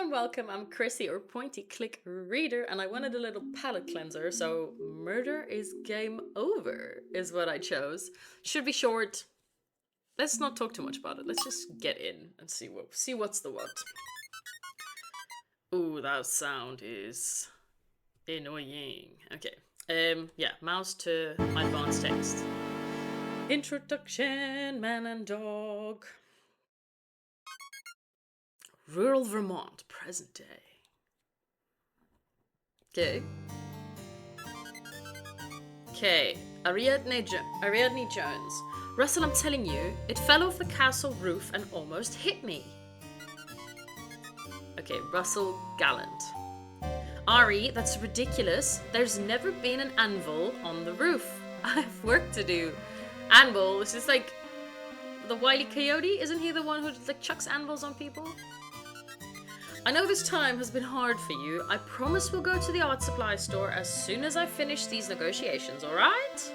everyone, welcome. I'm Chrissy, or Pointy Click Reader, and I wanted a little palate cleanser, so murder is game over is what I chose. Should be short. Let's not talk too much about it. Let's just get in and see what's the what. Ooh, that sound is annoying. Okay. Yeah, mouse to advanced text. Introduction, man and dog. Rural Vermont, present day. Okay. Ariadne Jones. Russell, I'm telling you, it fell off the castle roof and almost hit me. Okay, Russell Gallant. Ari, that's ridiculous. There's never been an anvil on the roof. I have work to do. Anvil, this is like the Wile E. Coyote? Isn't he the one who like chucks anvils on people? I know this time has been hard for you. I promise we'll go to the art supply store as soon as I finish these negotiations, alright?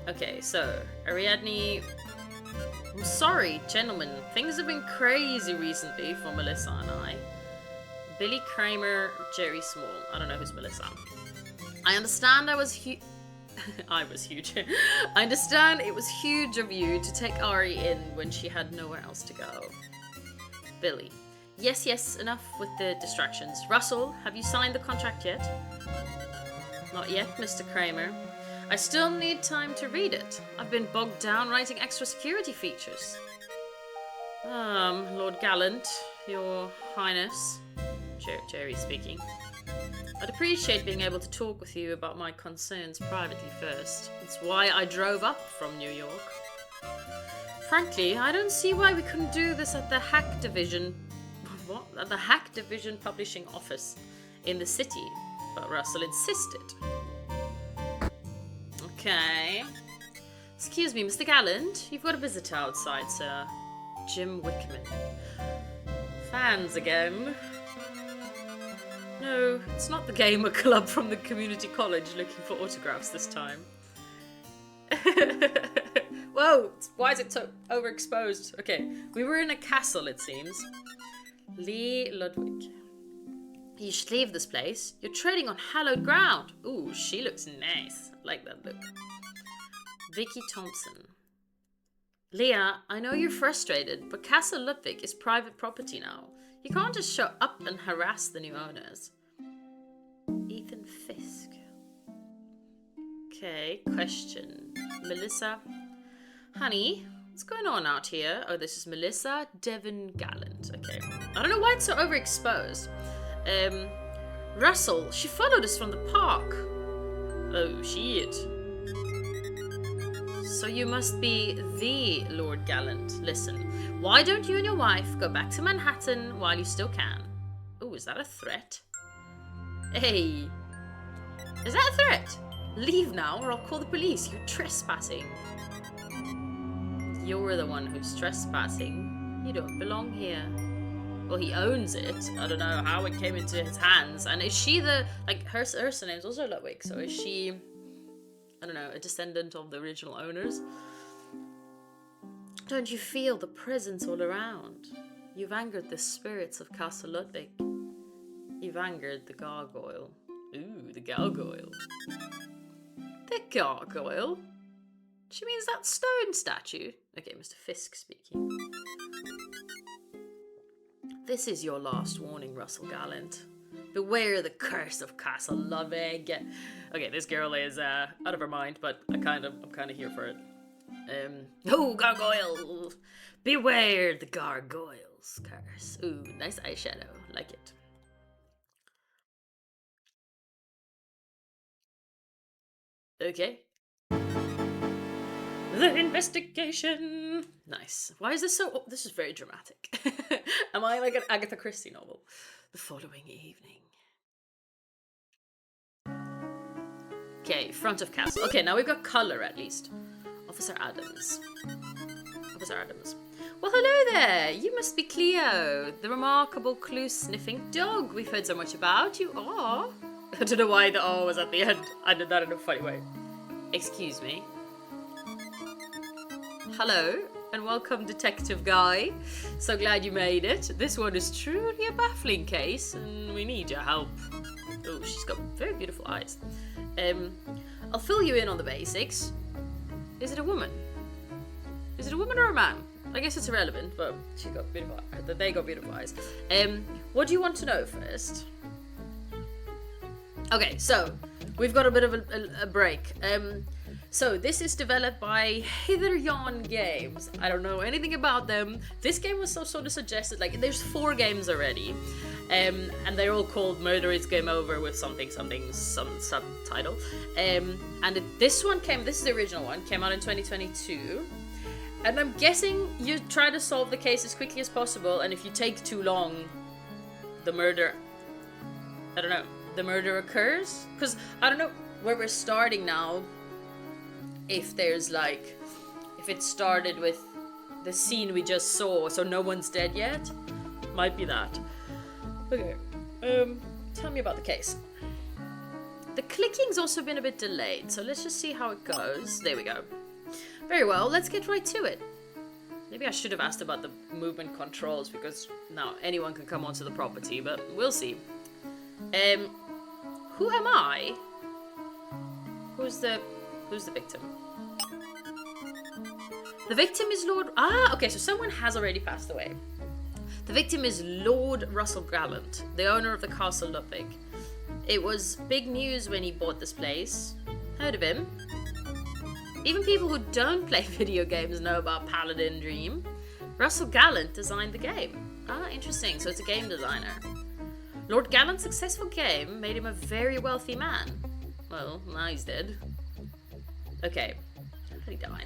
Okay, so, Ariadne... I'm sorry, gentlemen. Things have been crazy recently for Melissa and I. Billy Kramer, Jerry Small. I don't know who's Melissa. I understand I was huge. I understand it was huge of you to take Ari in when she had nowhere else to go. Billy. Yes, enough with the distractions. Russell, have you signed the contract yet? Not yet, Mr. Kramer. I still need time to read it. I've been bogged down writing extra security features. Lord Gallant, Your Highness. Jerry speaking. I'd appreciate being able to talk with you about my concerns privately first. It's why I drove up from New York. Frankly, I don't see why we couldn't do this at the Hack Division. What? At the Hack Division Publishing Office in the city, but Russell insisted. Okay. Excuse me, Mr. Gallant, you've got a visitor outside, sir. Jim Wickman. Fans again. No, it's not the gamer club from the community college looking for autographs this time. Whoa, why is it so overexposed? Okay, we were in a castle, it seems. Lee Ludwig. You should leave this place. You're treading on hallowed ground. Ooh, she looks nice. I like that look. Vicky Thompson. Leah, I know you're frustrated, but Castle Ludwig is private property now. You can't just show up and harass the new owners. Ethan Fisk. Okay, question. Melissa. Honey, what's going on out here? Oh, this is Melissa Devon Gallant. Okay. I don't know why it's so overexposed. Russell, she followed us from the park. Oh, shit. So you must be the Lord Gallant. Listen, why don't you and your wife go back to Manhattan while you still can? Oh, is that a threat? Hey. Is that a threat? Leave now or I'll call the police. You're trespassing. You're the one who's trespassing. You don't belong here. Well, he owns it. I don't know how it came into his hands. And is she the... Like, her surname's also Ludwig. So is she... I don't know, a descendant of the original owners? Don't you feel the presence all around? You've angered the spirits of Castle Ludwig. You've angered the gargoyle. Ooh, the gargoyle. The gargoyle? She means that stone statue. Okay, Mr. Fisk speaking. This is your last warning, Russell Gallant. Beware the curse of Castle Ludwig. Okay, this girl is out of her mind, but I'm kind of here for it. Oh, gargoyle! Beware the gargoyle's curse. Ooh, nice eyeshadow. Like it. Okay. The investigation. Nice. Why is this so... Oh, this is very dramatic. Am I like an Agatha Christie novel? The following evening. Okay, front of castle. Okay, now we've got color at least. Officer Adams. Well, hello there. You must be Cleo, the remarkable clue-sniffing dog we've heard so much about. You are. I don't know why the "oh" was at the end. I did that in a funny way. Excuse me. Hello. and welcome Detective Guy. So glad you made it. This one is truly a baffling case and we need your help. Oh, she's got very beautiful eyes. I'll fill you in on the basics. Is it a woman? Is it a woman or a man? I guess it's irrelevant, but she got beautiful. They got beautiful eyes. What do you want to know first? Okay, so we've got a bit of a break. So this is developed by HitherYon Games. I don't know anything about them. This game was sort of suggested, like there's 4 games already. And they're all called Murder is Game Over with some subtitle. This is the original one, came out in 2022. And I'm guessing you try to solve the case as quickly as possible, and if you take too long, the murder occurs? Because I don't know where we're starting now. If it started with the scene we just saw, so no one's dead yet? Might be that. Okay, tell me about the case. The clicking's also been a bit delayed, so let's just see how it goes. There we go. Very well, let's get right to it. Maybe I should have asked about the movement controls, because now anyone can come onto the property, but we'll see. Who am I? Who's the victim? The victim is Lord... okay, so someone has already passed away. The victim is Lord Russell Gallant, the owner of the Castle Ludwig. It was big news when he bought this place. Heard of him? Even people who don't play video games know about Paladin Dream. Russell Gallant designed the game. Interesting, so it's a game designer. Lord Gallant's successful game made him a very wealthy man. Well, now he's dead. Okay, how did he die?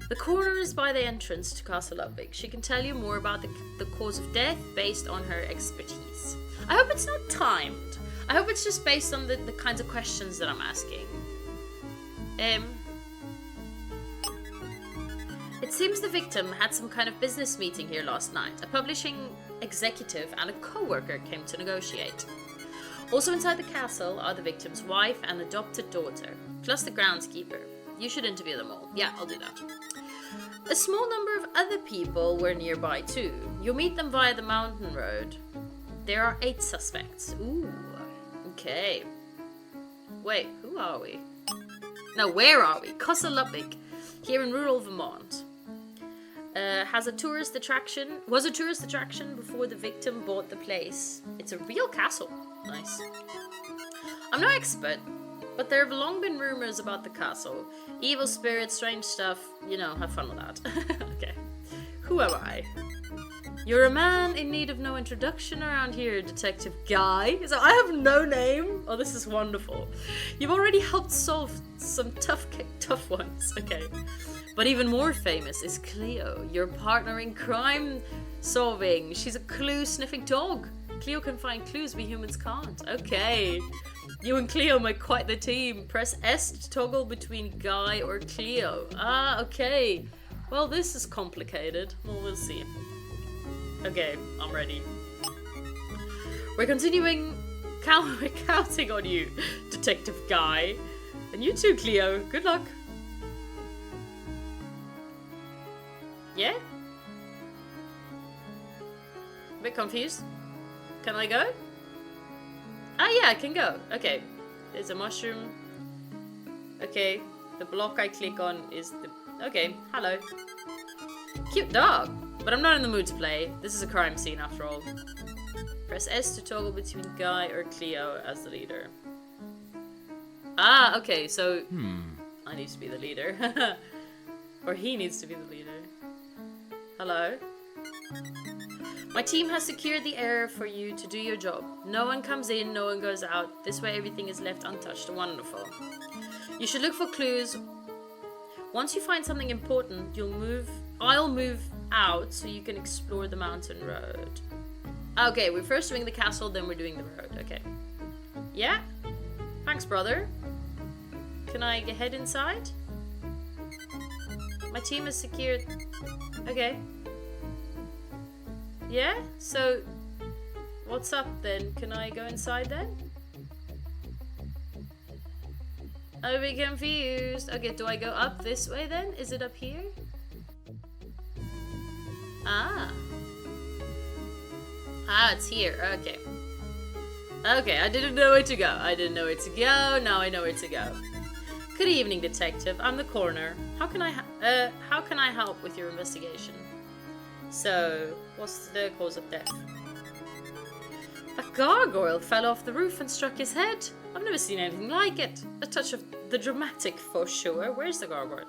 The coroner is by the entrance to Castle Ludwig. She can tell you more about the cause of death based on her expertise. I hope it's not timed. I hope it's just based on the kinds of questions that I'm asking. It seems the victim had some kind of business meeting here last night. A publishing executive and a co-worker came to negotiate. Also inside the castle are the victim's wife and adopted daughter, plus the groundskeeper. You should interview them all. Yeah, I'll do that. A small number of other people were nearby too. You'll meet them via the mountain road. There are 8 suspects. Ooh, okay. Wait, who are we? No, where are we? Castle Ludwig, here in rural Vermont. Was a tourist attraction before the victim bought the place. It's a real castle. Nice. I'm no expert, but there have long been rumors about the castle. Evil spirits, strange stuff, have fun with that. Okay. Who am I? You're a man in need of no introduction around here, Detective Guy. So I have no name? Oh, this is wonderful. You've already helped solve some tough ones. Okay. But even more famous is Cleo, your partner in crime solving. She's a clue-sniffing dog. Cleo can find clues we humans can't. Okay. You and Cleo make quite the team. Press S to toggle between Guy or Cleo. Okay. Well, this is complicated. Well, we'll see. Okay, I'm ready. We're continuing. We're counting on you, Detective Guy. And you too, Cleo. Good luck. Yeah? A bit confused. Can I go? Yeah, I can go. Okay. There's a mushroom. Okay. The block I click on is the... Okay. Hello. Cute dog. But I'm not in the mood to play. This is a crime scene after all. Press S to toggle between Guy or Cleo as the leader. Okay. So... I need to be the leader. Or he needs to be the leader. Hello? My team has secured the area for you to do your job. No one comes in, no one goes out. This way everything is left untouched. Wonderful. You should look for clues. Once you find something important, I'll move out so you can explore the mountain road. Okay, we're first doing the castle, then we're doing the road. Okay. Yeah? Thanks, brother. Can I head inside? My team has secured... Okay. Yeah? So, what's up then? Can I go inside then? I'm a bit confused. Okay, do I go up this way then? Is it up here? Ah. Ah, it's here. Okay. Okay, I didn't know where to go. I didn't know where to go. Now I know where to go. Good evening, detective. I'm the coroner. How can I help with your investigation? So, what's the cause of death? A gargoyle fell off the roof and struck his head. I've never seen anything like it. A touch of the dramatic for sure. Where's the gargoyle?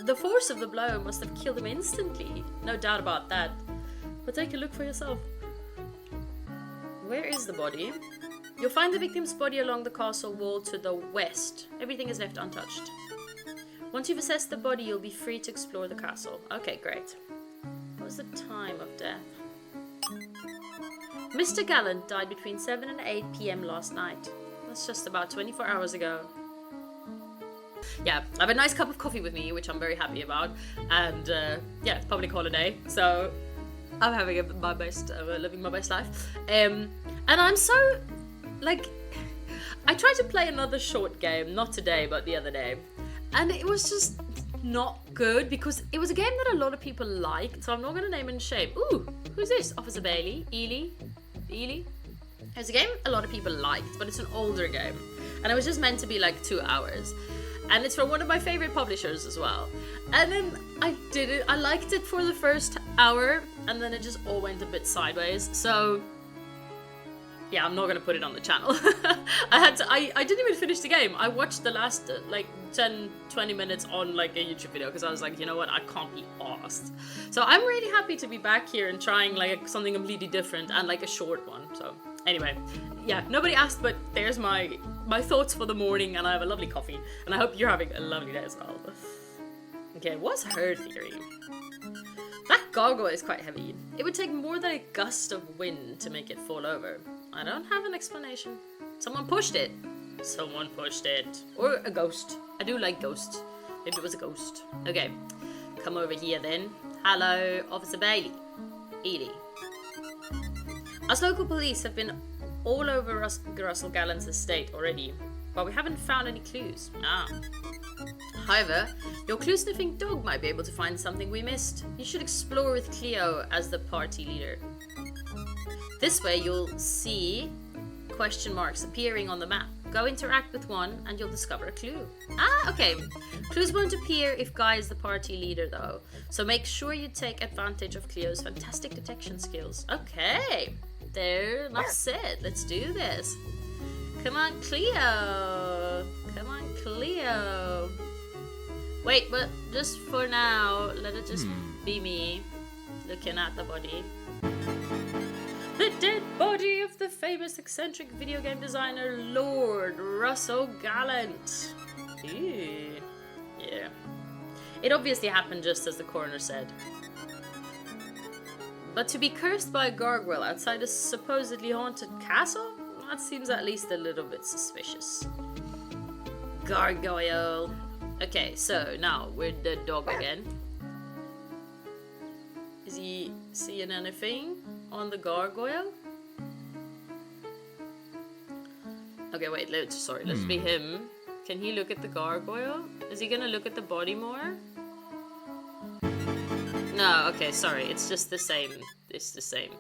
The force of the blow must have killed him instantly. No doubt about that. But take a look for yourself. Where is the body? You'll find the victim's body along the castle wall to the west. Everything is left untouched. Once you've assessed the body, you'll be free to explore the castle. Okay, great. What was the time of death? Mr. Gallant died between 7 and 8 p.m. last night. That's just about 24 hours ago. Yeah, I have a nice cup of coffee with me, which I'm very happy about. And yeah, it's public holiday, so I'm having my best, living my best life. And I'm so, like, I tried to play another short game, not today, but the other day. And it was just not good because it was a game that a lot of people liked, so I'm not going to name and shame. Ooh, who's this? Officer Bailey? Ely? It's a game a lot of people liked, but it's an older game. And it was just meant to be like 2 hours. And it's from one of my favorite publishers as well. And then I did it. I liked it for the first hour, and then it just all went a bit sideways. So yeah, I'm not gonna put it on the channel. I didn't even finish the game. I watched the last like 10-20 minutes on like a YouTube video because I was like, you know what, I can't be arsed. So I'm really happy to be back here and trying like something completely different and like a short one. So anyway, yeah, nobody asked, but there's my thoughts for the morning, and I have a lovely coffee, and I hope you're having a lovely day as well. Okay, what's her theory? That gargoyle is quite heavy. It would take more than a gust of wind to make it fall over. I don't have an explanation. Someone pushed it. Someone pushed it. Or a ghost. I do like ghosts. Maybe it was a ghost. Okay, come over here then. Hello, Officer Bailey. Edie. Us local police have been all over Russell Gallant's estate already, but we haven't found any clues. However, your clue-sniffing dog might be able to find something we missed. You should explore with Cleo as the party leader. This way you'll see question marks appearing on the map. Go interact with one and you'll discover a clue. Okay. Clues won't appear if Guy is the party leader though, so make sure you take advantage of Cleo's fantastic detection skills. Okay. There, enough said. Let's do this. Come on, Cleo. Come on, Cleo. Wait, but just for now, let it just be me looking at the body. The dead body of the famous eccentric video game designer Lord Russell Gallant. Ew. Yeah. It obviously happened just as the coroner said. But to be cursed by a gargoyle outside a supposedly haunted castle? That seems at least a little bit suspicious. Gargoyle. Okay, so now we're the dog again. Is he seeing anything on the gargoyle? Okay, wait, let's be him. Can he look at the gargoyle? Is he gonna look at the body more? No, okay, sorry, it's just the same. It's the same.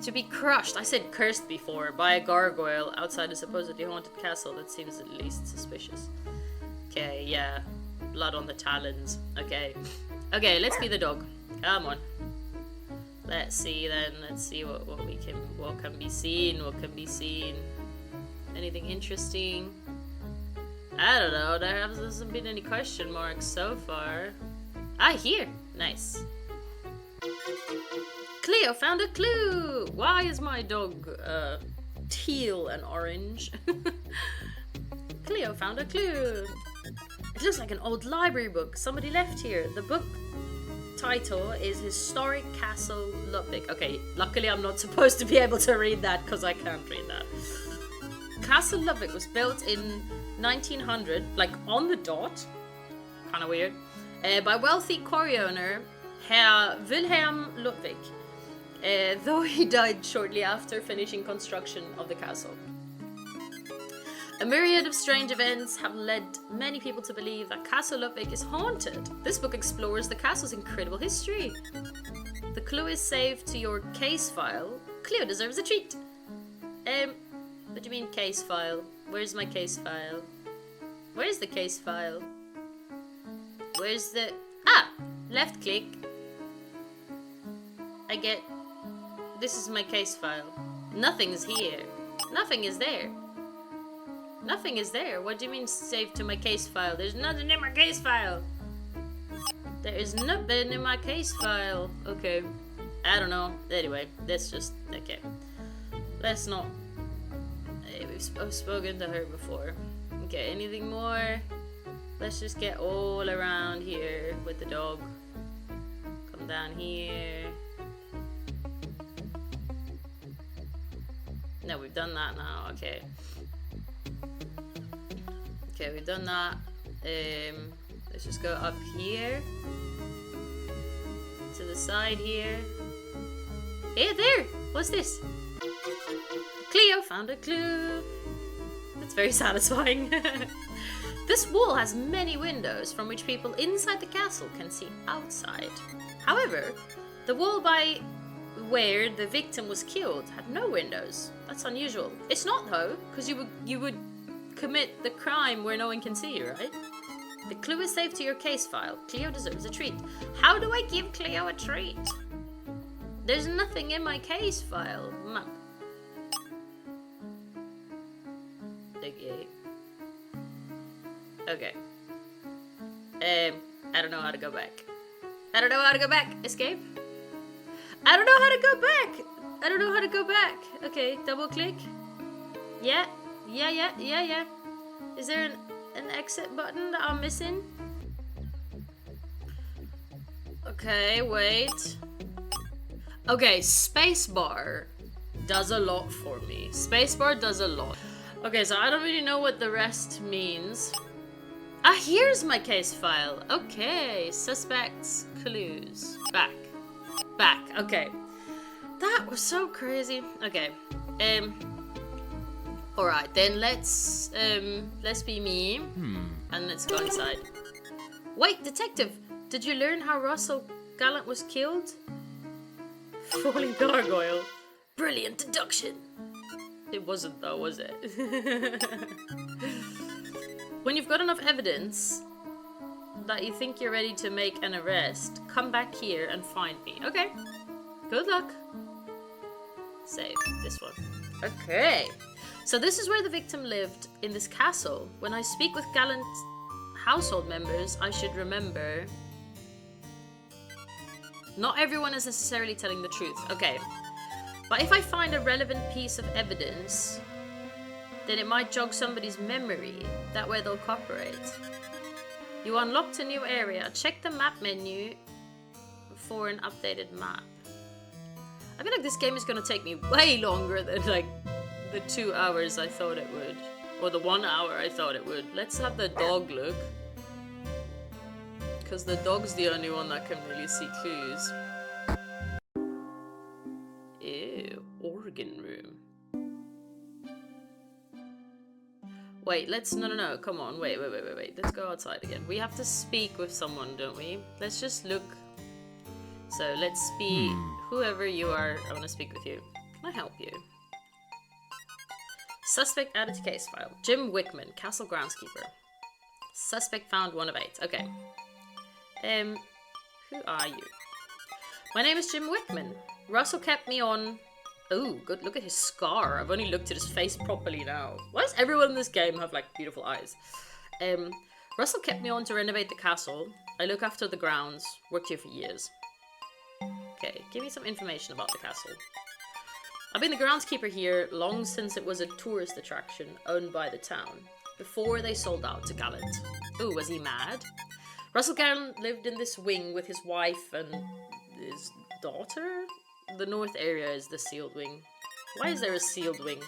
To be crushed, I said cursed before, by a gargoyle outside a supposedly haunted castle. That seems at least suspicious. Okay, yeah. Blood on the talons. Okay. Okay, let's be the dog. Come on. Let's see then. Let's see what can be seen. What can be seen. Anything interesting? I don't know. There hasn't been any question marks so far. Here. Nice. Cleo found a clue. Why is my dog teal and orange? Cleo found a clue. It looks like an old library book somebody left here. The book title is Historic Castle Ludwig. Okay, luckily I'm not supposed to be able to read that because I can't read that. Castle Ludwig was built in 1900, like on the dot. Kind of weird. By wealthy quarry owner Herr Wilhelm Ludwig, though he died shortly after finishing construction of the castle. A myriad of strange events have led many people to believe that Castle Ludwig is haunted. This book explores the castle's incredible history. The clue is saved to your case file. Cleo deserves a treat. What do you mean case file? Where's my case file? Where's the case file? Where's the... Ah! Left click. I get... This is my case file. Nothing's here. Nothing is there. Nothing is there. What do you mean saved to my case file? There's nothing in my case file. There is nothing in my case file. Okay. I don't know. Anyway, let's just... Okay. Let's not... I've spoken to her before. Okay, anything more? Let's just get all around here with the dog. Come down here. No, we've done that now. Okay. Okay, we've done that. Let's just go up here. To the side here. Hey, there! What's this? Cleo found a clue. That's very satisfying. This wall has many windows from which people inside the castle can see outside. However, the wall by where the victim was killed had no windows. That's unusual. It's not though, because you would commit the crime where no one can see you, right? The clue is saved to your case file. Cleo deserves a treat. How do I give Cleo a treat? There's nothing in my case file. Map. Okay. Okay. I don't know how to go back. I don't know how to go back. Escape? I don't know how to go back. I don't know how to go back. Okay, double click. Yeah. Yeah. Is there an exit button that I'm missing? Okay, wait. Okay, spacebar does a lot for me. Spacebar does a lot. Okay, so I don't really know what the rest means. Ah, here's my case file. Okay, suspects, clues. Back. Okay. That was so crazy. Okay. Alright, then let's be me. And let's go inside. Wait, detective! Did you learn how Russell Gallant was killed? Falling gargoyle. Brilliant deduction. It wasn't though, was it? When you've got enough evidence that you think you're ready to make an arrest, come back here and find me. Okay. Good luck. Save this one. Okay. So this is where the victim lived, in this castle. When I speak with gallant household members, I should remember... Not everyone is necessarily telling the truth. Okay. But if I find a relevant piece of evidence, then it might jog somebody's memory. That way they'll cooperate. You unlocked a new area. Check the map menu for an updated map. I feel like this game is going to take me way longer than like the 2 hours I thought it would. Or the 1 hour I thought it would. Let's have the dog look. Because the dog's the only one that can really see clues. Ew, organ room. Wait, no, come on, wait. Let's go outside again. We have to speak with someone, don't we? Let's just look. So let's be whoever you are. I want to speak with you. Can I help you? Suspect added to case file. Jim Wickman, castle groundskeeper. Suspect found 1 of 8. Okay. Who are you? My name is Jim Wickman. Russell kept me on... Oh, good. Look at his scar. I've only looked at his face properly now. Why does everyone in this game have, like, beautiful eyes? Russell kept me on to renovate the castle. I look after the grounds. Worked here for years. Okay, give me some information about the castle. I've been the groundskeeper here long since it was a tourist attraction owned by the town, before they sold out to Gallant. Ooh, was he mad? Russell Gallant lived in this wing with his wife and his daughter? The north area is the sealed wing. Why is there a sealed wing?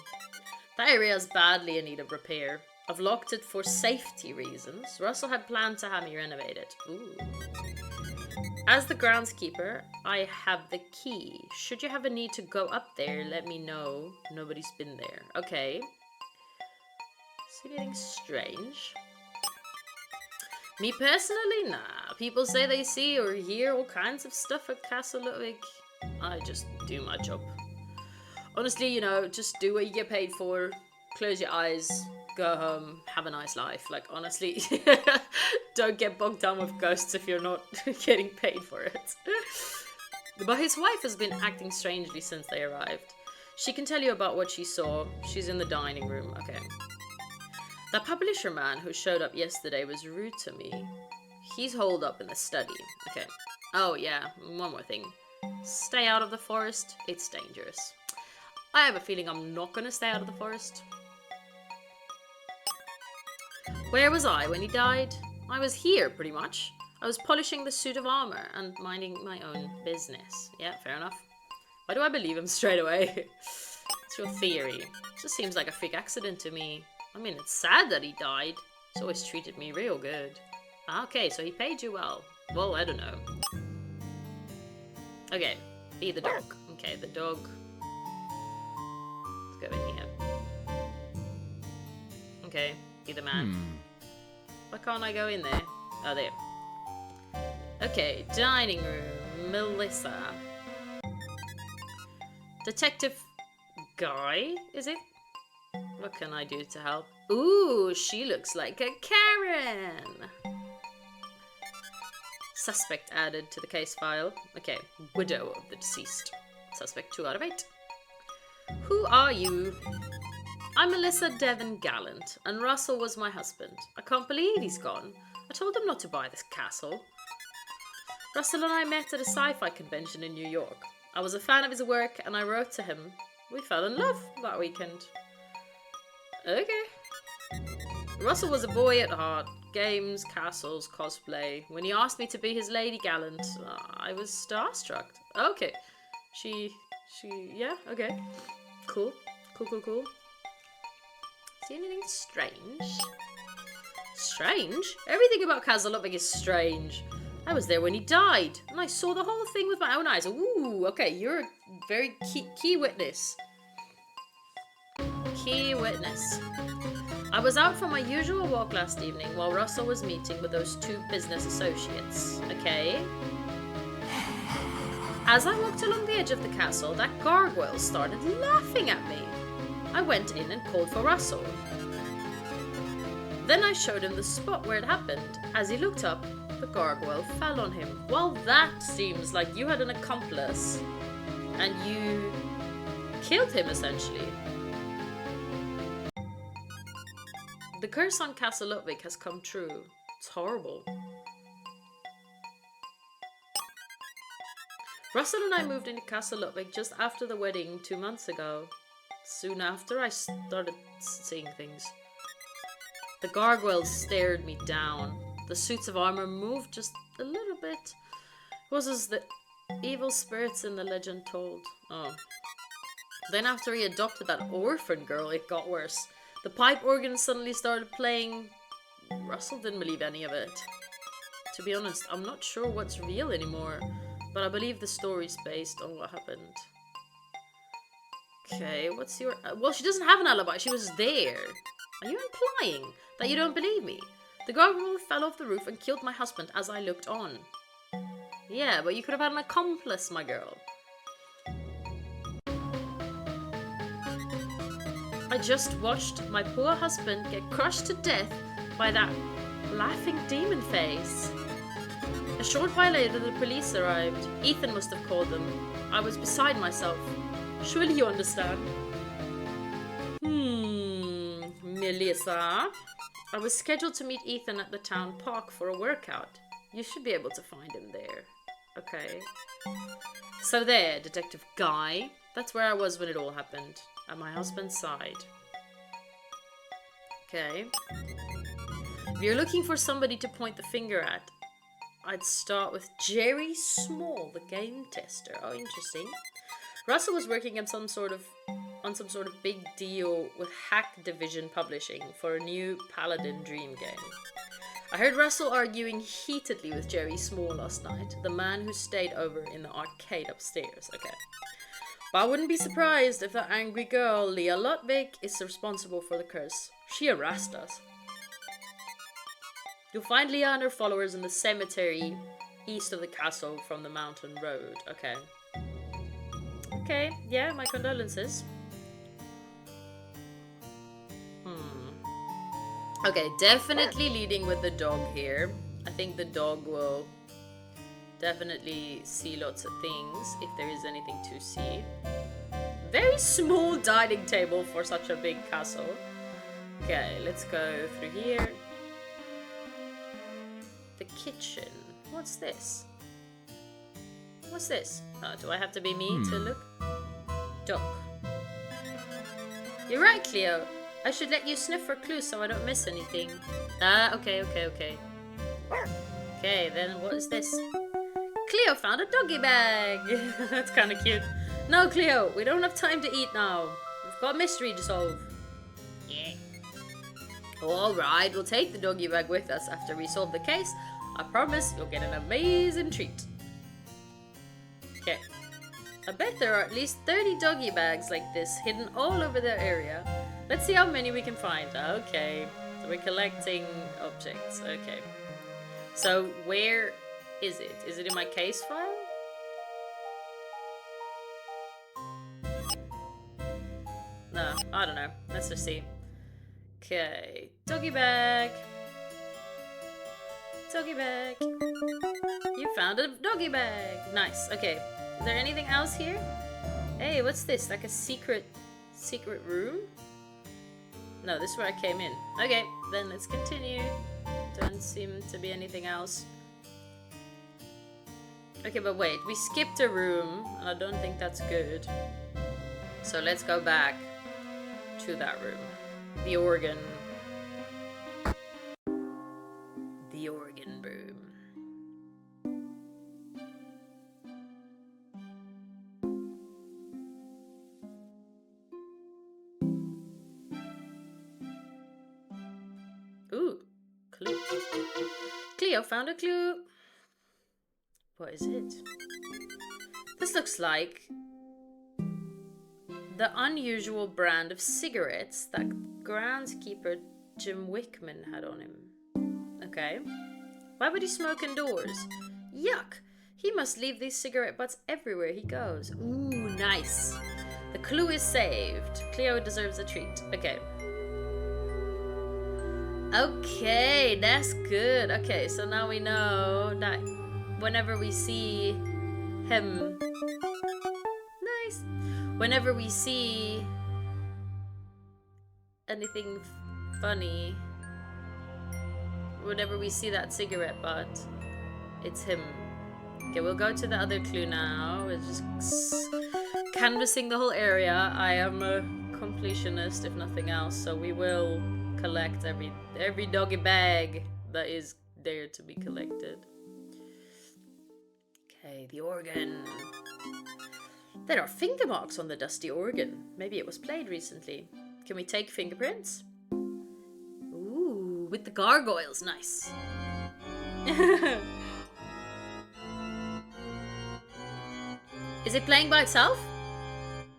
That area is badly in need of repair. I've locked it for safety reasons. Russell had planned to have me renovate it. Ooh. As the groundskeeper, I have the key. Should you have a need to go up there, let me know. Nobody's been there. Okay. See anything strange? Me personally, nah. People say they see or hear all kinds of stuff at Castle Ludwig. I just do my job. Honestly, you know, just do what you get paid for. Close your eyes, go home, have a nice life. Like, honestly, don't get bogged down with ghosts if you're not getting paid for it. But his wife has been acting strangely since they arrived. She can tell you about what she saw. She's in the dining room. Okay. That publisher man who showed up yesterday was rude to me. He's holed up in the study. Okay. Oh, yeah. One more thing. Stay out of the forest. It's dangerous. I have a feeling I'm not going to stay out of the forest. Where was I when he died? I was here, pretty much. I was polishing the suit of armor and minding my own business. Yeah, fair enough. Why do I believe him straight away? It's your theory. It just seems like a freak accident to me. I mean, it's sad that he died. He's always treated me real good. Okay, so he paid you well. Well, I don't know. Okay, be the dog. Okay, the dog. Let's go in here. Okay, be the man. Why can't I go in there? Oh, there. Okay, dining room. Melissa. Detective Guy, is it? What can I do to help? Ooh, she looks like a Karen. Suspect added to the case file. Okay, widow of the deceased. Suspect 2 out of 8. Who are you? I'm Melissa Devon Gallant, and Russell was my husband. I can't believe he's gone. I told him not to buy this castle. Russell and I met at a sci-fi convention in New York. I was a fan of his work, and I wrote to him. We fell in love that weekend. Okay. Russell was a boy at heart. Games, castles, cosplay. When he asked me to be his lady gallant, I was starstruck. Okay. Yeah, okay. Cool. Cool. See anything strange? Strange? Everything about Castle Ludwig is strange. I was there when he died, and I saw the whole thing with my own eyes. Ooh, okay, you're a very key witness. Key witness. I was out for my usual walk last evening while Russell was meeting with those 2 business associates. Okay. As I walked along the edge of the castle, that gargoyle started laughing at me. I went in and called for Russell. Then I showed him the spot where it happened. As he looked up, the gargoyle fell on him. Well, that seems like you had an accomplice and you killed him, essentially. The curse on Castle Ludwig has come true. It's horrible. Russell and I moved into Castle Ludwig just after the wedding 2 months ago. Soon after, I started seeing things. The gargoyle stared me down. The suits of armor moved just a little bit. It was as the evil spirits in the legend told. Oh. Then after he adopted that orphan girl, it got worse. The pipe organ suddenly started playing. Russell didn't believe any of it. To be honest, I'm not sure what's real anymore, but I believe the story's based on what happened. Okay, what's your... well, she doesn't have an alibi. She was there. Are you implying that you don't believe me? The gargoyle fell off the roof and killed my husband as I looked on. Yeah, but you could have had an accomplice, my girl. I just watched my poor husband get crushed to death by that laughing demon face. A short while later, the police arrived. Ethan must have called them. I was beside myself. Surely you understand. Melissa. I was scheduled to meet Ethan at the town park for a workout. You should be able to find him there. Okay. So there, Detective Guy. That's where I was when it all happened. At my husband's side. Okay. If you're looking for somebody to point the finger at, I'd start with Jerry Small, the game tester. Oh, interesting. Russell was working on some sort of big deal with Hack Division Publishing for a new Paladin Dream game. I heard Russell arguing heatedly with Jerry Small last night, the man who stayed over in the arcade upstairs. Okay. But I wouldn't be surprised if that angry girl, Leah Ludwig, is responsible for the curse. She harassed us. You'll find Leah and her followers in the cemetery east of the castle from the mountain road. Okay. Okay, yeah, my condolences. Okay, definitely leading with the dog here. I think the dog will definitely see lots of things if there is anything to see. Very small dining table for such a big castle. Okay, let's go through here. The kitchen. What's this? What's this? Oh, do I have to be me to look? Duck. You're right, Cleo. I should let you sniff for clues so I don't miss anything. Ah, okay. Okay, then what is this? Cleo found a doggy bag. That's kind of cute. No, Cleo, we don't have time to eat now. We've got a mystery to solve. Yeah. Alright, we'll take the doggy bag with us after we solve the case. I promise you'll get an amazing treat. Okay. I bet there are at least 30 doggy bags like this hidden all over the area. Let's see how many we can find. Okay. So we're collecting objects. Okay. So where is it? Is it in my case file? No, I don't know. Let's just see. Okay. Doggy bag. Doggy bag. You found a doggy bag. Nice. Okay. Is there anything else here? Hey, what's this? Like a secret room? No, this is where I came in. Okay, then let's continue. Don't seem to be anything else. Okay, but wait. We skipped a room, and I don't think that's good. So let's go back to that room. The organ. The organ room. Ooh, clue. Cleo found a clue. What is it? This looks like the unusual brand of cigarettes that groundskeeper Jim Wickman had on him. Okay. Why would he smoke indoors? Yuck! He must leave these cigarette butts everywhere he goes. Ooh, nice. The clue is saved. Cleo deserves a treat. Okay. Okay, that's good. Okay, so now we know that whenever we see him... Nice. Whenever we see anything funny, whenever we see that cigarette butt, it's him. Okay, we'll go to the other clue now. We're just canvassing the whole area. I am a completionist, if nothing else, so we will collect every doggy bag that is there to be collected. Okay, the organ. There are finger marks on the dusty organ. Maybe it was played recently. Can we take fingerprints? Ooh, with the gargoyles. Nice. Is it playing by itself?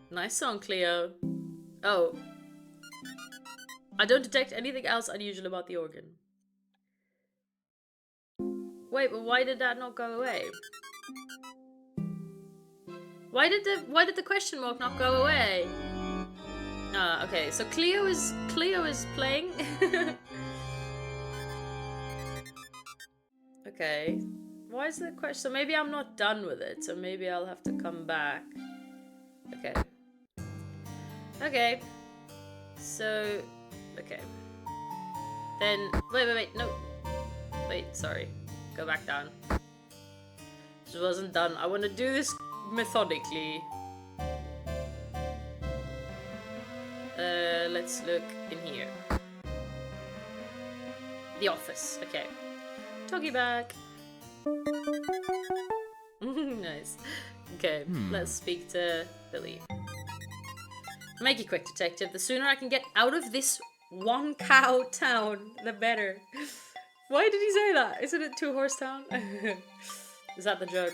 Nice song, Cleo. Oh. I don't detect anything else unusual about the organ. Wait, but why did that not go away? Why did the question mark not go away? Okay, so Cleo is playing. Okay. Why is the question? So maybe I'm not done with it, so maybe I'll have to come back. Okay. Okay. So okay. Then wait, no. Wait, sorry. Go back down. This wasn't done. I want to do this methodically. Let's look in here. The office. Okay. Doggy bag. Nice. Okay, let's speak to Billy. Make it quick, detective. The sooner I can get out of this one cow town, the better. Why did he say that? Isn't it 2 horse town? Is that the joke?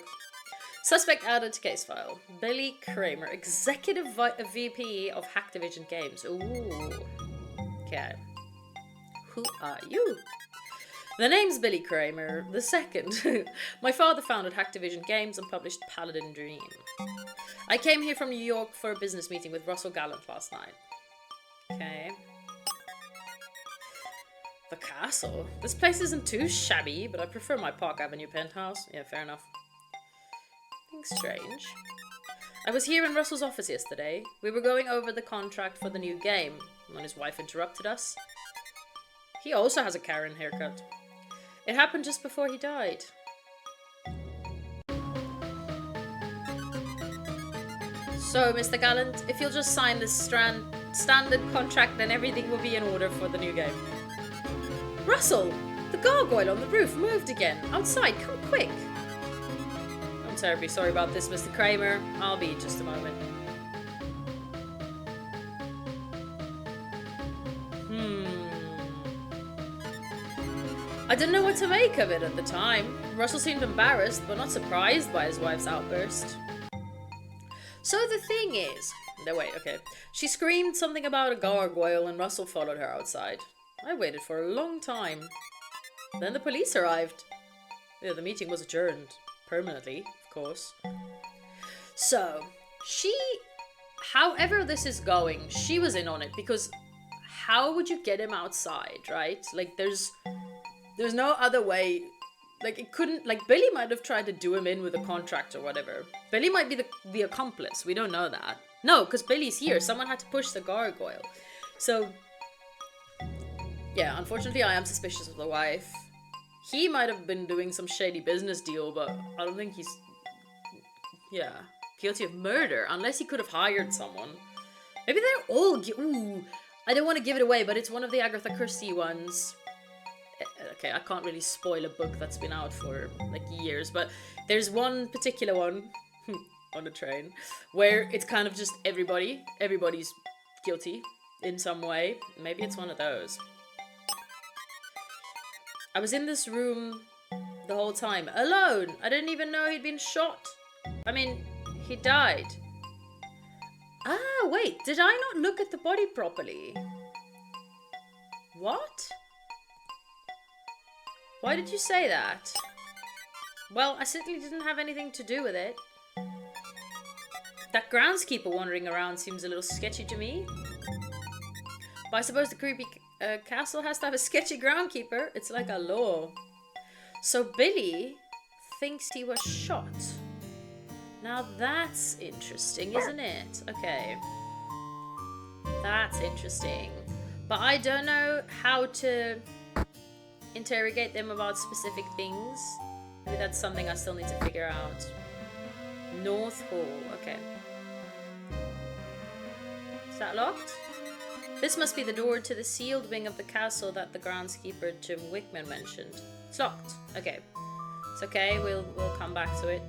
Suspect added to case file. Billy Kramer, Executive VP of HitherYon Games. Ooh. Okay. Who are you? The name's Billy Kramer the second. My father founded HitherYon Games and published Paladin Dream. I came here from New York for a business meeting with Russell Gallant last night. Okay. The castle. This place isn't too shabby, but I prefer my Park Avenue penthouse. Yeah, fair enough. Nothing strange. I was here in Russell's office yesterday. We were going over the contract for the new game when his wife interrupted us. He also has a Karen haircut. It happened just before he died. So, Mr. Gallant, if you'll just sign this standard contract, then everything will be in order for the new game. Russell! The gargoyle on the roof moved again. Outside, come quick! I'm terribly sorry about this, Mr. Kramer. I'll be just a moment. I didn't know what to make of it at the time. Russell seemed embarrassed, but not surprised by his wife's outburst. So the thing is... No, wait, okay. She screamed something about a gargoyle and Russell followed her outside. I waited for a long time. Then the police arrived. Yeah, the meeting was adjourned. Permanently, of course. So, she... However this is going, she was in on it, because how would you get him outside, right? Like, there's no other way. Like, it couldn't... Like, Billy might have tried to do him in with a contract or whatever. Billy might be the accomplice. We don't know that. No, because Billy's here. Someone had to push the gargoyle. So... Yeah, unfortunately I am suspicious of the wife. He might have been doing some shady business deal, but I don't think he's... Yeah. Guilty of murder. Unless he could have hired someone. Maybe they're all... Ooh. I don't want to give it away, but it's one of the Agatha Christie ones. Okay, I can't really spoil a book that's been out for like years, but there's one particular one on a train where it's kind of just everybody's guilty in some way. Maybe it's one of those. I was in this room the whole time, alone. I didn't even know he'd been shot. I mean, he died. Ah, wait, did I not look at the body properly? What? Why did you say that? Well, I certainly didn't have anything to do with it. That groundskeeper wandering around seems a little sketchy to me. But I suppose the creepy castle has to have a sketchy groundkeeper. It's like a law. So Billy thinks he was shot. Now that's interesting, isn't it? Okay. That's interesting. But I don't know how to interrogate them about specific things. Maybe that's something I still need to figure out. North Hall. Okay. Is that locked? This must be the door to the sealed wing of the castle that the groundskeeper Jim Wickman mentioned. It's locked. Okay. It's okay. We'll come back to it.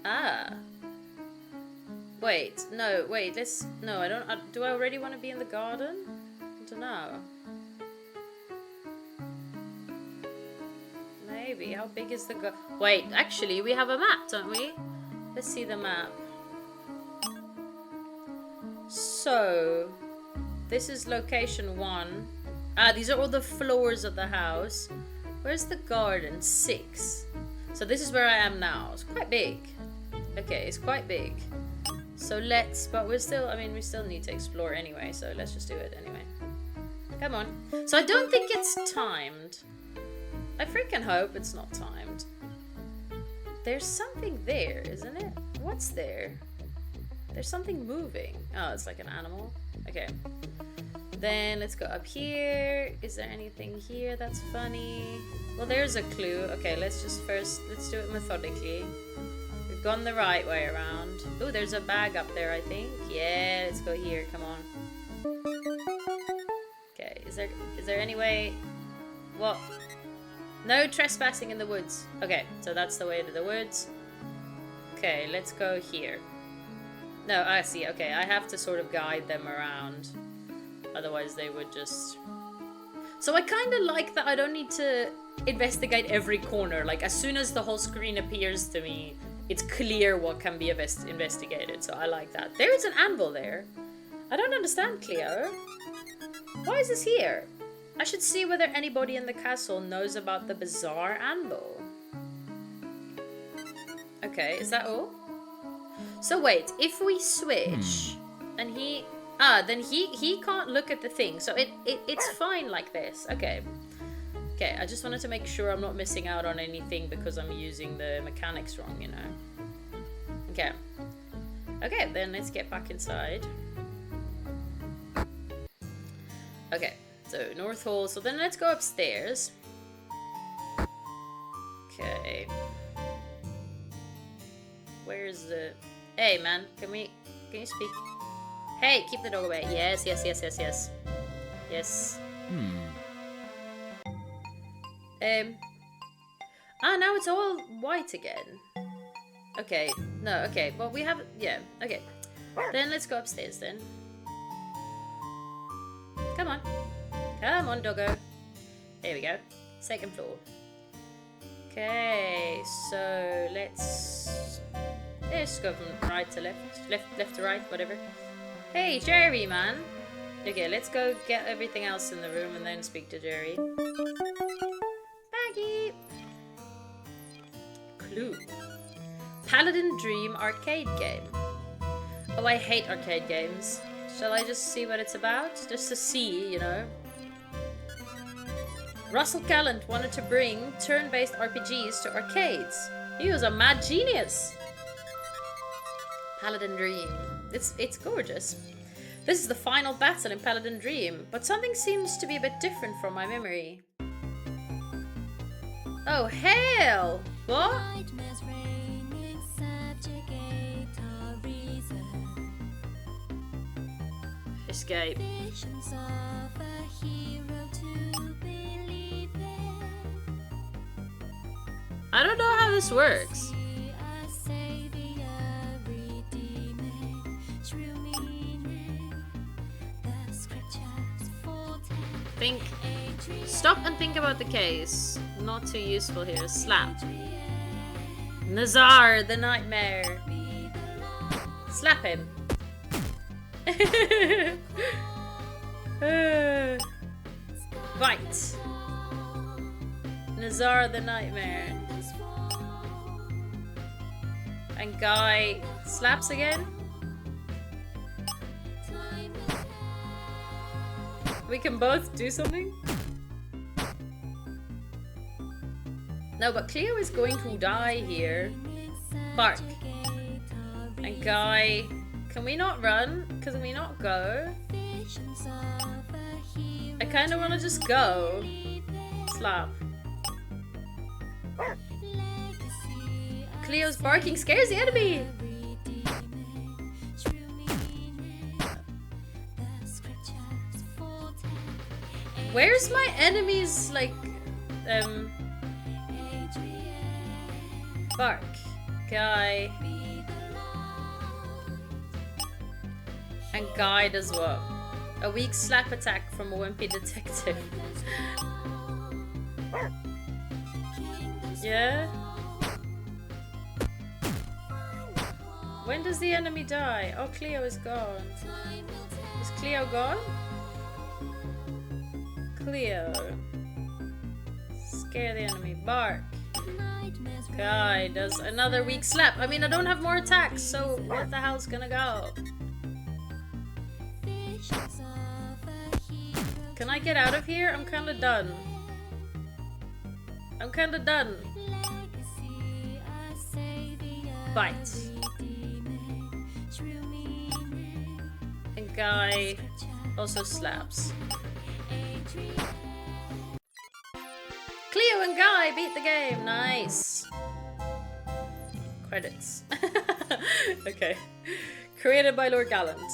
Ah. Wait. No. Wait. Let's. No. I don't. Do I already want to be in the garden? I don't know. Maybe. How big is the Wait. Actually, we have a map, don't we? Let's see the map. So, this is location 1. Ah, these are all the floors of the house. Where's the garden? 6. So this is where I am now. It's quite big. Okay, it's quite big. So but we're still, I mean, we still need to explore anyway, so let's just do it anyway. Come on. So I don't think it's timed. I freaking hope it's not timed. There's something there, isn't it? What's there? There's something moving. Oh, it's like an animal. Okay. Then let's go up here. Is there anything here that's funny? Well, there's a clue. Okay, let's do it methodically. We've gone the right way around. Oh, there's a bag up there, I think. Yeah, let's go here. Come on. Okay, is there any way? What? No trespassing in the woods. Okay, so that's the way to the woods. Okay, let's go here. No, I see. Okay, I have to sort of guide them around. Otherwise they would just... So I kind of like that I don't need to investigate every corner. Like, as soon as the whole screen appears to me, it's clear what can be investigated. So I like that. There is an anvil there. I don't understand, Cleo. Why is this here? I should see whether anybody in the castle knows about the bizarre anvil. Okay, is that all? So wait, if we switch and then he can't look at the thing. So it's fine like this. Okay. Okay, I just wanted to make sure I'm not missing out on anything because I'm using the mechanics wrong, you know. Okay. Okay, then let's get back inside. Okay, so North Hall. So then let's go upstairs. Okay. Where's the... Hey, man, can you speak? Hey, keep the dog away. Yes. Yes. Now it's all white again. Okay, no, okay, well we have, yeah, okay. Then let's go upstairs then. Come on, doggo. There we go, 2nd floor. Okay, so let's go from right to left to right, whatever. Hey, Jerry, man. Okay, let's go get everything else in the room and then speak to Jerry. Baggy. Clue. Paladin Dream arcade game. Oh, I hate arcade games. Shall I just see what it's about? Just to see, you know. Russell Gallant wanted to bring turn-based RPGs to arcades. He was a mad genius. Paladin Dream. It's gorgeous. This is the final battle in Paladin Dream, but something seems to be a bit different from my memory. Oh, hell! What? Escape. I don't know how this works. Think. Stop and think about the case. Not too useful here. Slap. Nazar, the nightmare. Slap him. Right. Nazar, the nightmare. And Guy slaps again. We can both do something? No, but Cleo is going to die here. Bark. And Guy... Can we not run? Can we not go? I kind of want to just go. Slap. Cleo's barking scares the enemy! Where's my enemy's, like, bark? Guy. And Guy does what? A weak slap attack from a wimpy detective. Yeah? When does the enemy die? Oh, Cleo is gone. Is Cleo gone? Cleo. Scare the enemy. Bark. Guy does another weak slap. I mean, I don't have more attacks, so what the hell's gonna go? Can I get out of here? I'm kinda done. I'm kinda done. Bite. And Guy also slaps. Cleo and Guy beat the game. Nice. Credits. Okay. Created by Lord Gallant.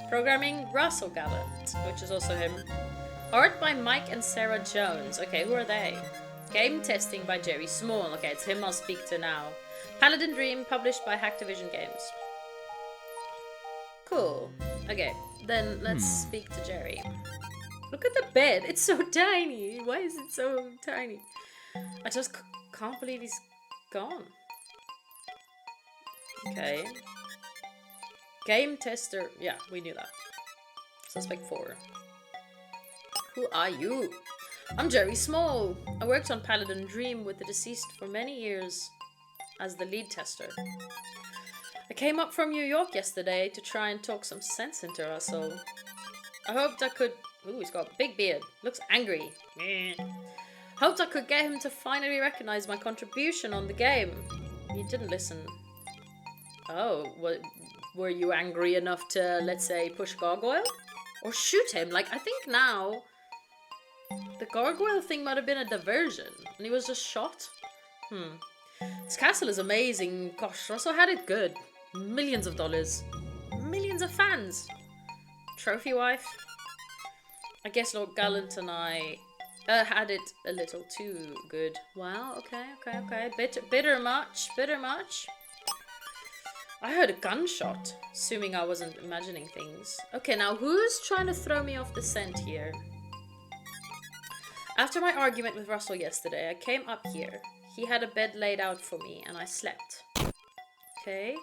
Programming Russell Gallant, which is also him. Art by Mike and Sarah Jones. Okay, who are they? Game testing by Jerry Small. Okay, it's him I'll speak to now. Paladin Dream, published by HitherYon Games. Cool. Okay, then let's speak to Jerry. Look at the bed. It's so tiny. Why is it so tiny? I just can't believe he's gone. Okay. Game tester. Yeah, we knew that. Suspect 4. Who are you? I'm Jerry Small. I worked on Paladin Dream with the deceased for many years as the lead tester. I came up from New York yesterday to try and talk some sense into Russell. I hoped I could... Ooh, he's got a big beard. Looks angry. Hoped I could get him to finally recognize my contribution on the game. He didn't listen. Oh, were you angry enough to, let's say, push Gargoyle? Or shoot him? Like, I think now... The Gargoyle thing might have been a diversion. And he was just shot. This castle is amazing. Gosh, Russell had it good. Millions of dollars. Millions of fans. Trophy wife. I guess Lord Gallant and I had it a little too good. Wow, okay. Bitter much. I heard a gunshot, assuming I wasn't imagining things. Okay, now who's trying to throw me off the scent here? After my argument with Russell yesterday, I came up here. He had a bed laid out for me and I slept. Okay.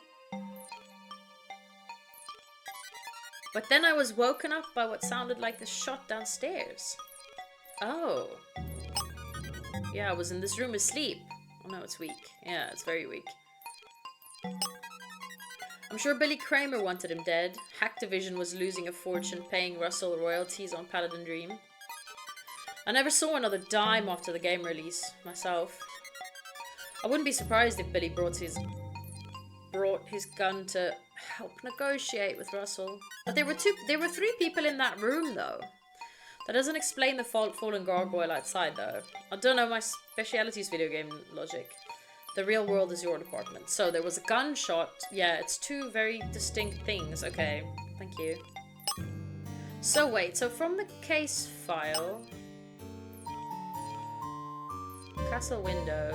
But then I was woken up by what sounded like the shot downstairs. Oh. Yeah, I was in this room asleep. Oh no, it's weak. Yeah, it's very weak. I'm sure Billy Kramer wanted him dead. Hacktivision was losing a fortune paying Russell royalties on Paladin Dream. I never saw another dime after the game release, myself. I wouldn't be surprised if Billy brought his gun to help negotiate with Russell. But there were 3 people in that room, though. That doesn't explain the fallen gargoyle outside, though. I don't know my specialities video game logic. The real world is your department. So there was a gunshot. Yeah, it's 2 very distinct things. Okay, thank you. So wait, so from the case file... Castle window...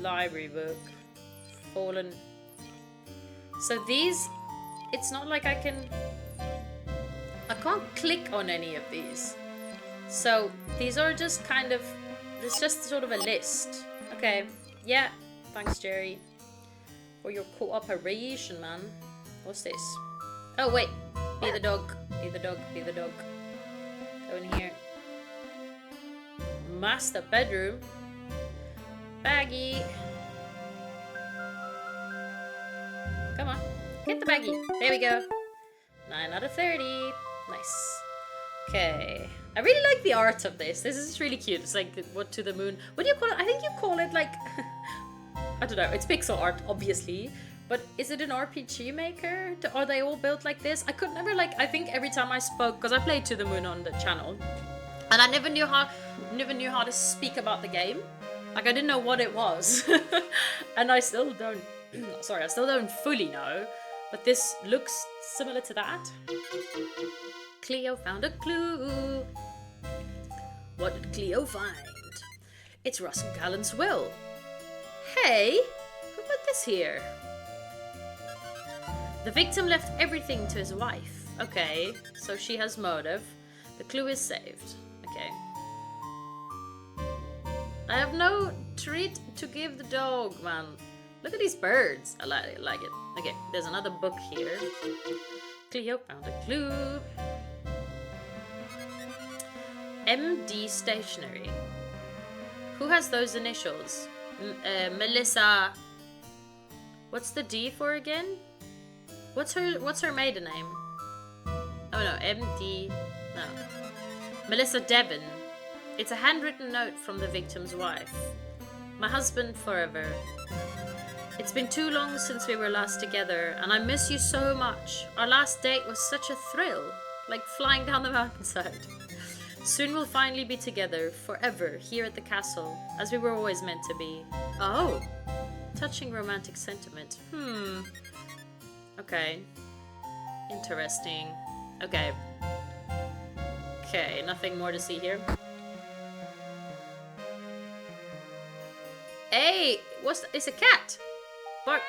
Library book... Fallen... So these... It's not like I can't click on any of these. So these are just kind of... It's just sort of a list. Okay. Yeah, thanks Jerry for your cooperation, man. What's this? Oh wait, be the dog, be the dog, be the dog. Go in here. Master bedroom. Baggy. Come on, get the baggy. There we go. 9 out of 30. Nice. Okay. I really like the art of this. This is really cute. It's like what to the moon. What do you call it? I think you call it like... I don't know. It's pixel art, obviously. But is it an RPG maker? Are they all built like this? I could never like... I think every time I spoke... Because I played To the Moon on the channel. And I never knew how to speak about the game. Like I didn't know what it was. And I still don't... Sorry, I still don't fully know. But this looks similar to that. Cleo found a clue. What did Cleo find? It's Russell Gallant's will. Hey, who put this here? The victim left everything to his wife. Okay, so she has motive. The clue is saved. Okay. I have no treat to give the dog, man. Look at these birds. I like it. Okay, there's another book here. Cleo found a clue. MD Stationery. Who has those initials? Melissa. What's the D for again? What's her maiden name? Oh no, MD. No. Melissa Devon. It's a handwritten note from the victim's wife. My husband forever. It's been too long since we were last together, and I miss you so much. Our last date was such a thrill, like flying down the mountainside. Soon we'll finally be together, forever, here at the castle, as we were always meant to be. Oh, touching romantic sentiment. Okay. Interesting. Okay. Okay, nothing more to see here. Hey, it's a cat. Bark.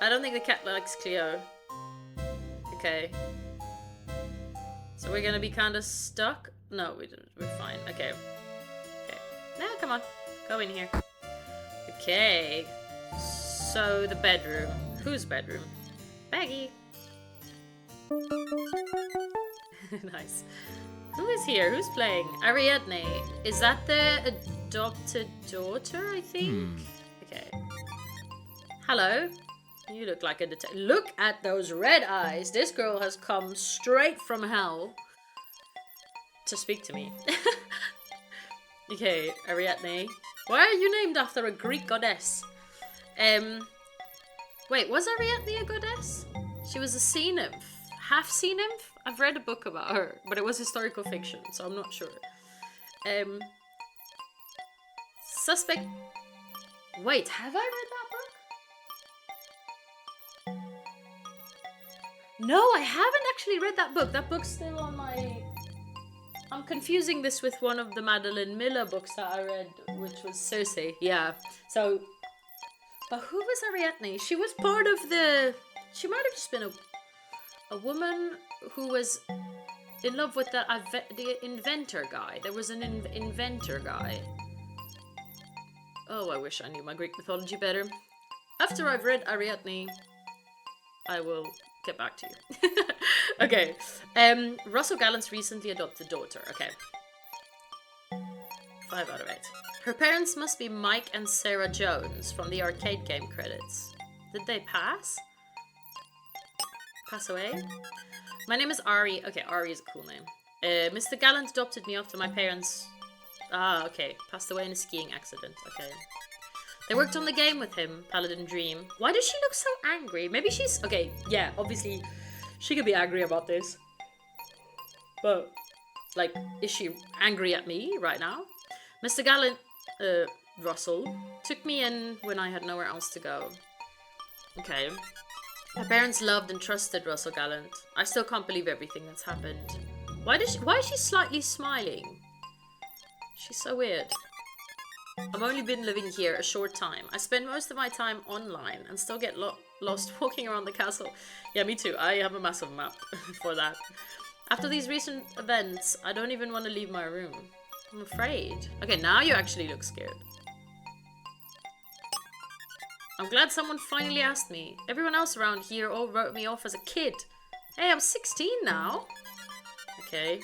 I don't think the cat likes Cleo. Okay. So we're gonna be kind of stuck? No, we're fine. Okay. Okay. Now, come on. Go in here. Okay. So, the bedroom. Whose bedroom? Baggy. Nice. Who is here? Who's playing? Ariadne. Is that the adopted daughter, I think? Okay. Hello. You look like a detective. Look at those red eyes. This girl has come straight from hell to speak to me. Okay, Ariadne. Why are you named after a Greek goddess? Wait, was Ariadne a goddess? She was a sea nymph. Half sea nymph? I've read a book about her, but it was historical fiction, so I'm not sure. Suspect... Wait, have I read that book? No, I haven't actually read that book. That book's still on my... I'm confusing this with one of the Madeline Miller books that I read, which was Circe. Yeah. So, but who was Ariadne? She was part of the... She might have just been a woman who was in love with the inventor guy. There was an inventor guy. Oh, I wish I knew my Greek mythology better. After I've read Ariadne, I will get back to you. Okay. Russell Gallant's recently adopted daughter. Okay. 5 out of 8. Her parents must be Mike and Sarah Jones from the arcade game credits. Did they pass? Pass away? My name is Ari. Okay, Ari is a cool name. Mr. Gallant adopted me after my parents... Ah, okay. Passed away in a skiing accident. Okay. They worked on the game with him, Paladin Dream. Why does she look so angry? Maybe she's... Okay, yeah, obviously she could be angry about this. But, like, is she angry at me right now? Mr. Gallant, Russell, took me in when I had nowhere else to go. Okay. My parents loved and trusted Russell Gallant. I still can't believe everything that's happened. Why is she slightly smiling? She's so weird. I've only been living here a short time. I spend most of my time online and still get lost walking around the castle. Yeah, me too. I have a massive map for that. After these recent events, I don't even want to leave my room. I'm afraid. Okay, now you actually look scared. I'm glad someone finally asked me. Everyone else around here all wrote me off as a kid. Hey, I'm 16 now. Okay.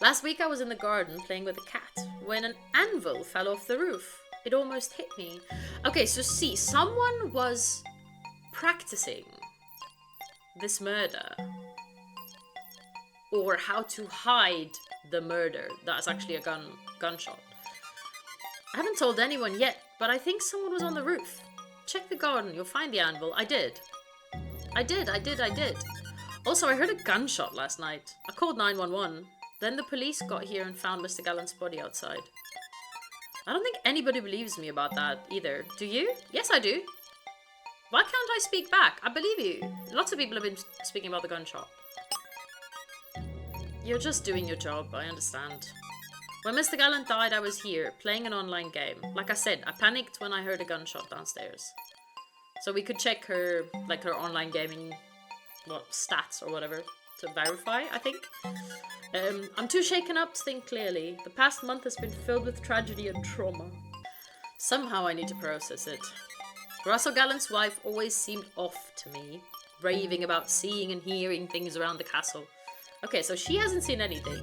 Last week I was in the garden playing with a cat when an anvil fell off the roof. It almost hit me. Okay, so see, someone was practicing this murder. Or how to hide the murder. That's actually a gunshot. I haven't told anyone yet, but I think someone was on the roof. Check the garden, you'll find the anvil. I did. I did. Also, I heard a gunshot last night. I called 911. Then the police got here and found Mr. Gallant's body outside. I don't think anybody believes me about that either. Do you? Yes, I do. Why can't I speak back? I believe you. Lots of people have been speaking about the gunshot. You're just doing your job, I understand. When Mr. Gallant died, I was here, playing an online game. Like I said, I panicked when I heard a gunshot downstairs. So we could check her, like her online gaming, stats or whatever, to verify, I think. I'm too shaken up to think clearly. The past month has been filled with tragedy and trauma. Somehow I need to process it. Russell Gallant's wife always seemed off to me, raving about seeing and hearing things around the castle. Okay, so she hasn't seen anything.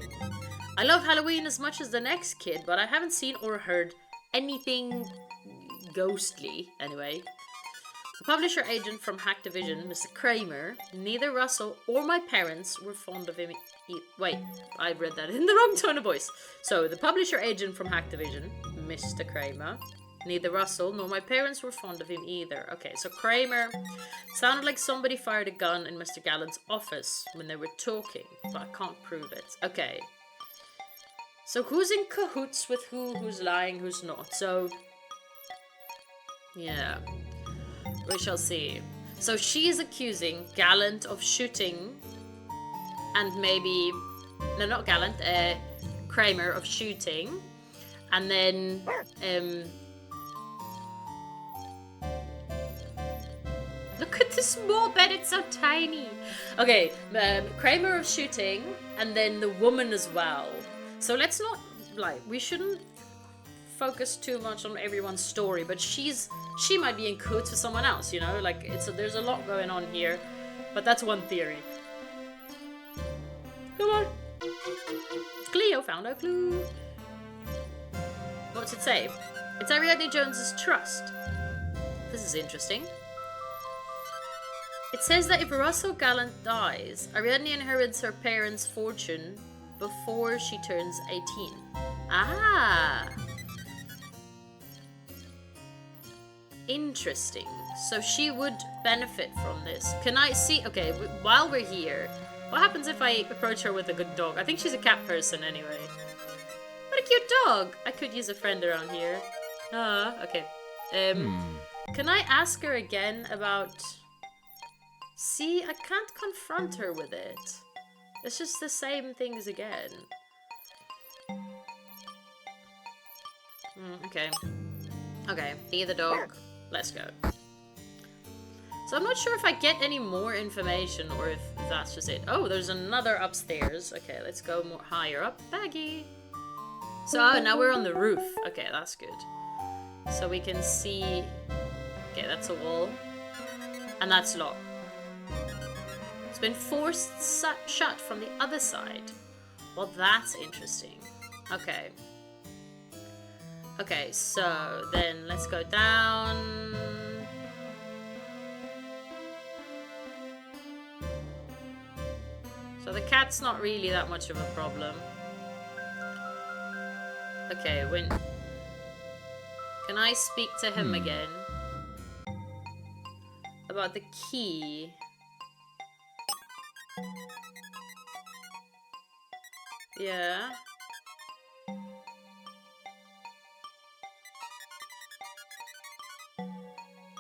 I love Halloween as much as the next kid, but I haven't seen or heard anything ghostly, anyway. The publisher agent from Hacktivision, Mr. Kramer, neither Russell or my parents were fond of him. Wait, I read that in the wrong tone of voice. So, the publisher agent from Hacktivision, Mr. Kramer, neither Russell nor my parents were fond of him either. Okay, so Kramer sounded like somebody fired a gun in Mr. Gallant's office when they were talking, but I can't prove it. Okay. So who's in cahoots with who's lying, who's not? So, yeah. We shall see. So she is accusing Gallant of shooting and maybe... No, not Gallant. Kramer of shooting. And then... Look at the small bed, it's so tiny. Okay, Kramer of shooting and then the woman as well. So let's not, we shouldn't focus too much on everyone's story, but she might be in cahoots with someone else, you know? Like, there's a lot going on here, but that's one theory. Come on. Cleo found a clue. What's it say? It's Ariadne Jones's trust. This is interesting. It says that if Russell Gallant dies, Ariadne inherits her parents' fortune before she turns 18. Ah! Interesting. So she would benefit from this. Can I see... Okay, while we're here, what happens if I approach her with a good dog? I think she's a cat person anyway. What a cute dog! I could use a friend around here. Ah, okay. Can I ask her again about... See, I can't confront her with it. It's just the same things again. Okay. Okay, be the dog. Let's go. So I'm not sure if I get any more information or if that's just it. Oh, there's another upstairs. Okay, let's go more higher up. Baggy. So now we're on the roof. Okay, that's good. So we can see... Okay, that's a wall. And that's locked. It's been forced shut from the other side. Well, that's interesting. Okay. Okay, so then let's go down. So the cat's not really that much of a problem. Okay, when... Can I speak to him again? About the key. Yeah.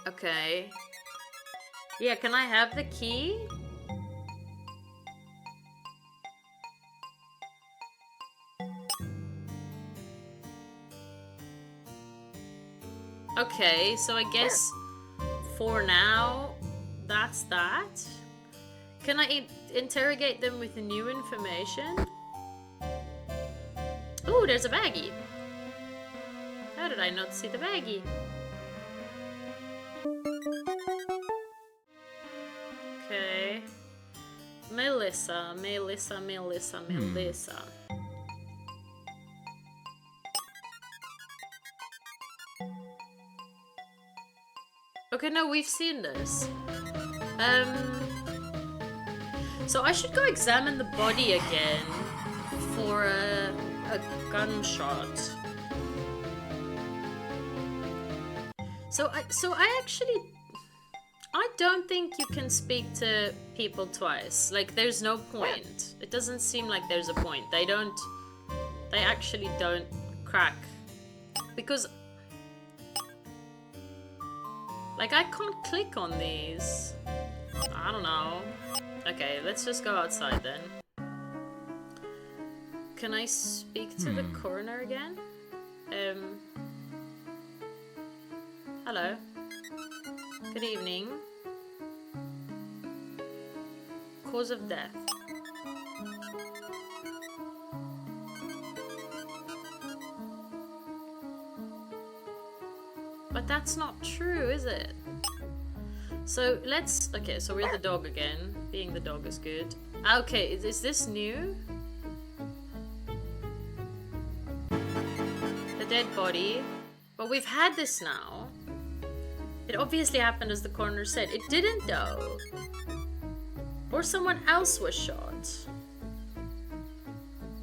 Okay. Yeah, can I have the key? Okay, so I guess for now, that's that. Can I interrogate them with new information? Ooh, there's a baggie. How did I not see the baggie? Okay. Melissa. Okay, no, we've seen this. So I should go examine the body again for a gunshot. So I actually... I don't think you can speak to people twice. Like, there's no point. It doesn't seem like there's a point. They actually don't crack. Because... Like, I can't click on these. I don't know. Okay, let's just go outside then. Can I speak to the coroner again? Hello. Good evening. Cause of death. But that's not true, is it? So let's... Okay, so we're the dog again. Being the dog is good. Okay, is this new? The dead body. But we've had this now. It obviously happened as the coroner said. It didn't though. Or someone else was shot.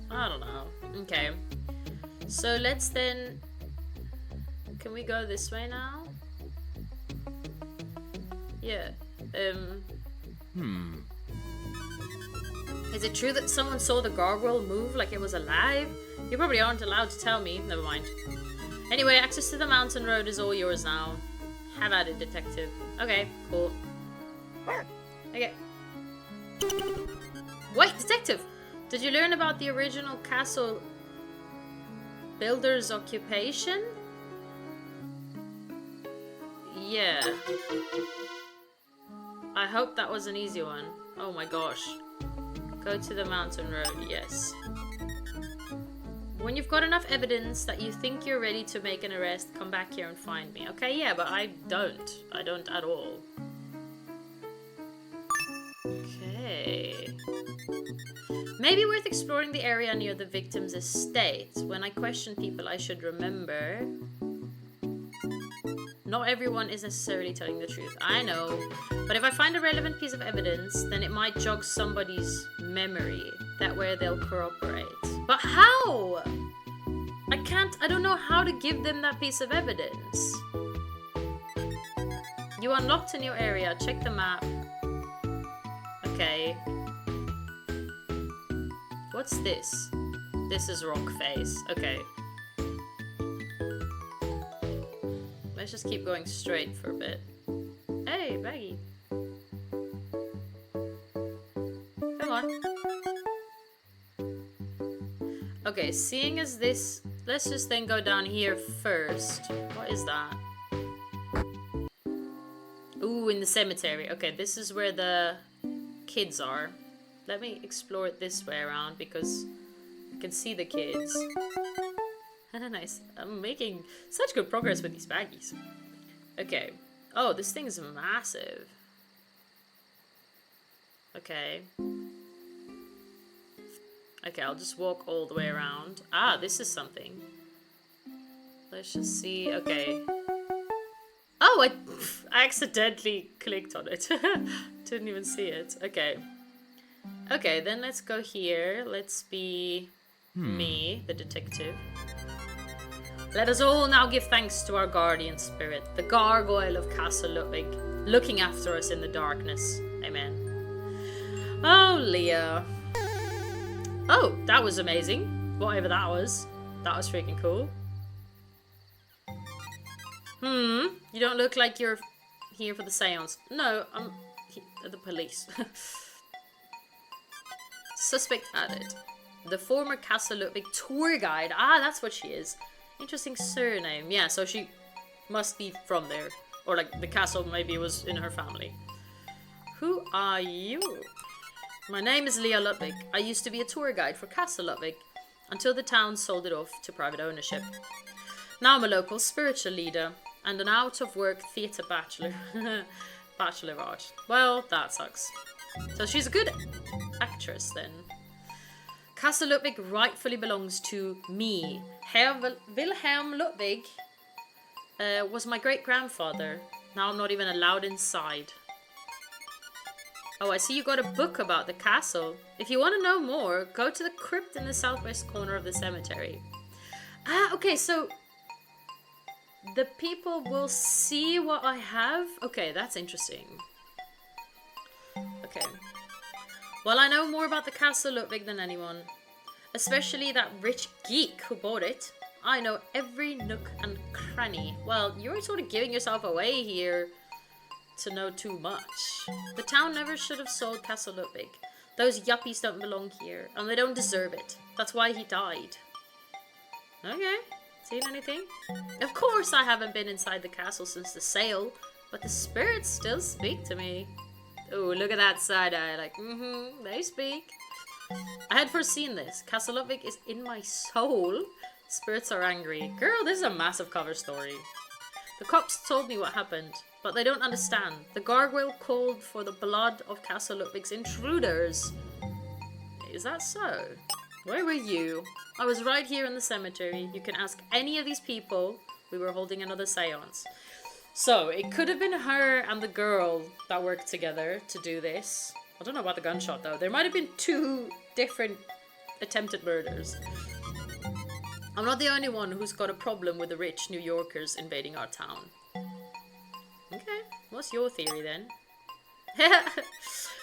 I don't know. Okay. So let's then... Can we go this way now? Yeah. Is it true that someone saw the gargoyle move like it was alive? You probably aren't allowed to tell me. Never mind. Anyway, access to the mountain road is all yours now. Have at it, detective. Okay, cool. Okay. Wait, detective! Did you learn about the original castle builder's occupation? Yeah. I hope that was an easy one. Oh my gosh. Go to the mountain road, yes. When you've got enough evidence that you think you're ready to make an arrest, come back here and find me. Okay, yeah, but I don't. I don't at all. Okay. Maybe worth exploring the area near the victim's estate. When I question people, I should remember. Not everyone is necessarily telling the truth. I know. But if I find a relevant piece of evidence, then it might jog somebody's memory. That way they'll corroborate. But how? I don't know how to give them that piece of evidence. You unlocked a new area. Check the map. Okay. What's this? This is rock face. Okay. Let's just keep going straight for a bit. Hey, Baggy. Come on. Okay, seeing as this... Let's just then go down here first. What is that? Ooh, in the cemetery. Okay, this is where the kids are. Let me explore it this way around because I can see the kids. Nice. I'm making such good progress with these baggies. Okay. Oh, this thing is massive. Okay. Okay, I'll just walk all the way around. Ah, this is something. Let's just see. Okay. Oh, I accidentally clicked on it. Didn't even see it. Okay. Okay, then let's go here. Let's be me, the detective. Let us all now give thanks to our guardian spirit, the gargoyle of Castle Ludwig, looking after us in the darkness. Amen. Oh, Leah. Oh, that was amazing. Whatever that was. That was freaking cool. You don't look like you're here for the seance. No, I'm the police. Suspect added. The former Castle Ludwig tour guide. Ah, that's what she is. Interesting surname. Yeah, so she must be from there. Or like the castle maybe was in her family. Who are you? My name is Leah Ludwig. I used to be a tour guide for Castle Ludwig until the town sold it off to private ownership. Now I'm a local spiritual leader and an out-of-work theatre bachelor. Bachelor of Art. Well, that sucks. So she's a good actress then. Castle Ludwig rightfully belongs to me. Herr Wilhelm Ludwig was my great-grandfather. Now I'm not even allowed inside. Oh, I see you got a book about the castle. If you want to know more, go to the crypt in the southwest corner of the cemetery. Ah, okay, so the people will see what I have? Okay, that's interesting. Okay. Well, I know more about the Castle Ludwig than anyone. Especially that rich geek who bought it. I know every nook and cranny. Well, you're sort of giving yourself away here to know too much. The town never should have sold Castle Ludwig. Those yuppies don't belong here, and they don't deserve it. That's why he died. Okay. Seen anything? Of course I haven't been inside the castle since the sale, but the spirits still speak to me. Oh, look at that side eye, like, they speak. I had foreseen this. Castle Ludwig is in my soul. Spirits are angry. Girl, this is a massive cover story. The cops told me what happened, but they don't understand. The gargoyle called for the blood of Castle Ludwig's intruders. Is that so? Where were you? I was right here in the cemetery. You can ask any of these people. We were holding another seance. So, it could have been her and the girl that worked together to do this. I don't know about the gunshot though. There might have been 2 different attempted murders. I'm not the only one who's got a problem with the rich New Yorkers invading our town. Okay, what's your theory then?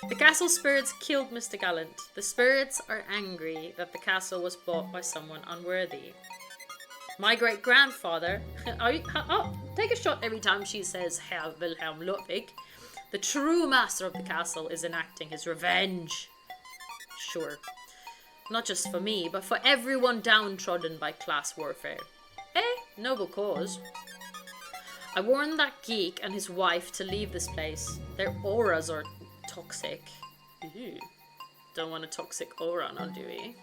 The castle spirits killed Mr. Gallant. The spirits are angry that the castle was bought by someone unworthy. My great-grandfather... take a shot every time she says Herr Wilhelm Ludwig. The true master of the castle is enacting his revenge. Sure. Not just for me, but for everyone downtrodden by class warfare. Noble cause. I warned that geek and his wife to leave this place. Their auras are toxic. Ew. Don't want a toxic aura now, do we?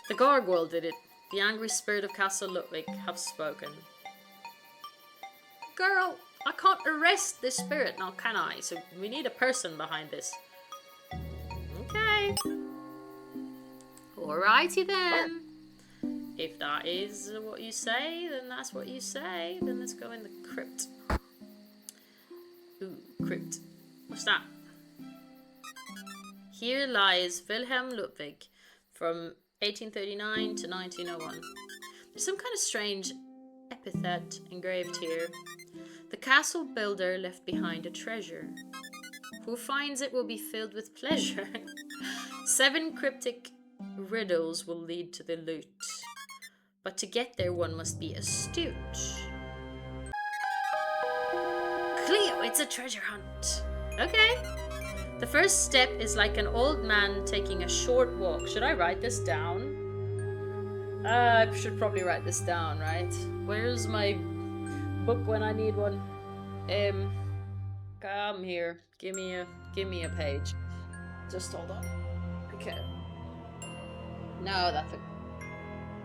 The gargoyle did it. The angry spirit of Castle Ludwig have spoken. Girl, I can't arrest this spirit now, can I? So we need a person behind this. Okay. Alrighty then. If that is what you say, then that's what you say. Then let's go in the crypt. Ooh, crypt. What's that? Here lies Wilhelm Ludwig from 1839 to 1901. There's some kind of strange epithet engraved here. The castle builder left behind a treasure. Who finds it will be filled with pleasure. 7 cryptic riddles will lead to the loot. But to get there, one must be astute. Cleo, it's a treasure hunt. Okay. The first step is like an old man taking a short walk. Should I write this down? I should probably write this down, right? Where's my book when I need one? Come here. Give me a page. Just hold on. Okay. No, that's a...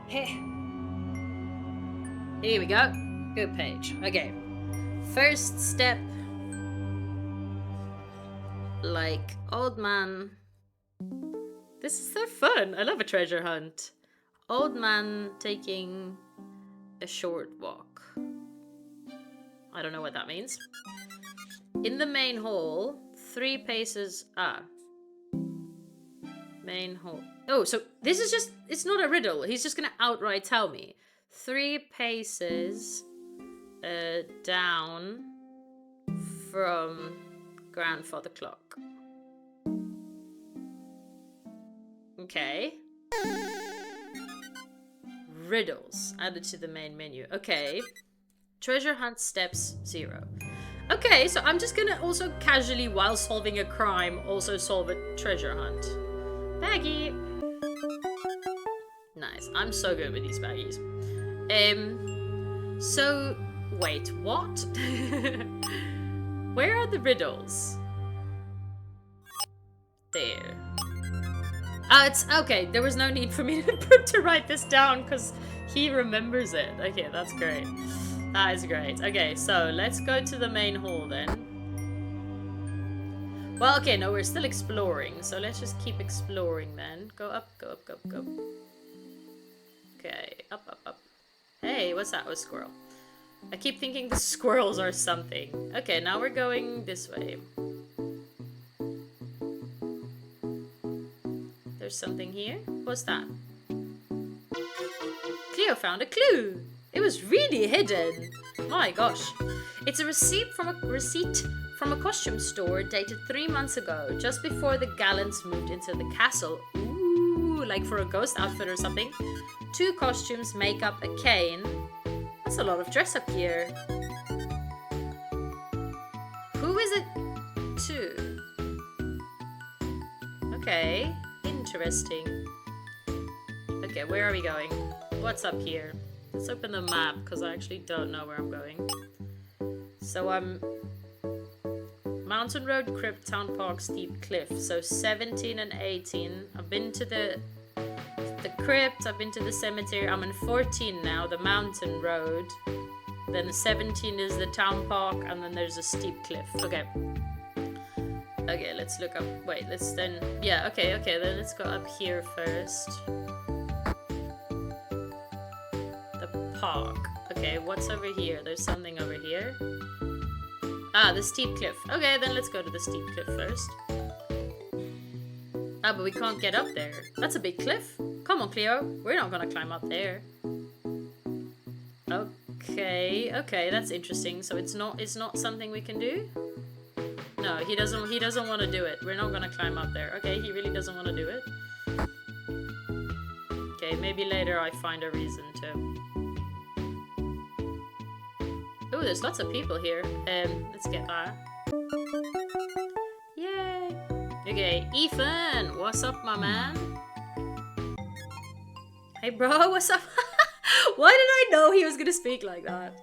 Hey. Here we go. Good page. Okay. First step. Like old man. This is so fun. I love a treasure hunt. Old man taking a short walk. I don't know what that means. In the main hall, 3 paces. Main hall. Oh, so this is just, it's not a riddle. He's just gonna outright tell me. 3 paces down from grandfather clock. Okay. Riddles added to the main menu. Okay. Treasure hunt steps 0. Okay, so I'm just gonna also casually, while solving a crime, also solve a treasure hunt. Baggy. Nice. I'm so good with these baggies. So wait, what? Where are the riddles? There. Oh, it's okay. There was no need for me to write this down because he remembers it. Okay, that's great. That is great. Okay, so let's go to the main hall then. Well, okay, no, we're still exploring, so let's just keep exploring then. Go up, go up, go up, go up. Okay, up, up, up. Hey, what's that? Oh, squirrel. I keep thinking the squirrels are something. Okay, now we're going this way. There's something here. What's that? Cleo found a clue. It was really hidden. My gosh. It's a receipt from a costume store dated 3 months ago, just before the Gallants moved into the castle. Ooh, like for a ghost outfit or something. 2 costumes make up a cane. That's a lot of dress up gear. Who is it to? Okay, interesting. Okay, where are we going? What's up here? Let's open the map, because I actually don't know where I'm going. So I'm... Mountain Road, Crypt, Town Park, Steep Cliff. So 17 and 18. I've been to the crypt, I've been to the cemetery. I'm in 14 now, the Mountain Road. Then 17 is the Town Park, and then there's a Steep Cliff. Okay. Okay, let's look up. Wait, let's then... Yeah, okay, then let's go up here first. Park. Okay, what's over here? There's something over here. Ah, the steep cliff. Okay, then let's go to the steep cliff first. Ah, but we can't get up there. That's a big cliff. Come on, Cleo. We're not gonna climb up there. Okay, that's interesting. So it's not something we can do? No, he doesn't want to do it. We're not gonna climb up there. Okay, he really doesn't want to do it. Okay, maybe later I find a reason to. Oh, there's lots of people here. Let's get that. Yay! Okay, Ethan, what's up, my man? Hey, bro, what's up? Why did I know he was gonna speak like that?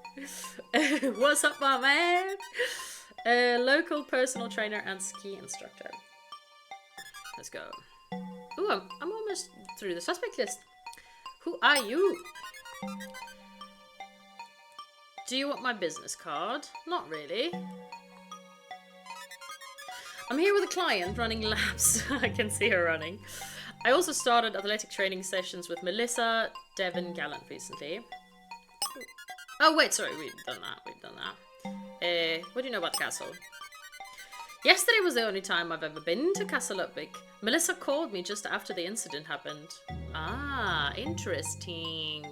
What's up, my man? Local personal trainer and ski instructor. Let's go. Ooh, I'm almost through the suspect list. Who are you? Do you want my business card? Not really. I'm here with a client running laps. I can see her running. I also started athletic training sessions with Melissa Devon Gallant recently. Oh wait, sorry, we've done that. What do you know about the castle? Yesterday was the only time I've ever been to Castle Ludwig. Melissa called me just after the incident happened. Ah, interesting.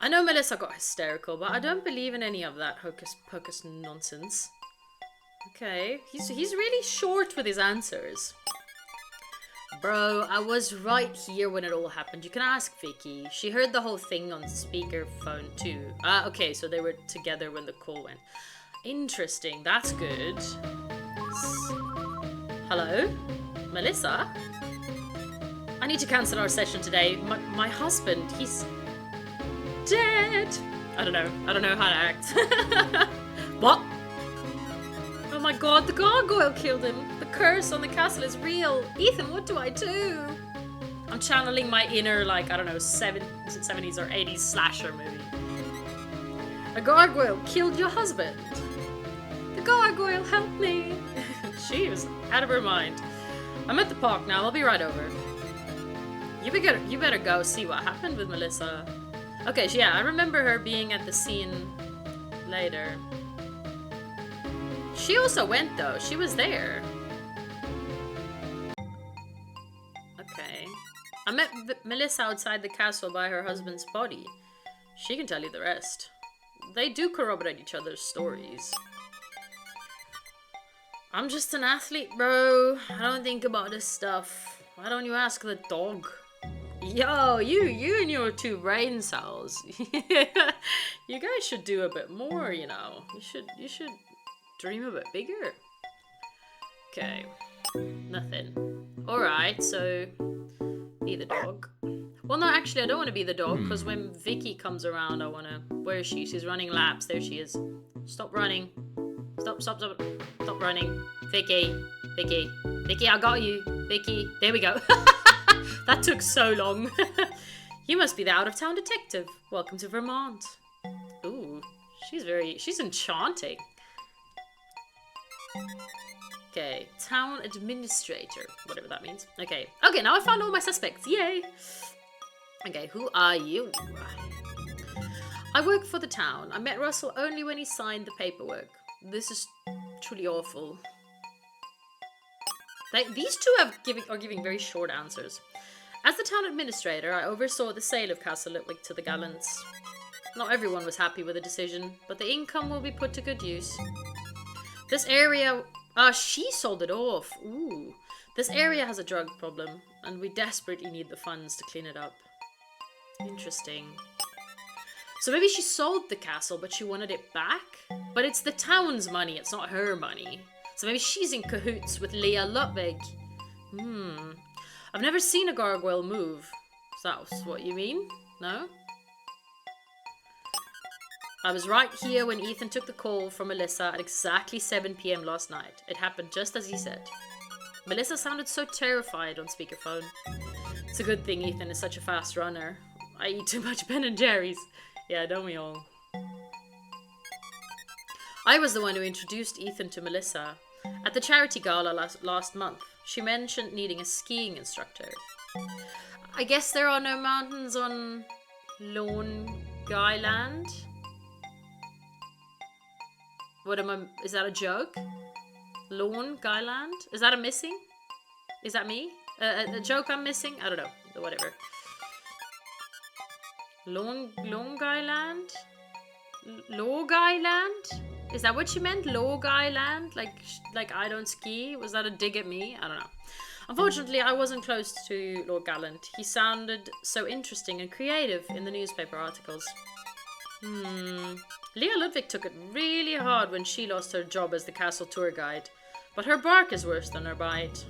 I know Melissa got hysterical, but I don't believe in any of that hocus pocus nonsense. Okay, he's really short with his answers. Bro, I was right here when it all happened. You can ask Vicky. She heard the whole thing on speakerphone too. Okay, so they were together when the call went. Interesting, that's good. Hello? Melissa? I need to cancel our session today. My husband, he's dead. I don't know how to act. What? Oh my god, the gargoyle killed him. The curse on the castle is real. Ethan, what do I do? I'm channeling my inner, like, I don't know, 70s or 80s slasher movie. A gargoyle killed your husband. The gargoyle helped me. She was out of her mind. I'm at the park now. I'll be right over. You better go see what happened with Melissa. Okay, so yeah, I remember her being at the scene later. She also went though. She was there. Okay. I met Melissa outside the castle by her husband's body. She can tell you the rest. They do corroborate each other's stories. I'm just an athlete, bro. I don't think about this stuff. Why don't you ask the dog? Yo, you and your 2 brain cells. You guys should do a bit more, you know. You should dream a bit bigger. Okay. Nothing. Alright, so be the dog. Well, no, actually, I don't want to be the dog, because when Vicky comes around, I want to... Where is she? She's running laps. There she is. Stop running. Stop running. Vicky, I got you. Vicky, there we go. That took so long. You must be the out-of-town detective. Welcome to Vermont. Ooh, she's enchanting. Okay, town administrator, whatever that means. Okay, now I found all my suspects. Yay. Okay, who are you? I work for the town. I met Russell only when he signed the paperwork. This is truly awful. These two are giving very short answers. As the town administrator, I oversaw the sale of Castle Ludwig to the Gallants. Not everyone was happy with the decision, but the income will be put to good use. This area... she sold it off. Ooh. This area has a drug problem, and we desperately need the funds to clean it up. Interesting. So maybe she sold the castle, but she wanted it back? But it's the town's money, it's not her money. So maybe she's in cahoots with Leah Ludwig. I've never seen a gargoyle move. Is that what you mean? No? I was right here when Ethan took the call from Melissa at exactly 7 p.m. last night. It happened just as he said. Melissa sounded so terrified on speakerphone. It's a good thing Ethan is such a fast runner. I eat too much Ben & Jerry's. Yeah, don't we all? I was the one who introduced Ethan to Melissa. At the charity gala last month, she mentioned needing a skiing instructor. I guess there are no mountains on Lone Guyland? Is that a joke? Lone Guyland? Is that a missing? Is that me? A joke I'm missing? I don't know. Whatever. Lone Guyland? Log Island? Is that what she meant? Log Island? Like I don't ski? Was that a dig at me? I don't know. Unfortunately, I wasn't close to Lord Gallant. He sounded so interesting and creative in the newspaper articles. Leah Ludwig took it really hard when she lost her job as the castle tour guide. But her bark is worse than her bite.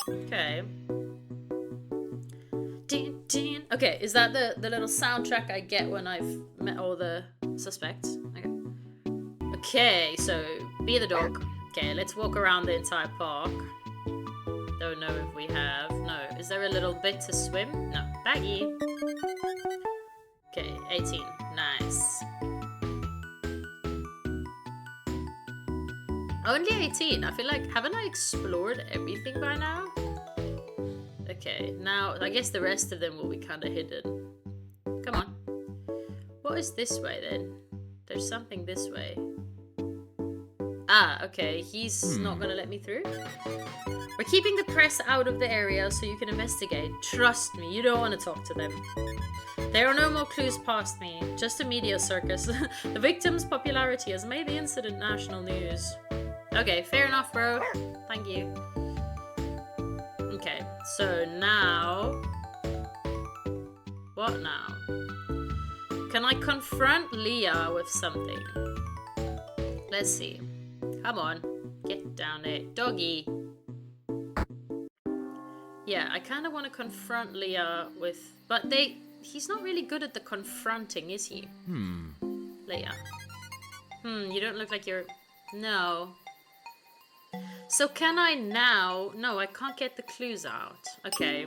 Okay. Okay, is that the little soundtrack I get when I've met all the suspects? Okay, so be the dog. Okay, let's walk around the entire park. Don't know if we have. No. Is there a little bit to swim? No. Baggy. Okay, 18. Nice. Only 18. I feel like, haven't I explored everything by now? Okay, now I guess the rest of them will be kind of hidden. Come on. What is this way then? There's something this way. Ah, okay. He's not gonna let me through. We're keeping the press out of the area so you can investigate. Trust me, you don't want to talk to them. There are no more clues past me. Just a media circus. The victim's popularity has made the incident national news. Okay, fair enough, bro. Thank you. Okay, so now... What now? Can I confront Leah with something? Let's see. Come on. Get down there. Doggy. Yeah, I kind of want to confront Leah with... But he's not really good at the confronting, is he? Leah. You don't look like you're... No. So can I now... No, I can't get the clues out. Okay.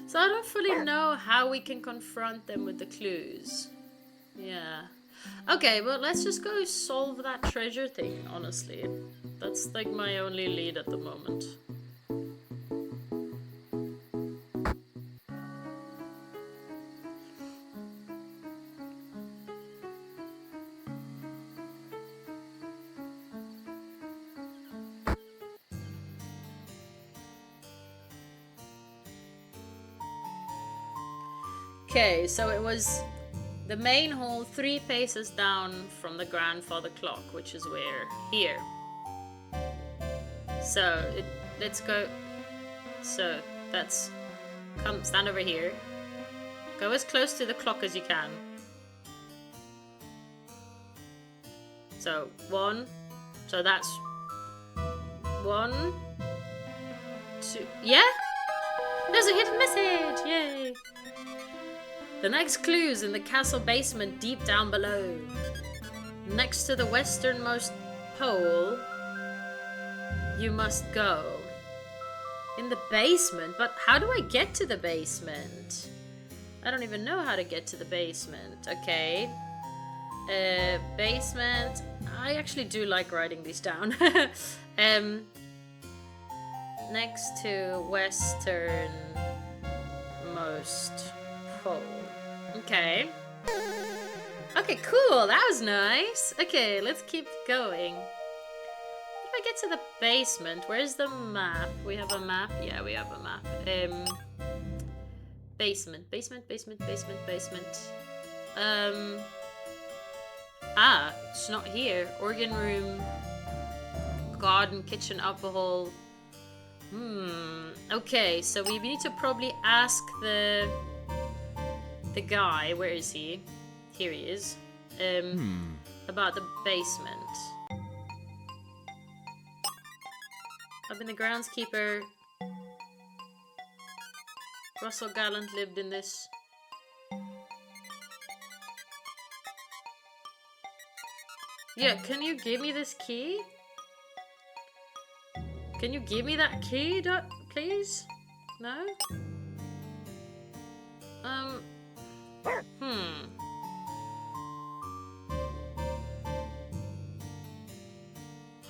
So I don't fully know how we can confront them with the clues. Yeah. Okay, well, let's just go solve that treasure thing, honestly. That's like my only lead at the moment. Okay, so it was the main hall 3 paces down from the grandfather clock, which is where? Here. So, let's go. So, that's... Come, stand over here. Go as close to the clock as you can. So, 1. So that's... 1, 2... Yeah? There's a hidden message! Yay! The next clue's in the castle basement deep down below. Next to the westernmost pole, you must go. In the basement? But how do I get to the basement? I don't even know how to get to the basement. Okay. Basement. I actually do like writing these down. Next to westernmost pole. Okay. Okay, cool. That was nice. Okay, let's keep going. If I get to the basement, where's the map? We have a map? Yeah, we have a map. Basement. Ah, it's not here. Organ room, garden, kitchen, upper hall. Okay, so we need to probably ask the guy, where is he? Here he is. About the basement. I've been the groundskeeper. Russell Gallant lived in this. Yeah, can you give me this key? Can you give me that key, please? No?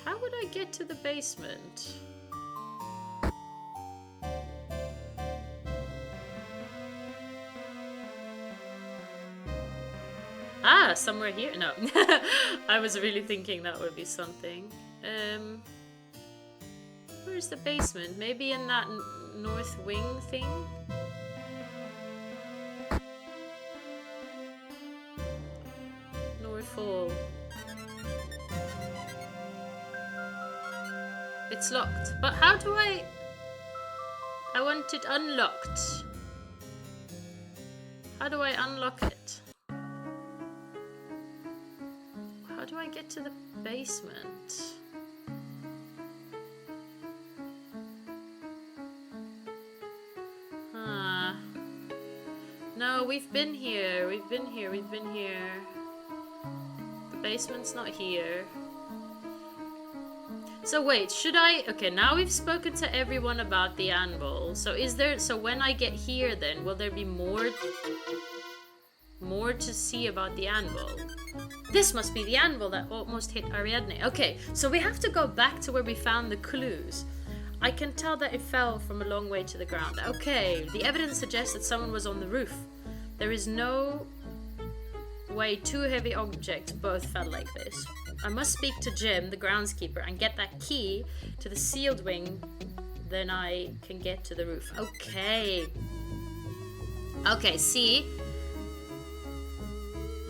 How would I get to the basement? Ah, somewhere here? No. I was really thinking that would be something. Where's the basement? Maybe in that north wing thing? North Hall. It's locked. But how do I want it unlocked. How do I unlock it? How do I get to the basement? No, we've been here. We've been here. The basement's not here. So wait, should I... Okay, now we've spoken to everyone about the anvil. So is there... So when I get here then, will there be more to see about the anvil? This must be the anvil that almost hit Ariadne. Okay, so we have to go back to where we found the clues. I can tell that it fell from a long way to the ground. Okay, the evidence suggests that someone was on the roof. There is no way two heavy objects both fell like this. I must speak to Jim, the groundskeeper, and get that key to the sealed wing. Then I can get to the roof. Okay. Okay, see?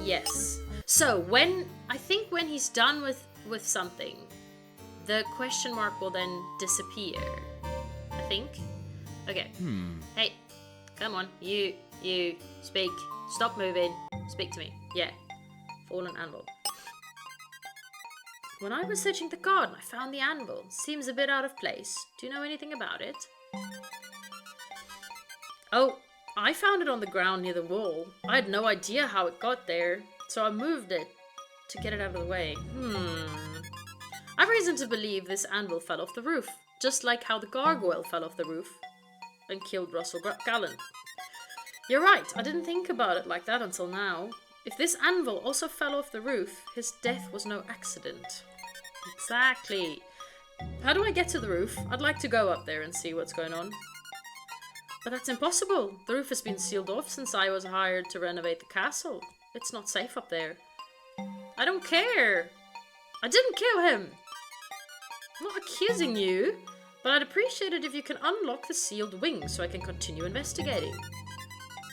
Yes. So I think when he's done with something, the question mark will then disappear. I think. Okay. Hey, come on. You, speak. Stop moving. Speak to me. Yeah. Fallen anvil. When I was searching the garden, I found the anvil. Seems a bit out of place. Do you know anything about it? Oh, I found it on the ground near the wall. I had no idea how it got there, so I moved it to get it out of the way. I've reason to believe this anvil fell off the roof, just like how the gargoyle fell off the roof and killed Russell Gallant. You're right, I didn't think about it like that until now. If this anvil also fell off the roof, his death was no accident. Exactly. How do I get to the roof? I'd like to go up there and see what's going on. But that's impossible. The roof has been sealed off since I was hired to renovate the castle. It's not safe up there. I don't care. I didn't kill him. I'm not accusing you, but I'd appreciate it if you can unlock the sealed wing so I can continue investigating.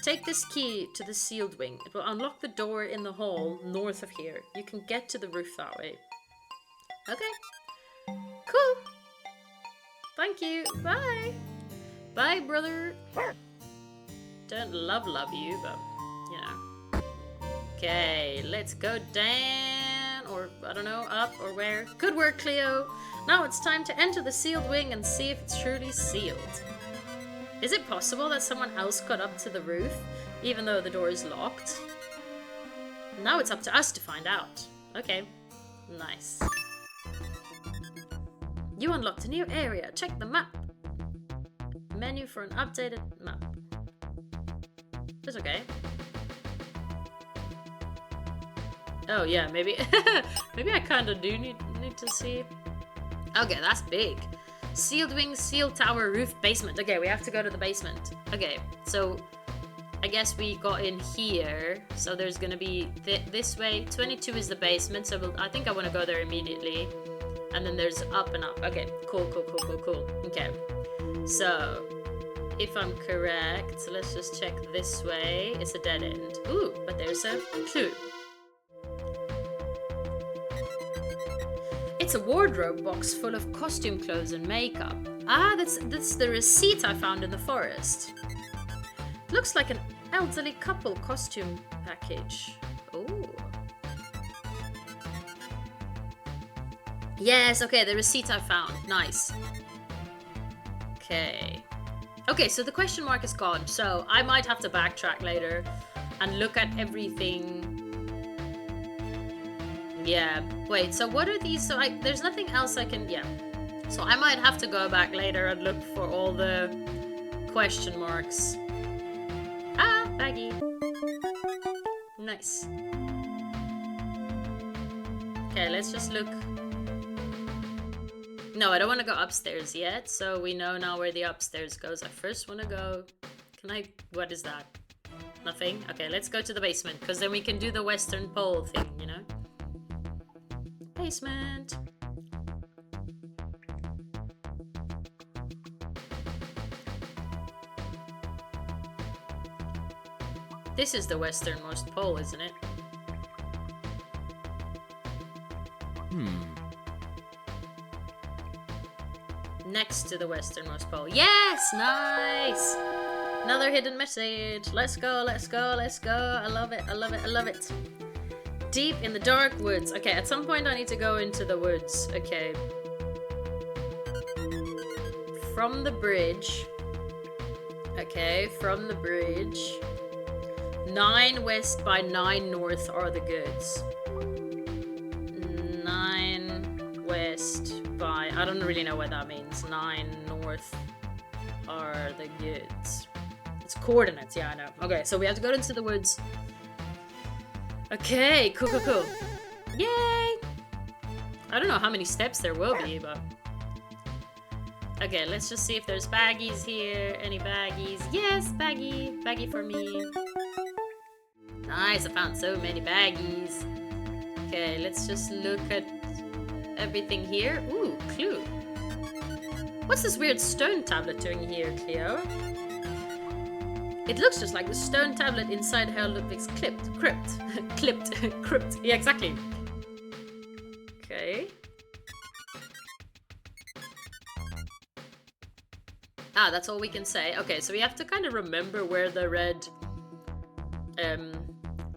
Take this key to the sealed wing. It will unlock the door in the hall north of here. You can get to the roof that way. Okay. Cool. Thank you. Bye. Bye, brother. Don't love you, but, you know. Okay, let's go down, or, I don't know, up, or where. Good work, Cleo. Now it's time to enter the sealed wing and see if it's truly sealed. Is it possible that someone else got up to the roof, even though the door is locked? Now it's up to us to find out. Okay, nice. You unlocked a new area. Check the map. Menu for an updated map. That's okay. Oh yeah, maybe maybe I kind of do need to see. Okay, that's big. Sealed wing, sealed tower, roof, basement. Okay, we have to go to the basement. Okay, so I guess we got in here. So there's gonna be this way. 22 is the basement, so I think I want to go there immediately. And then there's up and up. Okay, cool. Okay, so if I'm correct, so let's just check this way. It's a dead end. Ooh, but there's a clue. It's a wardrobe box full of costume clothes and makeup. Ah, that's the receipt I found in the forest. Looks like an elderly couple costume package. Oh. Yes, okay, the receipt I found. Nice. Okay. Okay, so the question mark is gone, so I might have to backtrack later and look at everything. Yeah, wait, so what are these? So there's nothing else I can, yeah. So I might have to go back later and look for all the question marks. Ah, baggy. Nice. Okay, let's just look. No, I don't want to go upstairs yet, so we know now where the upstairs goes. I first want to go... What is that? Nothing? Okay, let's go to the basement, because then we can do the Western Pole thing, you know? Basement. This is the westernmost pole, isn't it? Next to the westernmost pole. Yes! Nice! Another hidden message. Let's go. I love it. Deep in the dark woods. Okay, at some point I need to go into the woods. Okay. From the bridge. Okay, from the bridge. 9 west by 9 north are the goods. 9 west by... I don't really know what that means. 9 north are the goods. It's coordinates, yeah, I know. Okay, so we have to go into the woods. Okay, cool, cool, cool. Yay! I don't know how many steps there will be, but... Okay, let's just see if there's baggies here. Any baggies? Yes, baggie. Baggie for me. Nice, I found so many baggies. Okay, let's just look at everything here. Ooh, clue. What's this weird stone tablet doing here, Cleo? It looks just like the stone tablet inside Herr Ludwig's crypt. Crypt. Yeah, exactly. Okay. Ah, that's all we can say. Okay, so we have to kind of remember where the red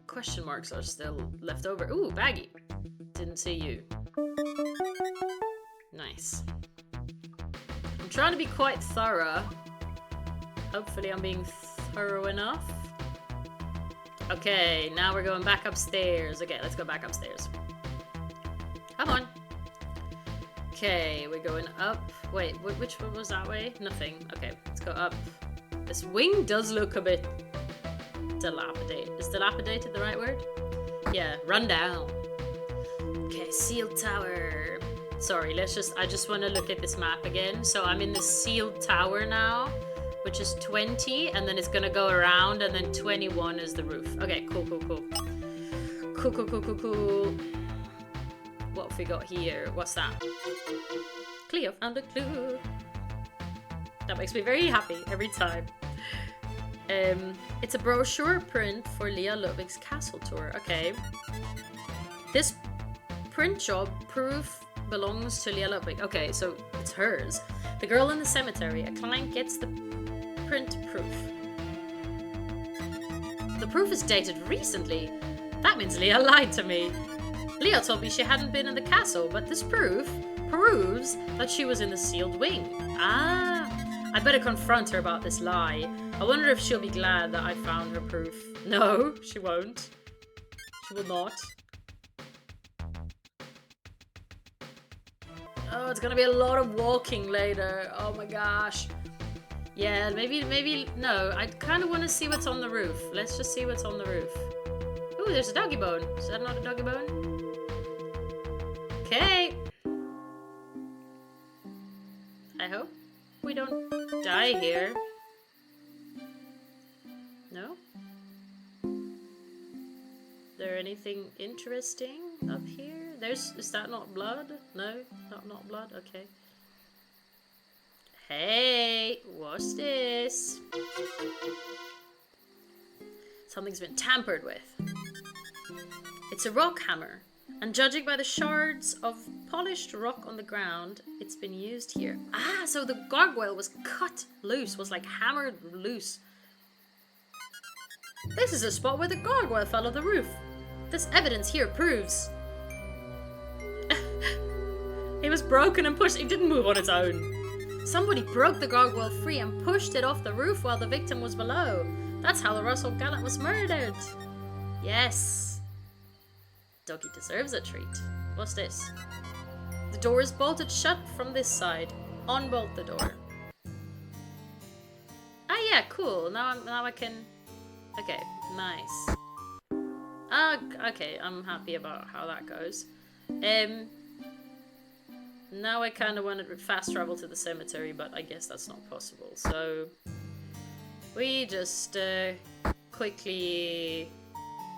question marks are still left over. Ooh, baggie. Didn't see you. Nice. I'm trying to be quite thorough. Hopefully I'm being thorough enough. Okay, now we're going back upstairs. Okay, let's go back upstairs. Come on. Okay, we're going up. Wait, which one was that way? Nothing. Okay, let's go up. This wing does look a bit dilapidated. Is dilapidated the right word? Yeah, run down. Okay, sealed tower. Sorry, I just want to look at this map again. So I'm in the sealed tower now, which is 20, and then it's gonna go around, and then 21 is the roof. Okay, cool, cool, cool. Cool, cool, cool, cool, cool. What have we got here? What's that? Cleo found a clue. That makes me very happy every time. It's a brochure print for Leah Ludwig's castle tour. Okay. This print job proof belongs to Leah Ludwig. Okay, so it's hers. The girl in the cemetery. A client gets the print proof. The proof is dated recently. That means Leah lied to me. Leah told me she hadn't been in the castle, but this proof proves that she was in the sealed wing. Ah, I better confront her about this lie. I wonder if she'll be glad that I found her proof. No, she won't. She will not. Oh, it's gonna be a lot of walking later. Oh my gosh. Yeah, maybe, no. I kind of want to see what's on the roof. Let's just see what's on the roof. Ooh, there's a doggy bone. Is that not a doggy bone? Okay. I hope we don't die here. No? There anything interesting up here? Is that not blood? No, not blood. Okay. Hey, what's this? Something's been tampered with. It's a rock hammer, and judging by the shards of polished rock on the ground, it's been used here. Ah, so the gargoyle was cut loose, was like hammered loose. This is a spot where the gargoyle fell off the roof. This evidence here proves it was broken and pushed. It didn't move on its own. Somebody broke the gargoyle free and pushed it off the roof while the victim was below. That's how the Russell Gallant was murdered. Yes. Doggy deserves a treat. What's this? The door is bolted shut from this side. Unbolt the door. Ah, yeah, cool. Now I can. Okay, nice. Okay, I'm happy about how that goes. Now I kind of want to fast travel to the cemetery, but I guess that's not possible. So we just quickly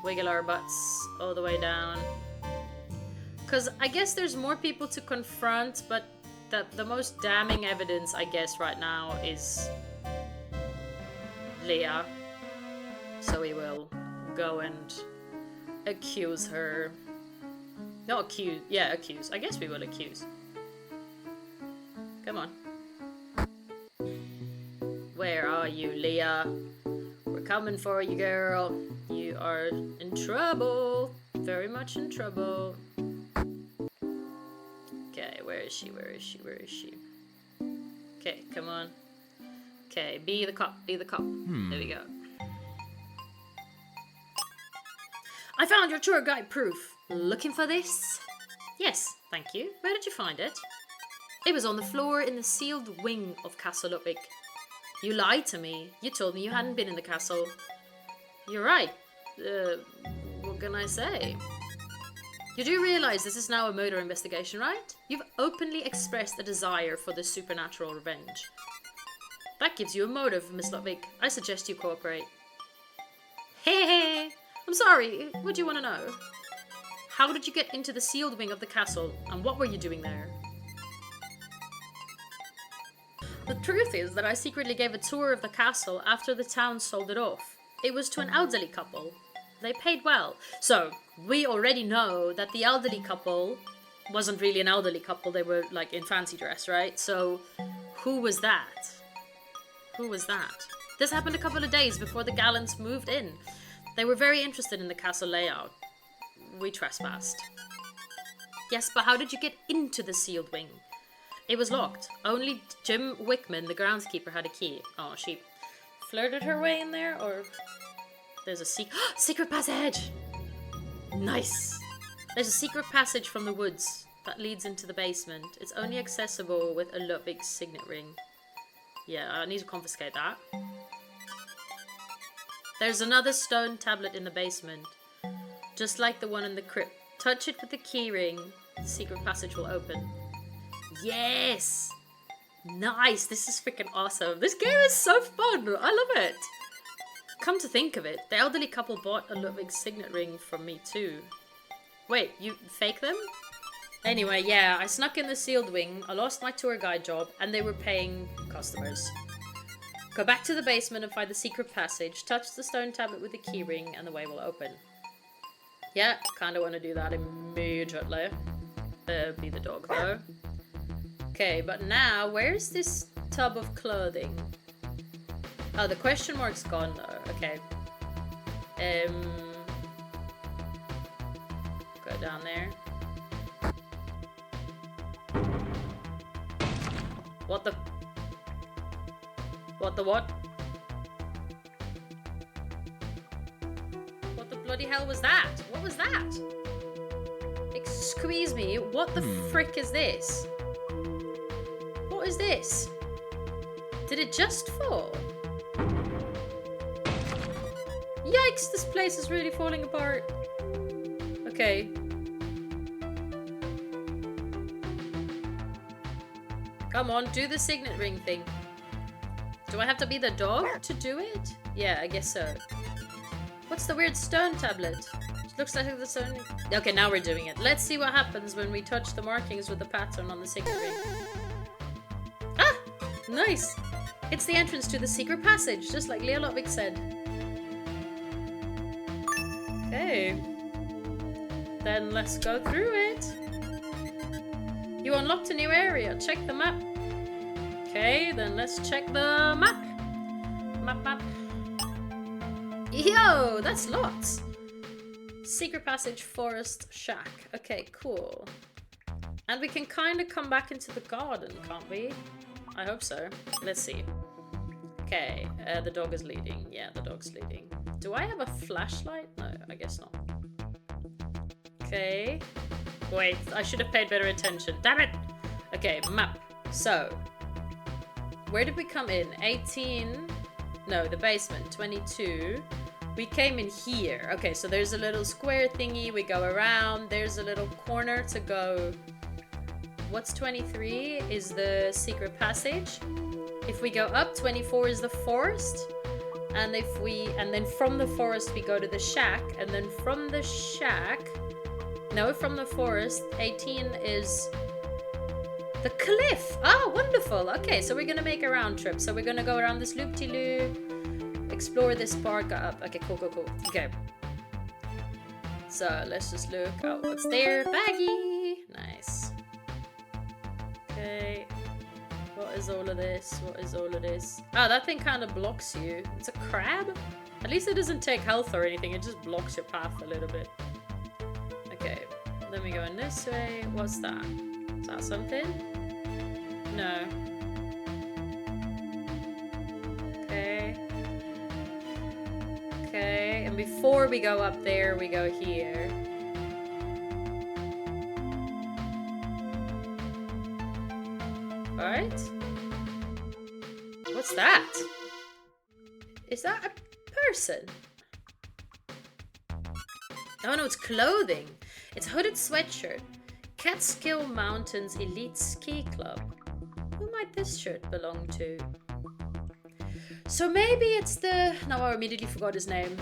wiggle our butts all the way down. Because I guess there's more people to confront, but the most damning evidence, I guess, right now is Leah. So we will go and accuse her. Not accuse. Yeah, accuse. I guess we will accuse. Come on. Where are you, Leah? We're coming for you, girl. You are in trouble. Very much in trouble. Okay, where is she? Where is she? Where is she? Okay, come on. Okay, be the cop. Be the cop. There we go. I found your tour guide proof. Looking for this? Yes, thank you. Where did you find it? It was on the floor in the sealed wing of Castle Ludwig. You lied to me. You told me you hadn't been in the castle. You're right. What can I say? You do realize this is now a murder investigation, right? You've openly expressed a desire for this supernatural revenge. That gives you a motive, Miss Ludwig. I suggest you cooperate. Hey, I'm sorry. What do you want to know? How did you get into the sealed wing of the castle, and what were you doing there? The truth is that I secretly gave a tour of the castle after the town sold it off. It was to an elderly couple. They paid well. So, we already know that the elderly couple wasn't really an elderly couple. They were, like, in fancy dress, right? So, who was that? Who was that? This happened a couple of days before the Gallants moved in. They were very interested in the castle layout. We trespassed. Yes, but how did you get into the sealed wing? It was locked. Only Jim Wickman, the groundskeeper, had a key. Oh, she flirted her way in there, or... There's a secret passage! Nice! There's a secret passage from the woods that leads into the basement. It's only accessible with a Ludwig signet ring. Yeah, I need to confiscate that. There's another stone tablet in the basement, just like the one in the crypt. Touch it with the key ring. The secret passage will open. Yes! Nice! This is freaking awesome. This game is so fun! I love it! Come to think of it, the elderly couple bought a Ludwig signet ring from me too. Wait, you fake them? Anyway, yeah, I snuck in the sealed wing, I lost my tour guide job, and they were paying customers. Go back to the basement and find the secret passage, touch the stone tablet with the key ring, and the way will open. Yeah, kinda wanna do that immediately. Be the dog though. Okay, but now, where's this tub of clothing? Oh, the question mark's gone though. Okay. Go down there. What the? What the what? What the bloody hell was that? What was that? Excuse me, what the frick is this? What is this? Did it just fall? Yikes, this place is really falling apart. Okay. Come on, do the signet ring thing. Do I have to be the dog to do it? Yeah, I guess so. What's the weird stone tablet? It looks like the stone... Okay, now we're doing it. Let's see what happens when we touch the markings with the pattern on the signet ring. Ah! Nice! It's the entrance to the secret passage, just like Leo Ludwig said. Okay. Then let's go through it. You unlocked a new area. Check the map. Okay, then let's check the map. Map. Yo, that's lots. Secret passage, forest, shack. Okay, cool. And we can kind of come back into the garden, can't we? I hope so. Let's see. Okay, the dog is leading. Yeah, the dog's leading. Do I have a flashlight? No, I guess not. Okay. Wait, I should have paid better attention. Damn it! Okay, map. So, where did we come in? 18... No, the basement. 22. We came in here. Okay, so there's a little square thingy. We go around. There's a little corner to go. What's 23? Is the secret passage. If we go up, 24 is the forest. And then from the forest we go to the shack. And then from the shack... No, from the forest, 18 is the cliff. Oh, wonderful. Okay, so we're gonna make a round trip. So we're gonna go around this loop-de-loop, explore this part, go up. Okay, cool. Okay. So let's just look. Oh, what's there? Baggy. Nice. Okay. What is all of this? Oh, that thing kind of blocks you. It's a crab? At least it doesn't take health or anything. It just blocks your path a little bit. Okay, then we go in this way. What's that? Is that something? No. Okay, and before we go up there, we go here. Alright. What's that? Is that a person? Oh no, it's clothing. It's a hooded sweatshirt. Catskill Mountains Elite Ski Club. Who might this shirt belong to? So maybe it's the... Now I immediately forgot his name.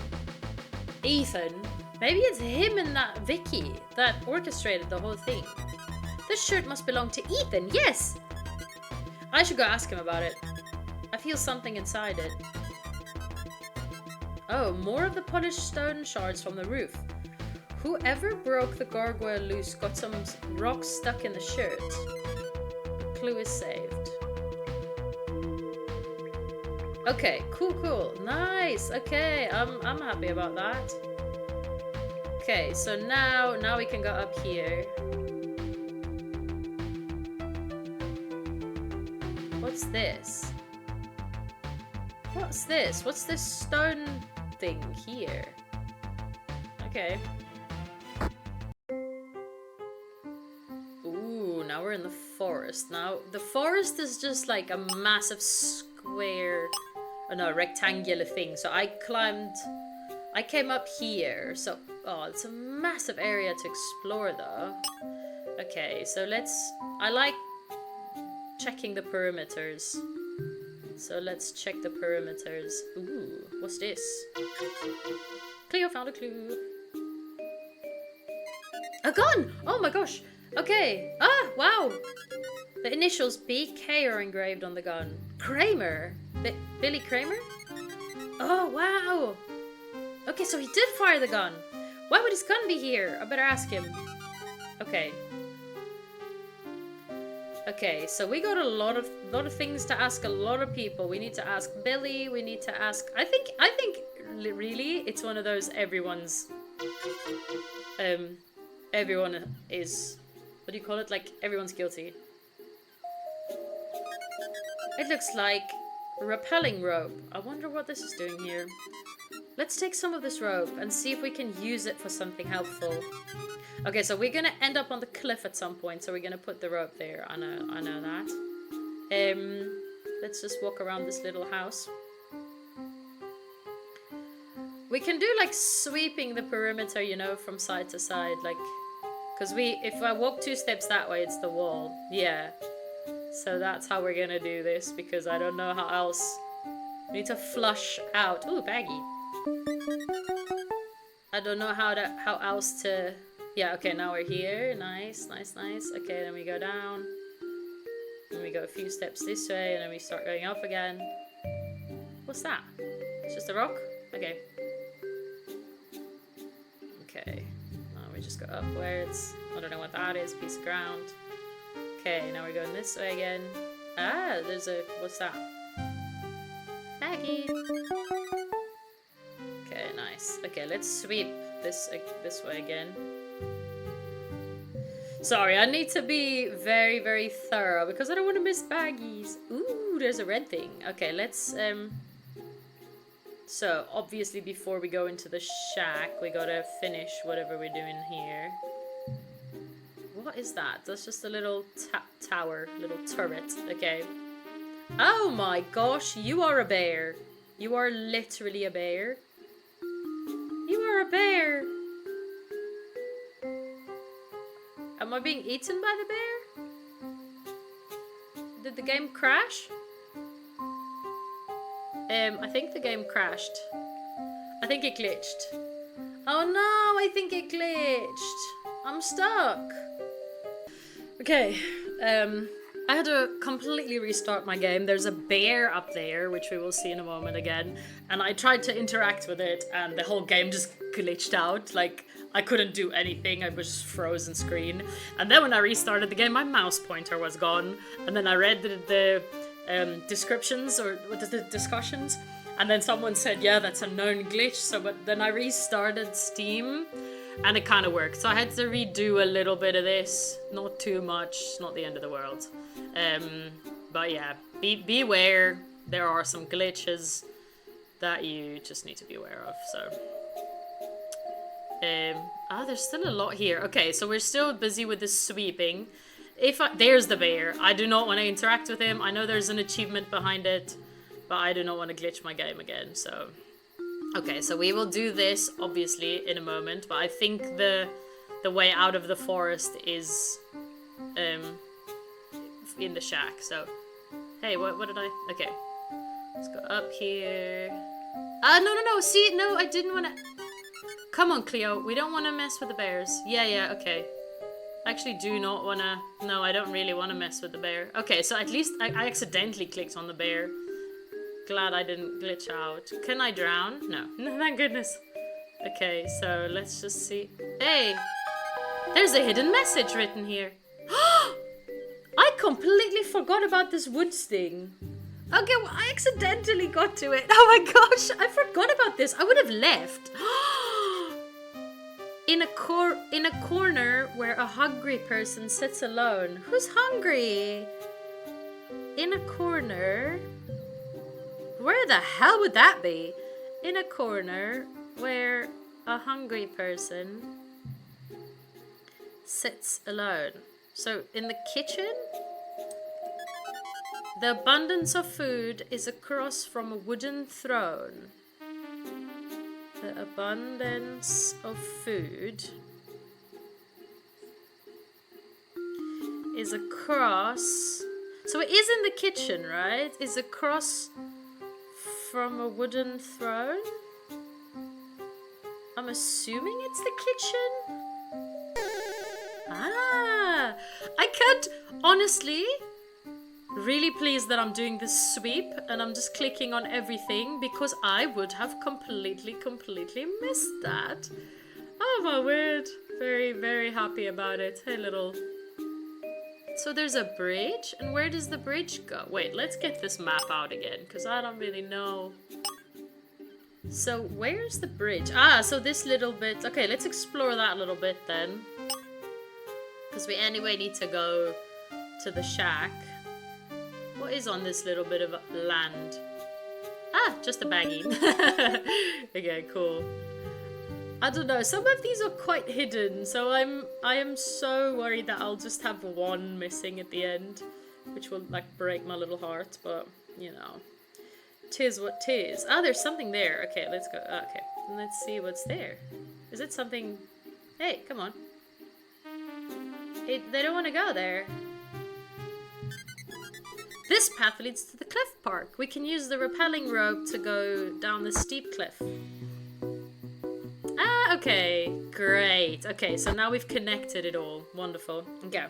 Ethan. Maybe it's him and that Vicky that orchestrated the whole thing. This shirt must belong to Ethan, yes! I should go ask him about it. I feel something inside it. Oh, more of the polished stone shards from the roof. Whoever broke the gargoyle loose got some rocks stuck in the shirt. Clue is saved. Okay, cool. Nice. Okay, I'm happy about that. Okay, so now we can go up here. What's this? What's this? What's this stone thing here? Okay. Ooh, now we're in the forest. Now, the forest is just like a massive square, oh no, rectangular thing. So I came up here. So, oh, it's a massive area to explore though. Okay, so I like checking the perimeters. So let's check the perimeters. Ooh, what's this? Cleo found a clue. A gun! Oh my gosh. Okay. Ah, wow. The initials BK are engraved on the gun. Kramer. Billy Kramer? Oh, wow. Okay, so he did fire the gun. Why would his gun be here? I better ask him. Okay. Okay, so we got a lot of things to ask a lot of people. We need to ask Billy. We need to ask. I think really it's one of those everyone's. Everyone is. What do you call it? Like everyone's guilty. It looks like rappelling rope. I wonder what this is doing here. Let's take some of this rope and see if we can use it for something helpful. Okay, so we're gonna end up on the cliff at some point, so we're gonna put the rope there. I know that. Let's just walk around this little house. We can do like sweeping the perimeter, you know, from side to side, like, because if I walk 2 steps that way, it's the wall. Yeah. So that's how we're gonna do this, because I don't know how else. We need to flush out. Ooh, baggy. I don't know how else to. Yeah, okay, now we're here. Nice. Okay, then we go down. Then we go a few steps this way, and then we start going up again. What's that? It's just a rock? Okay. Okay. Now we just go upwards. I don't know what that is. Piece of ground. Okay, now we're going this way again. Ah, there's a... What's that? Maggie! Okay, nice. Okay, let's sweep this way again. Sorry, I need to be very, very thorough because I don't want to miss baggies. Ooh, there's a red thing. Okay, let's... So, obviously before we go into the shack, we gotta finish whatever we're doing here. What is that? That's just a little tower, little turret. Okay. Oh my gosh, you are a bear. You are literally a bear. You are a bear. Am I being eaten by the bear? Did the game crash? I think the game crashed. I think it glitched. Oh no, I think it glitched. I'm stuck. Okay, I had to completely restart my game. There's a bear up there, which we will see in a moment again. And I tried to interact with it, and the whole game just glitched out. Like, I couldn't do anything. I was just frozen screen. And then when I restarted the game, my mouse pointer was gone. And then I read the descriptions, or what is the discussions, and then someone said, yeah, that's a known glitch. So, but then I restarted Steam, and it kind of worked. So I had to redo a little bit of this, not too much, not the end of the world. But yeah, beware. There are some glitches that you just need to be aware of. So, there's still a lot here. Okay, so we're still busy with the sweeping. There's the bear. I do not want to interact with him. I know there's an achievement behind it, but I do not want to glitch my game again, so... Okay, so we will do this, obviously, in a moment, but I think the way out of the forest is in the shack, so... Hey, what did I... Okay. Let's go up here. No, see, no, I didn't want to... Come on, Cleo, we don't want to mess with the bears. Yeah, okay. I actually do not want to... No, I don't really want to mess with the bear. Okay, so at least I accidentally clicked on the bear. Glad I didn't glitch out. Can I drown? No. No, thank goodness. Okay, so let's just see. Hey! There's a hidden message written here. I completely forgot about this woods thing. Okay, well, I accidentally got to it. Oh my gosh, I forgot about this. I would have left. In a corner where a hungry person sits alone. Who's hungry? In a corner... Where the hell would that be? In a corner where a hungry person sits alone. So, in the kitchen? The abundance of food is across from a wooden throne. The abundance of food is across... So it is in the kitchen, right? Is across from a wooden throne? I'm assuming it's the kitchen? Ah! I can't... Honestly... Really pleased that I'm doing this sweep and I'm just clicking on everything because I would have completely missed that. Oh my word. Very, very happy about it. Hey little... So there's a bridge? And where does the bridge go? Wait, let's get this map out again because I don't really know. So where's the bridge? Ah, so this little bit... Okay, let's explore that little bit then. Because we anyway need to go to the shack. What is on this little bit of land? Ah, just a baggie. Okay, cool. I don't know, some of these are quite hidden, so I am so worried that I'll just have one missing at the end, which will like break my little heart, but you know. Tis what tis. Ah, there's something there. Okay, let's go. Okay, let's see what's there. Is it something... Hey, come on. They don't want to go there. This path leads to the cliff park. We can use the rappelling rope to go down the steep cliff. Ah, okay. Great. Okay, so now we've connected it all. Wonderful. Okay.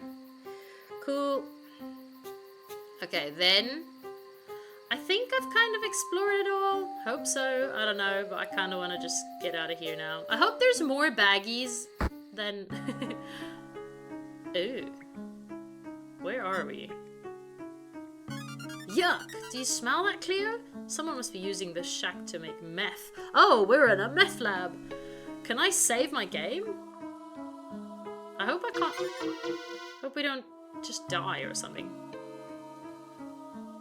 Cool. Okay, then... I think I've kind of explored it all. Hope so. I don't know, but I kind of want to just get out of here now. I hope there's more baggies than... Ooh. Where are we? Yuck! Do you smell that, Cleo? Someone must be using this shack to make meth. Oh, we're in a meth lab! Can I save my game? I hope I can't... Hope we don't just die or something.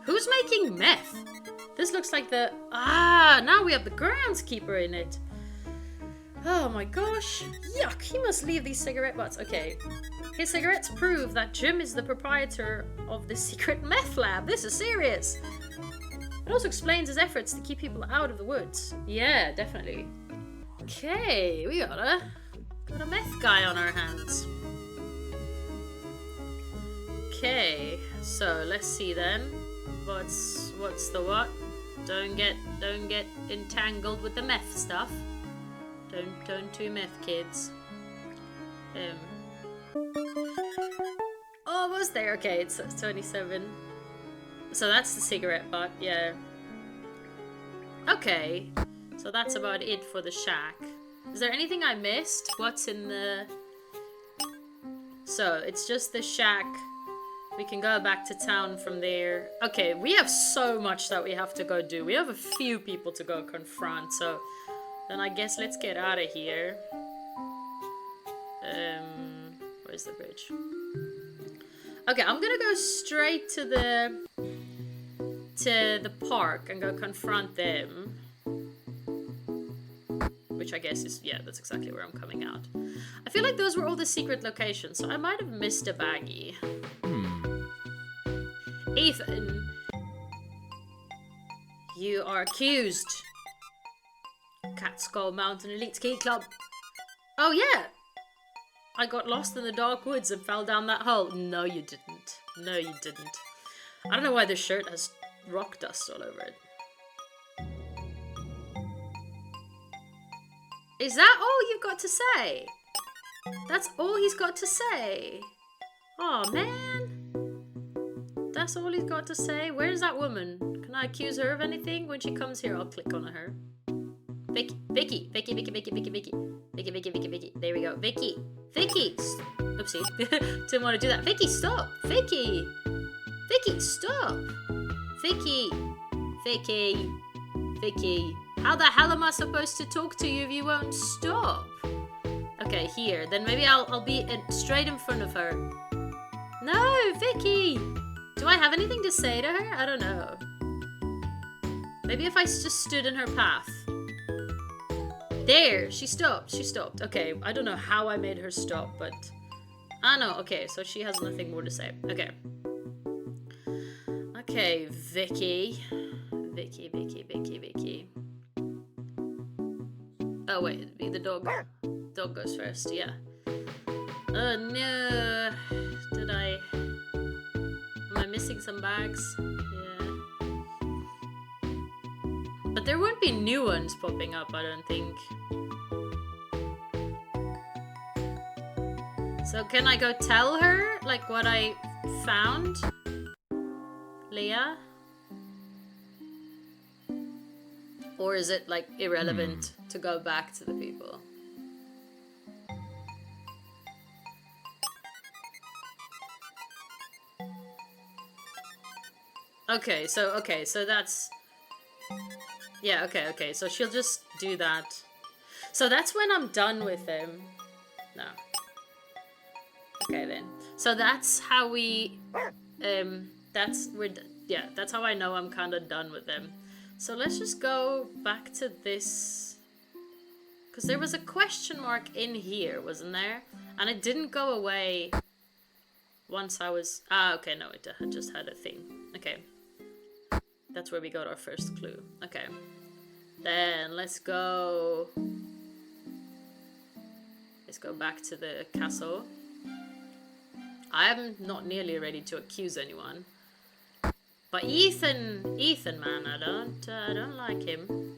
Who's making meth? This looks like the... Ah, now we have the groundskeeper in it. Oh my gosh. Yuck, he must leave these cigarette butts. Okay. His cigarettes prove that Jim is the proprietor of the secret meth lab. This is serious. It also explains his efforts to keep people out of the woods. Yeah, definitely. Okay, we got a meth guy on our hands. Okay, so let's see then. What's the what? Don't get entangled with the meth stuff. Don't do meth, kids. Almost there. Okay, it's 27. So that's the cigarette butt, yeah. Okay, so that's about it for the shack. Is there anything I missed? What's in the... So, it's just the shack. We can go back to town from there. Okay, we have so much that we have to go do. We have a few people to go confront, so... Then I guess let's get out of here. Where's the bridge? Okay, I'm gonna go straight to the park and go confront them. Which I guess is, yeah, that's exactly where I'm coming out. I feel like those were all the secret locations, so I might have missed a baggie. Ethan, you are accused. Cat Skull Mountain Elite Ski Club. Oh yeah, I got lost in the dark woods and fell down that hole. No, you didn't. No, you didn't. I don't know why this shirt has rock dust all over it. Is that all you've got to say? That's all he's got to say. Oh man. That's all he's got to say. Where's that woman? Can I accuse her of anything? When she comes here, I'll click on her. Vicky. There we go. Vicky. Oopsie. Didn't want to do that. Vicky, stop. Vicky, stop. Vicky. How the hell am I supposed to talk to you if you won't stop? Okay, here. Then maybe I'll be straight in front of her. No, Vicky. Do I have anything to say to her? I don't know. Maybe if I just stood in her path. There, she stopped. Okay, I don't know how I made her stop, but... Ah, no, okay, so she has nothing more to say. Okay. Okay, Vicky. Oh, wait, it'd be the dog. Dog goes first, yeah. Oh, no. Am I missing some bags? Yeah. But there won't be new ones popping up, I don't think. So can I go tell her, like, what I found? Leah? Or is it, like, irrelevant to go back to the people? Okay, so that's... Yeah, okay, so she'll just do that. So that's when I'm done with him. No. Okay, then. So that's how we... that's how I know I'm kind of done with them. So let's just go back to this. Because there was a question mark in here, wasn't there? And it didn't go away once I was... Ah, okay, no, it just had a thing. Okay. That's where we got our first clue. Okay. Then let's go... Let's go back to the castle. I'm not nearly ready to accuse anyone. But Ethan, man, I don't like him.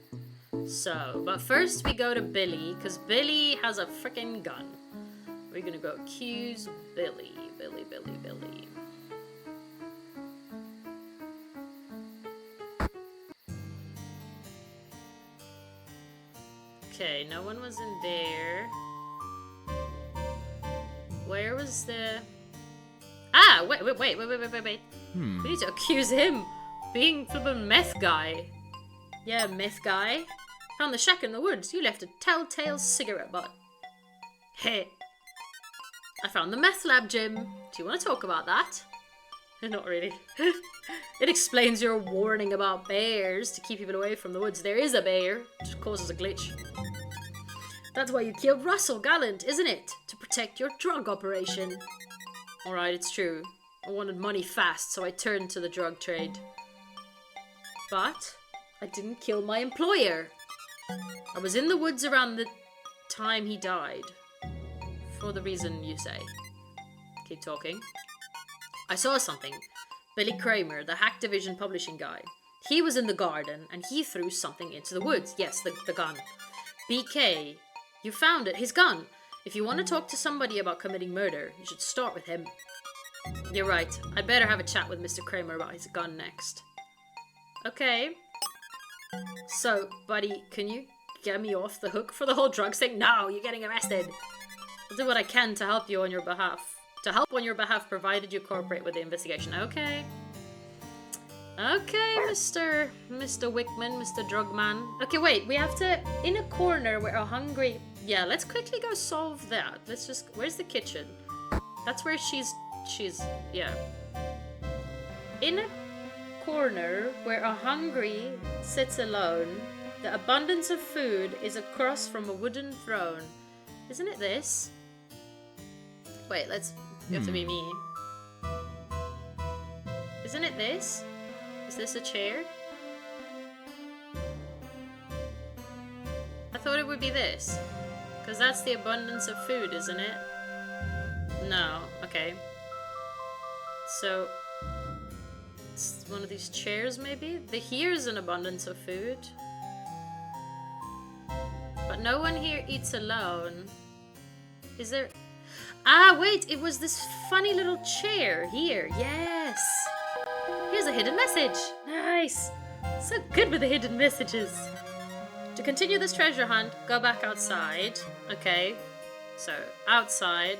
So, but first we go to Billy, because Billy has a freaking gun. We're gonna go accuse Billy. Okay, no one was in there. Where was the... Ah, wait. We need to accuse him being the meth guy. Yeah, meth guy. Found the shack in the woods. You left a telltale cigarette butt. Hey. I found the meth lab, Jim. Do you want to talk about that? Not really. It explains your warning about bears to keep people away from the woods. There is a bear, which causes a glitch. That's why you killed Russell Gallant, isn't it? To protect your drug operation. Alright, it's true. I wanted money fast, so I turned to the drug trade. But I didn't kill my employer. I was in the woods around the time he died. For the reason you say. Keep talking. I saw something. Billy Kramer, the Hack Division publishing guy. He was in the garden, and he threw something into the woods. Yes, the gun. BK, you found it. His gun. If you want to talk to somebody about committing murder, you should start with him. You're right. I'd better have a chat with Mr. Kramer about his gun next. Okay. So, buddy, can you get me off the hook for the whole drugs thing? No, you're getting arrested. I'll do what I can to help you on your behalf. To help on your behalf, provided you cooperate with the investigation. Okay. Okay, Mr. Wickman, Mr. Drugman. Okay, wait, we have to... In a corner where a hungry... Yeah, let's quickly go solve that. Let's just... Where's the kitchen? That's where she's... Yeah. In a corner where a hungry sits alone, the abundance of food is across from a wooden throne. Isn't it this? Wait, let's... You have to be me. Isn't it this? Is this a chair? I thought it would be this. Because that's the abundance of food, isn't it? No. Okay. So... it's one of these chairs, maybe? Here's an abundance of food. But no one here eats alone. Is there... ah, wait! It was this funny little chair here. Yes! Here's a hidden message. Nice! So good with the hidden messages. To continue this treasure hunt, go back outside. Okay. So, outside.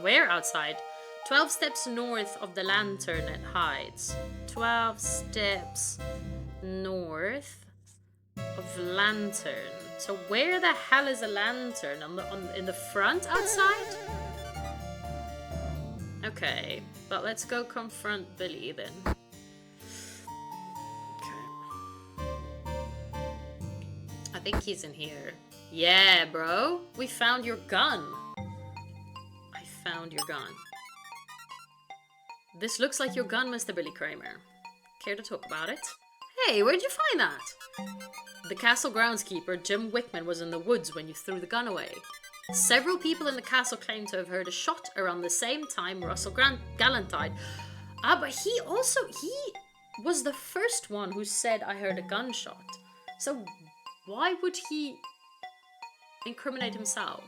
Where outside? 12 steps north of the lantern it hides. 12 steps north of lantern. So where the hell is a lantern? In the front outside? Okay, but let's go confront Billy then. Okay. I think he's in here. Yeah, bro. We found your gun. I found your gun. This looks like your gun, Mr. Billy Kramer. Care to talk about it? Hey, where'd you find that? The castle groundskeeper, Jim Wickman, was in the woods when you threw the gun away. Several people in the castle claim to have heard a shot around the same time Russell Gallant died. Ah, but he was the first one who said I heard a gunshot. So why would he incriminate himself?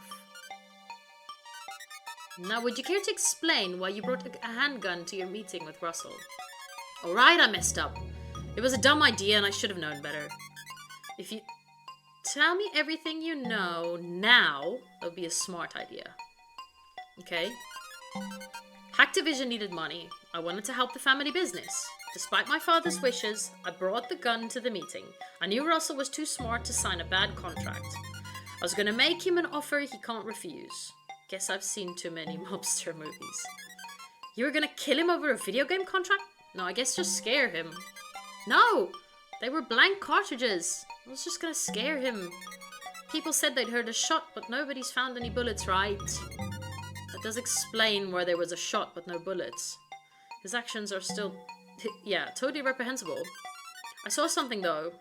Now, would you care to explain why you brought a handgun to your meeting with Russell? Alright, I messed up. It was a dumb idea and I should have known better. If you tell me everything you know now, that would be a smart idea. Okay? Hacktivision needed money. I wanted to help the family business. Despite my father's wishes, I brought the gun to the meeting. I knew Russell was too smart to sign a bad contract. I was gonna make him an offer he can't refuse. Guess I've seen too many mobster movies. You were gonna kill him over a video game contract? No, I guess just scare him. No! They were blank cartridges. I was just gonna scare him. People said they'd heard a shot, but nobody's found any bullets, right? That does explain where there was a shot, but no bullets. His actions are still... yeah, totally reprehensible. I saw something, though.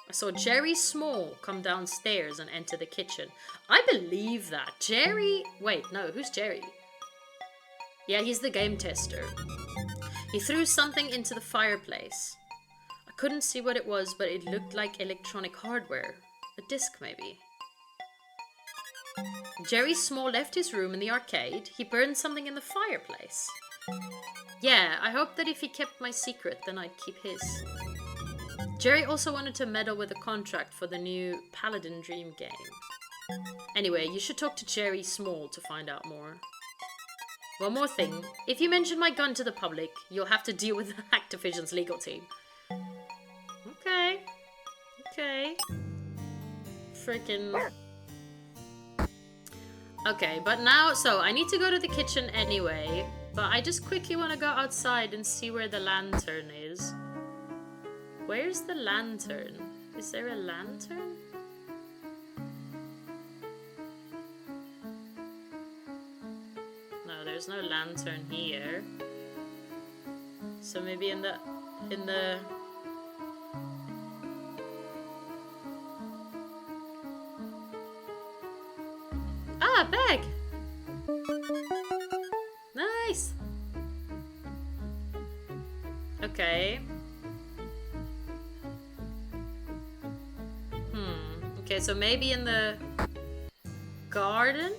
I saw Jerry Small come downstairs and enter the kitchen. I believe that. Jerry... wait, no, who's Jerry? Yeah, he's the game tester. He threw something into the fireplace. I couldn't see what it was, but it looked like electronic hardware. A disc, maybe. Jerry Small left his room in the arcade. He burned something in the fireplace. Yeah, I hoped that if he kept my secret, then I'd keep his. Jerry also wanted to meddle with a contract for the new Paladin Dream game. Anyway, you should talk to Jerry Small to find out more. One more thing. If you mention my gun to the public, you'll have to deal with Activision's legal team. Okay. Okay. Freaking... okay, but now... so, I need to go to the kitchen anyway. But I just quickly want to go outside and see where the lantern is. Where's the lantern? Is there a lantern? No, there's no lantern here. So maybe in the... ah, bag! Nice! Okay. Okay, so maybe in the garden?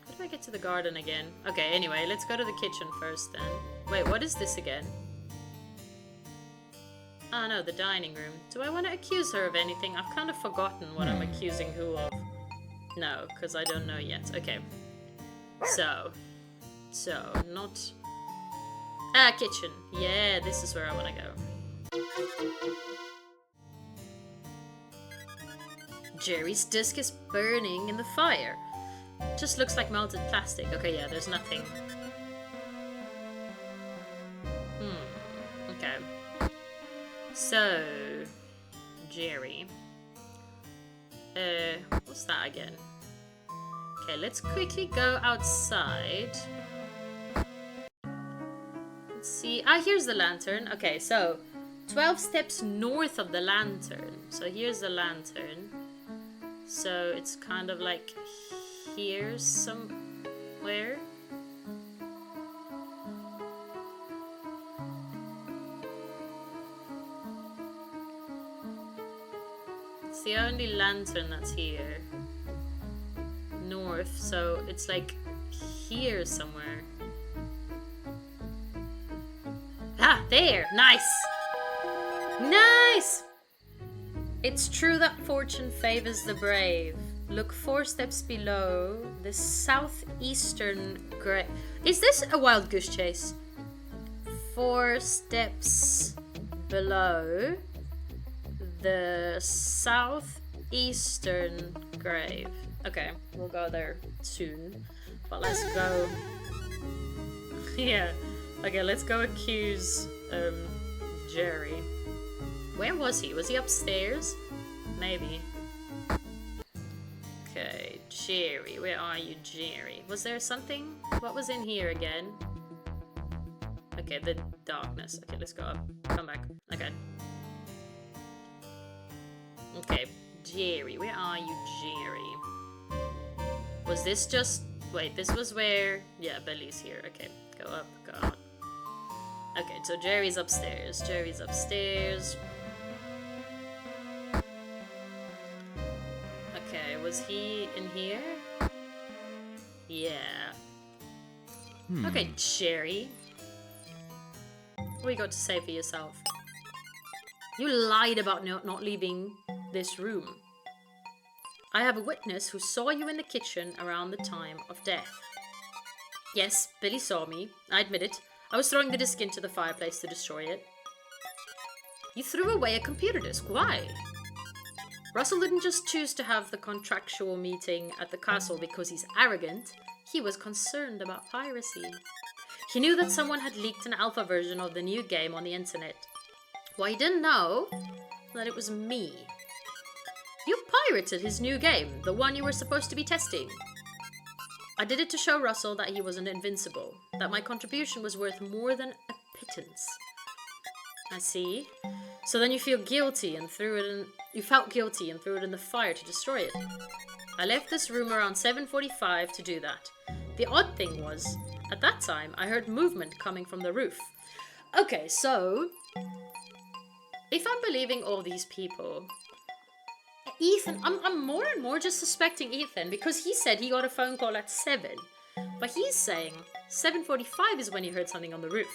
How do I get to the garden again? Okay, anyway, let's go to the kitchen first then. Wait, what is this again? Oh no, the dining room. Do I want to accuse her of anything? I've kind of forgotten what I'm accusing who of. No, because I don't know yet. Okay. So, not... ah, kitchen. Yeah, this is where I want to go. Jerry's disc is burning in the fire. Just looks like melted plastic. Okay, yeah, there's nothing. Okay. So, Jerry. What's that again? Okay, let's quickly go outside. Let's see. Ah, here's the lantern. Okay, so 12 steps north of the lantern. So here's the lantern. So it's kind of like here somewhere. It's the only lantern that's here. North, so it's like here somewhere. Ah, there! Nice! Nice! It's true that fortune favors the brave. Look 4 steps below the southeastern grave. Is this a wild goose chase? 4 steps below the southeastern grave. Okay, we'll go there soon. But let's go. Yeah. Okay, let's go accuse Jerry. Where was he? Was he upstairs? Maybe. Okay, Jerry. Where are you, Jerry? Was there something? What was in here again? Okay, the darkness. Okay, let's go up. Come back. Okay. Okay, Jerry. Where are you, Jerry? Was this just... Wait, this was where... Yeah, Billy's here. Okay, go up, go up. Okay, so Jerry's upstairs. Jerry's upstairs. Okay, was he in here? Yeah. Okay, Jerry. What you got to say for yourself? You lied about not leaving this room. I have a witness who saw you in the kitchen around the time of death. Yes, Billy saw me. I admit it. I was throwing the disk into the fireplace to destroy it. You threw away a computer disk. Why? Russell didn't just choose to have the contractual meeting at the castle because he's arrogant. He was concerned about piracy. He knew that someone had leaked an alpha version of the new game on the internet. Well, he didn't know that it was me. You pirated his new game, the one you were supposed to be testing. I did it to show Russell that he wasn't invincible, that my contribution was worth more than a pittance. I see. So then you felt guilty and threw it in the fire to destroy it. I left this room around 7:45 to do that. The odd thing was, at that time, I heard movement coming from the roof. Okay, so if I'm believing all these people, Ethan, I'm more and more just suspecting Ethan because he said he got a phone call at 7. But he's saying 7:45 is when he heard something on the roof.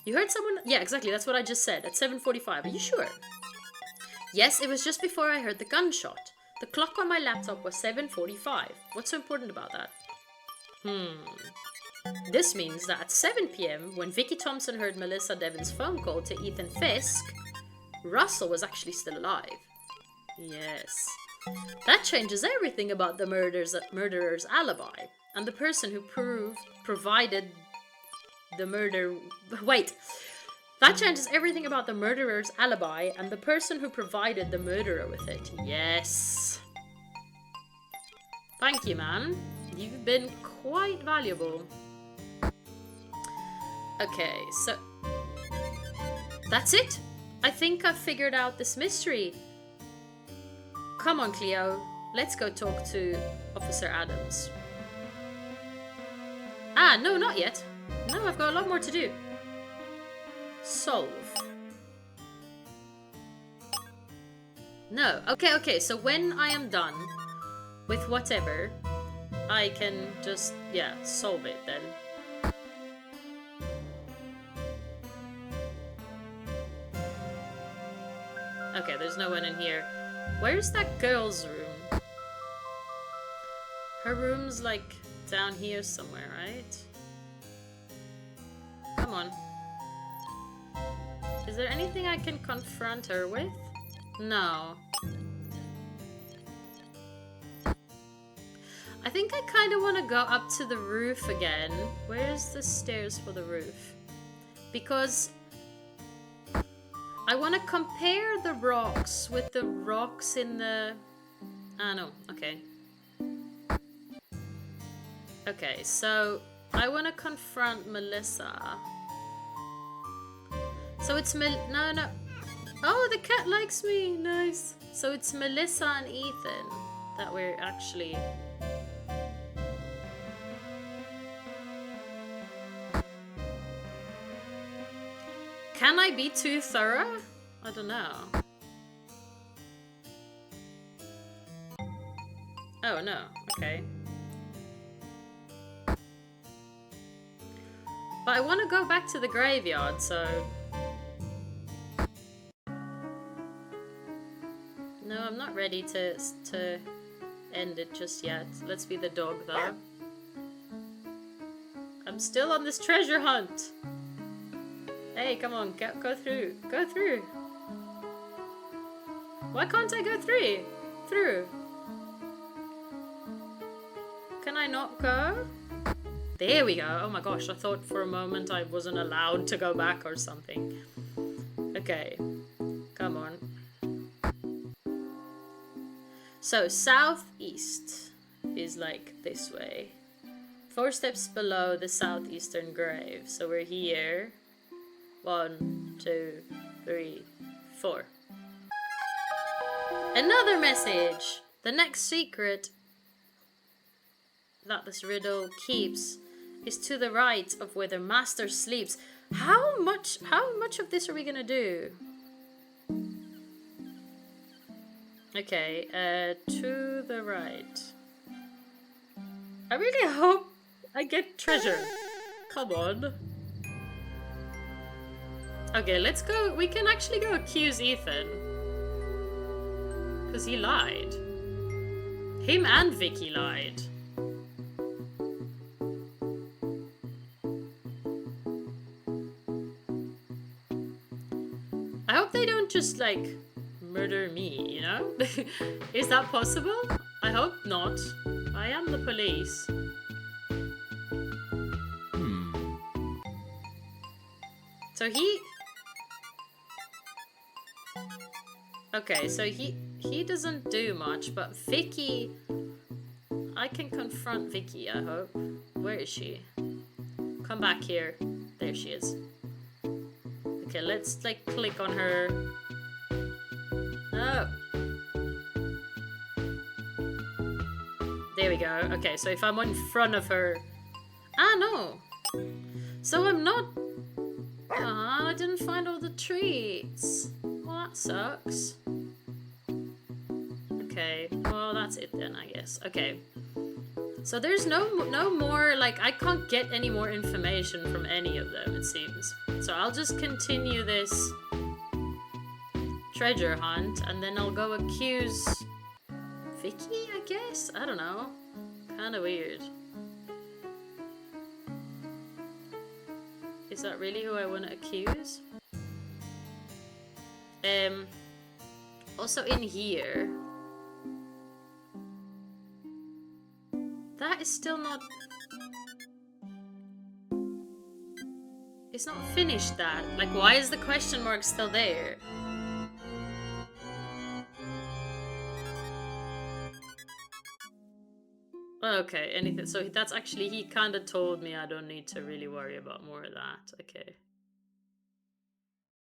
You heard someone? Yeah, exactly. That's what I just said. At 7:45. Are you sure? Yes, it was just before I heard the gunshot. The clock on my laptop was 7:45. What's so important about that? This means that at 7 p.m., when Vicky Thompson heard Melissa Devon's phone call to Ethan Fisk, Russell was actually still alive. Yes. That changes everything about the murderer's alibi. And the person who provided the murder... Wait. That changes everything about the murderer's alibi and the person who provided the murderer with it. Yes. Thank you, man. You've been quite valuable. Okay, so... That's it? I think I've figured out this mystery. Come on, Cleo. Let's go talk to Officer Adams. Ah, no, not yet. No, I've got a lot more to do. Solve. No. Okay, so when I am done with whatever, I can just, yeah, solve it then. Okay, there's no one in here. Where's that girl's room? Her room's like down here somewhere, right? Come on. Is there anything I can confront her with? No. I think I kind of want to go up to the roof again. Where's the stairs for the roof? Because I want to compare the rocks with the rocks in the... Ah, no. Okay. Okay, so I want to confront Melissa. So it's no. Oh, the cat likes me. Nice. So it's Melissa and Ethan that we're actually... Can I be too thorough? I don't know. Oh, no. Okay. But I want to go back to the graveyard, so... No, I'm not ready to end it just yet. Let's be the dog, though. I'm still on this treasure hunt. Hey, come on, go through. Go through. Why can't I go through? Can I not go? There we go. Oh my gosh, I thought for a moment I wasn't allowed to go back or something. Okay, come on. So, southeast is like this way. 4 steps below the southeastern grave. So we're here. 1, 2, 3, 4. Another message! The next secret that this riddle keeps is to the right of where the master sleeps. How much of this are we gonna do? Okay, to the right. I really hope I get treasure. Come on. Okay, let's go. We can actually go accuse Ethan. Because he lied. Him and Vicky lied. I hope they don't just, like, murder me, you know? Is that possible? I hope not. I am the police. So he... Okay, so he doesn't do much, but Vicky... I can confront Vicky, I hope. Where is she? Come back here. There she is. Okay, let's, like, click on her. Oh. There we go. Okay, so if I'm in front of her... Ah, no! So I'm not... Ah, I didn't find all the treats. Well, that sucks. Okay, well, that's it then, I guess. Okay. So there's no more, like, I can't get any more information from any of them, it seems. So I'll just continue this treasure hunt, and then I'll go accuse Vicky, I guess? I don't know. Kinda weird. Is that really who I want to accuse? Also in here... That is still not... It's not finished, that. Like, why is the question mark still there? Okay, anything. So that's actually... He kind of told me I don't need to really worry about more of that. Okay.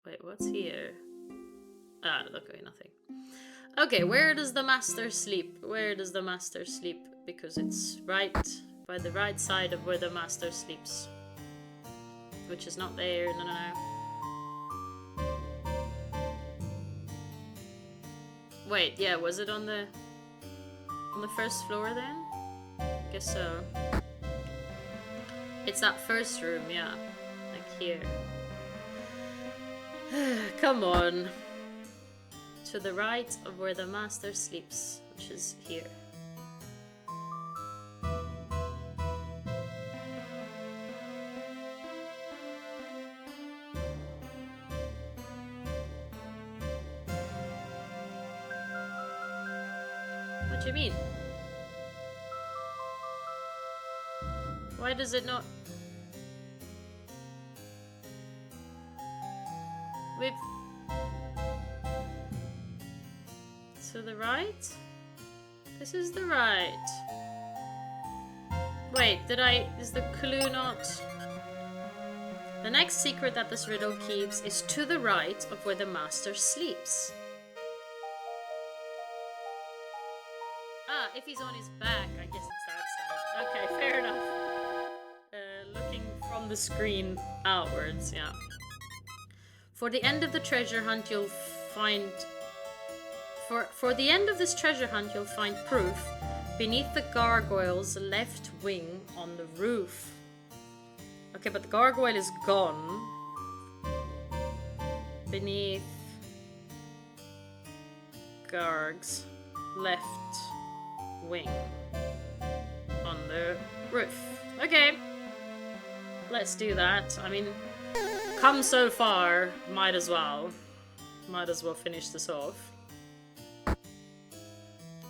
Wait, what's here? Ah, okay, nothing. Okay, where does the master sleep? Where does the master sleep? Because it's right by the right side of where the master sleeps. Which is not there. No. Wait, yeah, was it on the first floor then? Guess so. It's that first room, yeah. Like here. Come on. To the right of where the master sleeps, which is here. What do you mean? Why does it not... We've... To the right? This is the right. Wait, is the clue not... The next secret that this riddle keeps is to the right of where the master sleeps. Ah, if he's on his back, I guess it's that side. Okay, fair enough. Looking from the screen outwards, yeah. For the end of the treasure hunt, you'll find... For the end of this treasure hunt, you'll find proof beneath the gargoyle's left wing on the roof. Okay, but the gargoyle is gone. Beneath Garg's left wing on the roof. Okay, let's do that. I mean, come so far, might as well finish this off.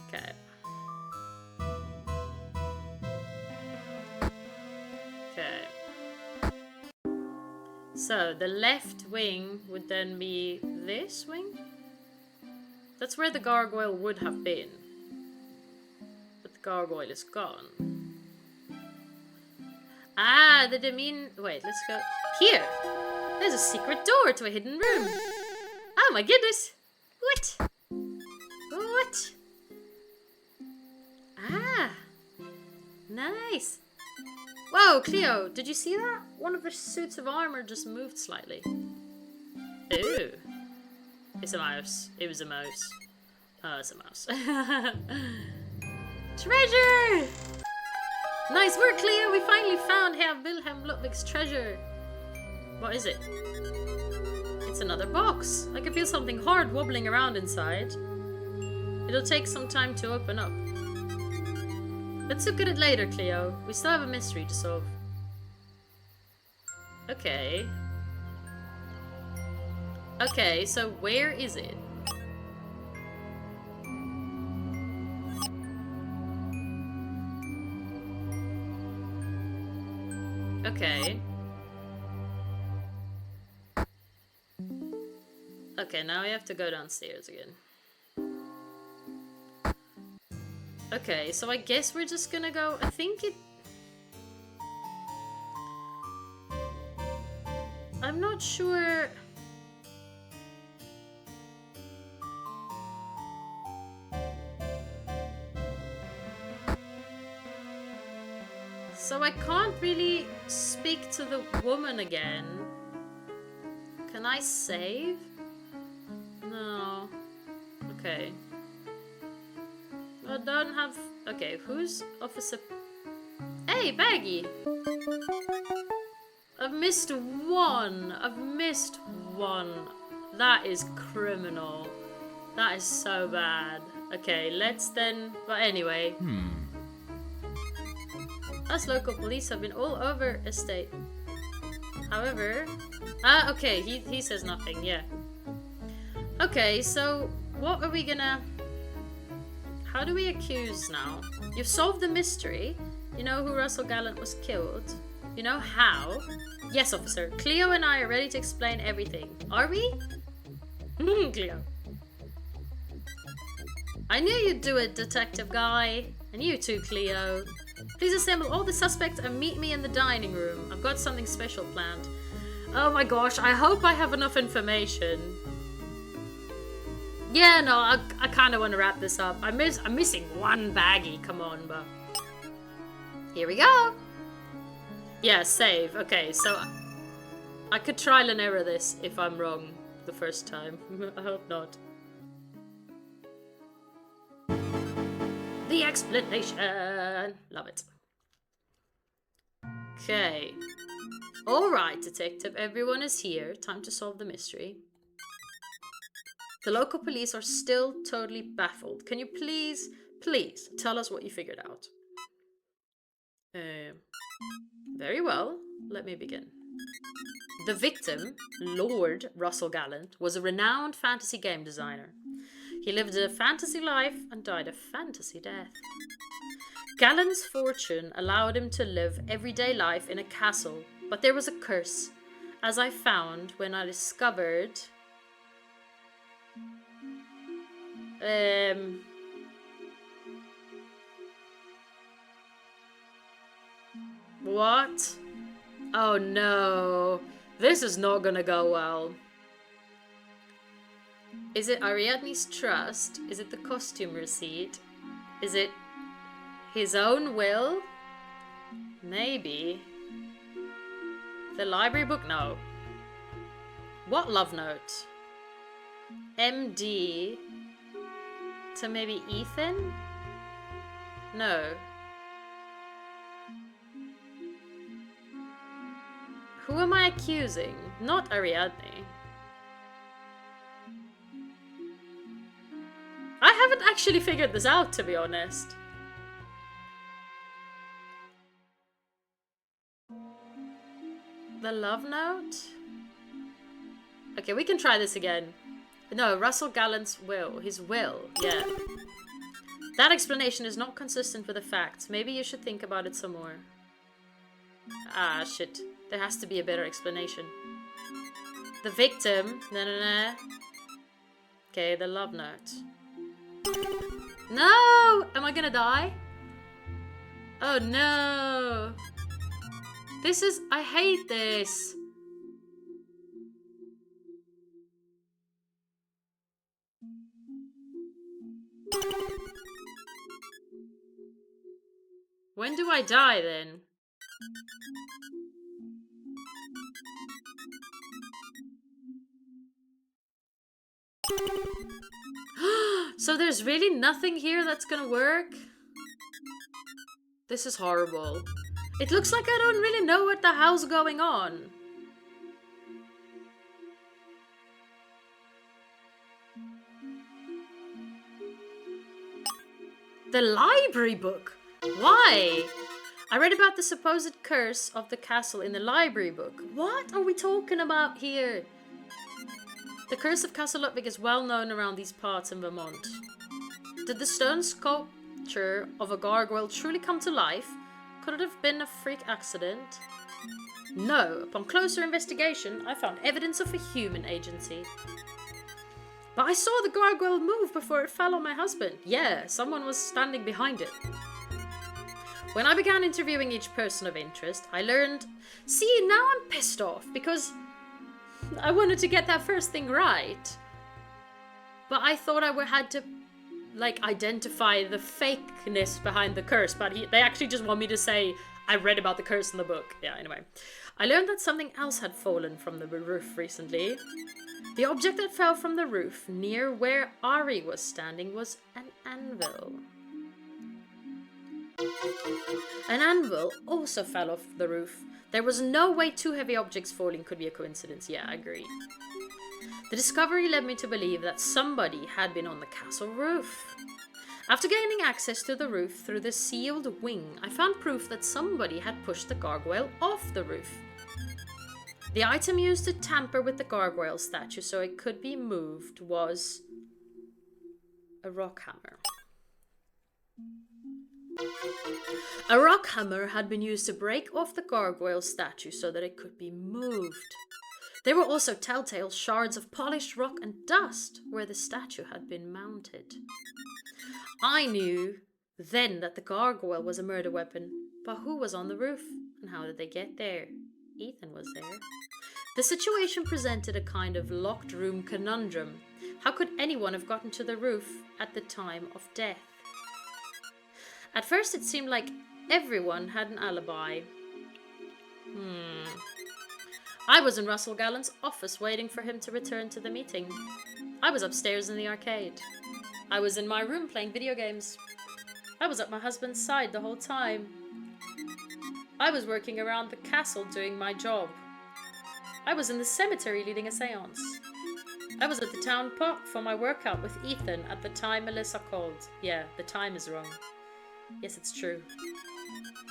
Okay. Okay. So the left wing would then be this wing? That's where the gargoyle would have been. But the gargoyle is gone. Ah, the demon... Wait, let's go... Here! There's a secret door to a hidden room. Oh my goodness! What? What? Ah! Nice! Whoa, Cleo, did you see that? One of the suits of armor just moved slightly. Ooh. It's a mouse. It was a mouse. Oh, it's a mouse. Treasure! Nice work, Cleo! We finally found Herr Wilhelm Ludwig's treasure. What is it? It's another box. I can feel something hard wobbling around inside. It'll take some time to open up. Let's look at it later, Cleo. We still have a mystery to solve. Okay. Okay, so where is it? Okay. Okay, now we have to go downstairs again. Okay, so I guess we're just gonna go... I think it... I'm not sure... So I can't really speak to the woman again. Can I save? No. Okay. I don't have... Okay, who's Officer... Hey, Baggy! I've missed one. I've missed one. That is criminal. That is so bad. Okay, let's then... But anyway. Us local police have been all over estate. However... Ah, okay, he says nothing, yeah. Okay, so what are we gonna... How do we accuse now? You've solved the mystery. You know who Russell Gallant was killed. You know how. Yes, officer. Cleo and I are ready to explain everything. Are we? Cleo. I knew you'd do it, detective guy. And you too, Cleo. Please assemble all the suspects and meet me in the dining room. I've got something special planned. Oh my gosh, I hope I have enough information. Yeah, no, I kind of want to wrap this up. I'm missing one baggie, come on, but... Here we go! Yeah, save. Okay, so... I could trial and error this if I'm wrong the first time. I hope not. The explanation! Love it. Okay. Alright, detective, everyone is here. Time to solve the mystery. The local police are still totally baffled. Can you please tell us what you figured out? Very well. Let me begin. The victim, Lord Russell Gallant, was a renowned fantasy game designer. He lived a fantasy life and died a fantasy death. Gallant's fortune allowed him to live everyday life in a castle, but there was a curse, as I found when I discovered... What? Oh no. This is not gonna go well. Is it Ariadne's trust? Is it the costume receipt? Is it his own will? Maybe. The library book? No. What love note? MD to maybe Ethan? No. Who am I accusing? Not Ariadne. I haven't actually figured this out, to be honest. The love note? Okay, we can try this again. No, Russell Gallant's will. His will, yeah. That explanation is not consistent with the facts. Maybe you should think about it some more. Ah, shit. There has to be a better explanation. The victim. No. Okay, the love note. No! Am I gonna die? Oh no! This is... I hate this. When do I die then? So there's really nothing here that's gonna work? This is horrible. It looks like I don't really know what the hell's going on. The library book? Why? I read about the supposed curse of the castle in the library book. What are we talking about here? The curse of Castle Ludwig is well known around these parts in Vermont. Did the stone sculpture of a gargoyle truly come to life? Could it have been a freak accident? No. Upon closer investigation, I found evidence of a human agency. But I saw the gargoyle move before it fell on my husband. Yeah, someone was standing behind it. When I began interviewing each person of interest, I learned... See, now I'm pissed off because I wanted to get that first thing right. But I thought I had to, like, identify the fakeness behind the curse. But they actually just want me to say, I read about the curse in the book. Yeah, anyway. I learned that something else had fallen from the roof recently. The object that fell from the roof near where Ari was standing was an anvil. An anvil also fell off the roof. There was no way two heavy objects falling could be a coincidence. Yeah, I agree. The discovery led me to believe that somebody had been on the castle roof. After gaining access to the roof through the sealed wing, I found proof that somebody had pushed the gargoyle off the roof. The item used to tamper with the gargoyle statue so it could be moved was a rock hammer. A rock hammer had been used to break off the gargoyle statue so that it could be moved. There were also telltale shards of polished rock and dust where the statue had been mounted. I knew then that the gargoyle was a murder weapon, but who was on the roof and how did they get there? Ethan was there. The situation presented a kind of locked room conundrum. How could anyone have gotten to the roof at the time of death? At first it seemed like everyone had an alibi. I was in Russell Gallant's office waiting for him to return to the meeting. I was upstairs in the arcade. I was in my room playing video games. I was at my husband's side the whole time. I was working around the castle doing my job. I was in the cemetery leading a seance. I was at the town park for my workout with Ethan at the time Melissa called. Yeah, the time is wrong. Yes, it's true.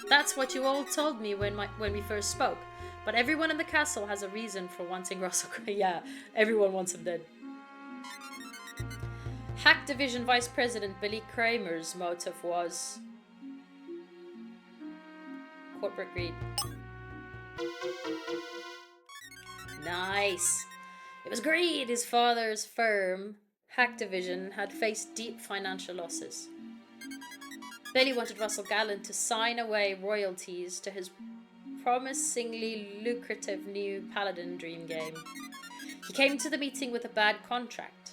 That's what you all told me when we first spoke. But everyone in the castle has a reason for wanting Russell. Yeah, everyone wants him dead. Hack Division Vice President Billy Kramer's motive was corporate greed. Nice. It was greed. His father's firm, Hack Division, had faced deep financial losses. Billy wanted Russell Gallant to sign away royalties to his promisingly lucrative new paladin dream game. He came to the meeting with a bad contract.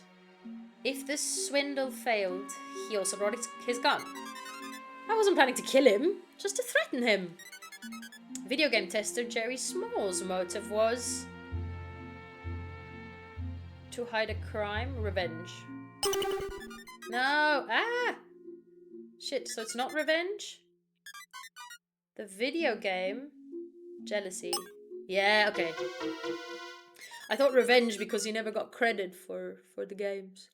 If this swindle failed, he also brought his gun. I wasn't planning to kill him, just to threaten him. Video game tester Jerry Small's motive was to hide a crime, revenge. No, shit, so it's not revenge? The video game, jealousy. Yeah, okay. I thought revenge because he never got credit for the games.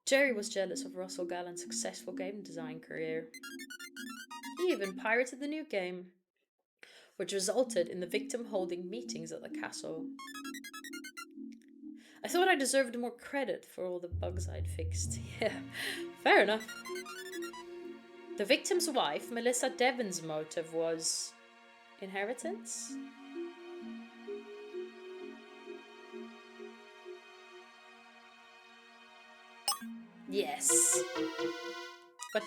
Jerry was jealous of Russell Gallant's successful game design career. He even pirated the new game, which resulted in the victim holding meetings at the castle. I thought I deserved more credit for all the bugs I'd fixed. Yeah, fair enough. The victim's wife, Melissa Devon's motive was inheritance? Yes. But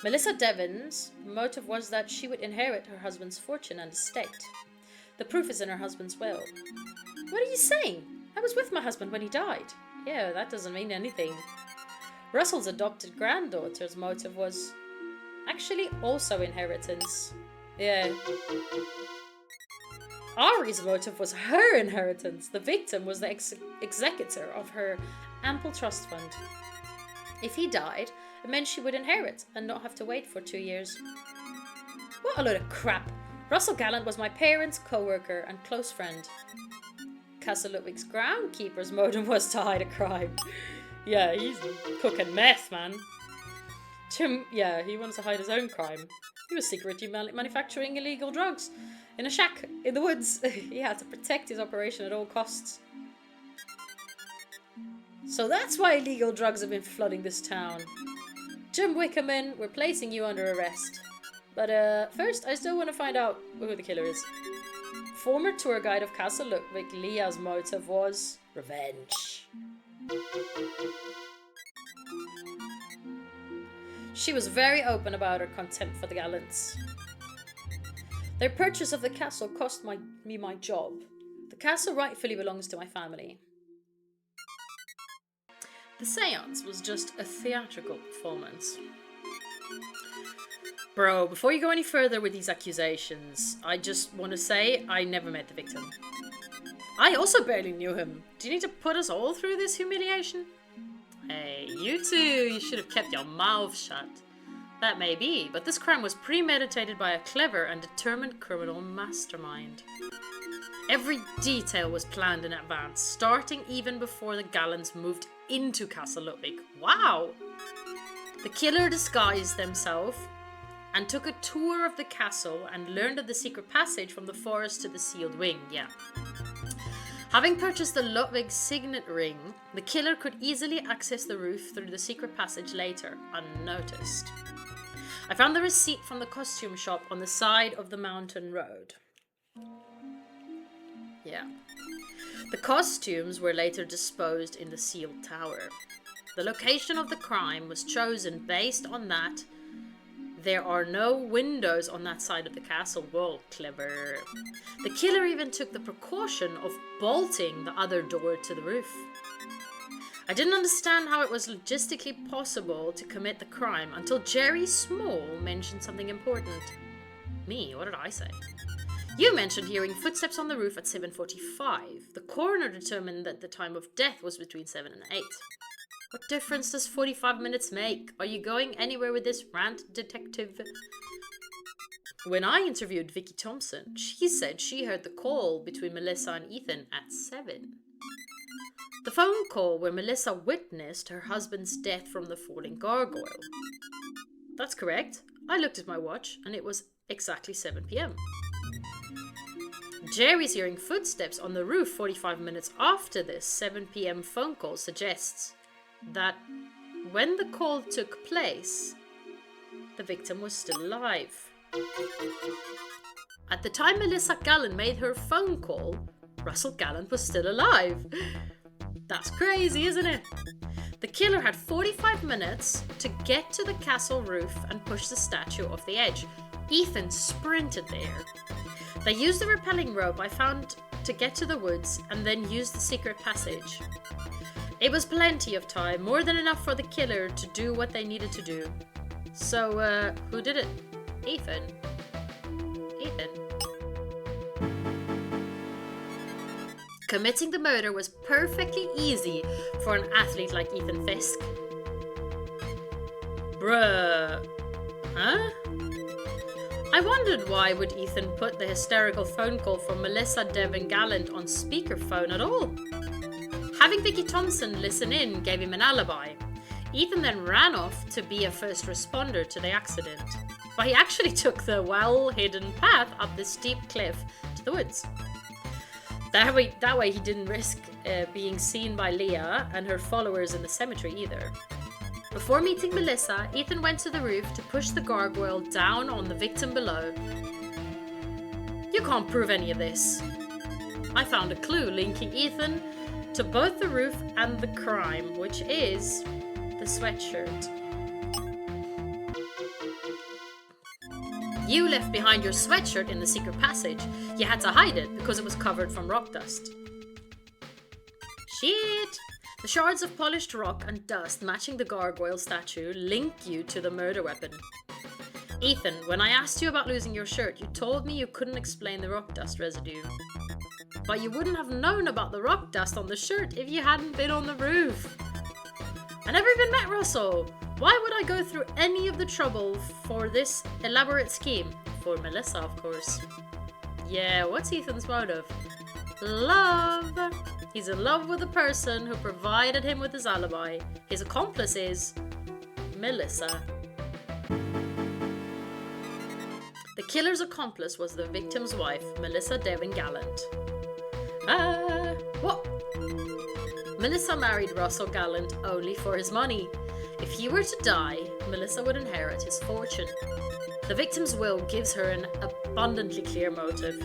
Melissa Devon's motive was that she would inherit her husband's fortune and estate. The proof is in her husband's will. What are you saying? I was with my husband when he died. Yeah, that doesn't mean anything. Russell's adopted granddaughter's motive was actually also inheritance. Yeah. Ari's motive was her inheritance. The victim was the executor of her ample trust fund. If he died, it meant she would inherit and not have to wait for 2 years. What a load of crap. Russell Gallant was my parents' co-worker and close friend. Castle Ludwig's groundkeeper's motive was to hide a crime. Yeah, he's cooking meth, man. Tim, yeah, he wants to hide his own crime. He was secretly manufacturing illegal drugs in a shack in the woods. He had to protect his operation at all costs. So that's why illegal drugs have been flooding this town. Jim Wickerman, we're placing you under arrest. But first, I still want to find out who the killer is. Former tour guide of Castle Ludwig, Leah's motive was revenge. She was very open about her contempt for the Gallants. Their purchase of the castle cost me my job. The castle rightfully belongs to my family. The seance was just a theatrical performance. Bro, before you go any further with these accusations, I just want to say I never met the victim. I also barely knew him. Do you need to put us all through this humiliation? Hey, you two, you should have kept your mouth shut. That may be, but this crime was premeditated by a clever and determined criminal mastermind. Every detail was planned in advance, starting even before the Gallants moved into Castle Ludwig. Wow! The killer disguised themselves and took a tour of the castle and learned of the secret passage from the forest to the sealed wing, yeah. Having purchased the Ludwig signet ring, the killer could easily access the roof through the secret passage later, unnoticed. I found the receipt from the costume shop on the side of the mountain road. Yeah. The costumes were later disposed in the sealed tower. The location of the crime was chosen based on that. There are no windows on that side of the castle wall. Clever. The killer even took the precaution of bolting the other door to the roof. I didn't understand how it was logistically possible to commit the crime until Jerry Small mentioned something important. Me? What did I say? You mentioned hearing footsteps on the roof at 7:45. The coroner determined that the time of death was between 7 and 8. What difference does 45 minutes make? Are you going anywhere with this rant, detective? When I interviewed Vicky Thompson, she said she heard the call between Melissa and Ethan at 7. The phone call where Melissa witnessed her husband's death from the falling gargoyle. That's correct. I looked at my watch and it was exactly 7 p.m. Jerry's hearing footsteps on the roof 45 minutes after this 7 p.m. phone call suggests that when the call took place, the victim was still alive. At the time Melissa Gallant made her phone call, Russell Gallant was still alive. That's crazy, isn't it? The killer had 45 minutes to get to the castle roof and push the statue off the edge. Ethan sprinted there. They used the rappelling rope I found to get to the woods and then used the secret passage. It was plenty of time, more than enough for the killer to do what they needed to do. So, who did it? Ethan. Ethan. Committing the murder was perfectly easy for an athlete like Ethan Fisk. Bruh. Huh? I wondered why would Ethan put the hysterical phone call from Melissa Devon Gallant on speakerphone at all. Having Vicky Thompson listen in gave him an alibi. Ethan then ran off to be a first responder to the accident. But he actually took the well-hidden path up the steep cliff to the woods. That way he didn't risk being seen by Leah and her followers in the cemetery either. Before meeting Melissa, Ethan went to the roof to push the gargoyle down on the victim below. You can't prove any of this. I found a clue linking Ethan to both the roof and the crime, which is the sweatshirt. You left behind your sweatshirt in the secret passage. You had to hide it because it was covered from rock dust. Shit! The shards of polished rock and dust matching the gargoyle statue link you to the murder weapon. Ethan, when I asked you about losing your shirt, you told me you couldn't explain the rock dust residue. But you wouldn't have known about the rock dust on the shirt if you hadn't been on the roof. I never even met Russell. Why would I go through any of the trouble for this elaborate scheme? For Melissa, of course. Yeah, what's Ethan's motive? Love. He's in love with the person who provided him with his alibi. His accomplice is Melissa. The killer's accomplice was the victim's wife, Melissa Devon Gallant. What? Melissa married Russell Gallant only for his money. If he were to die, Melissa would inherit his fortune. The victim's will gives her an abundantly clear motive.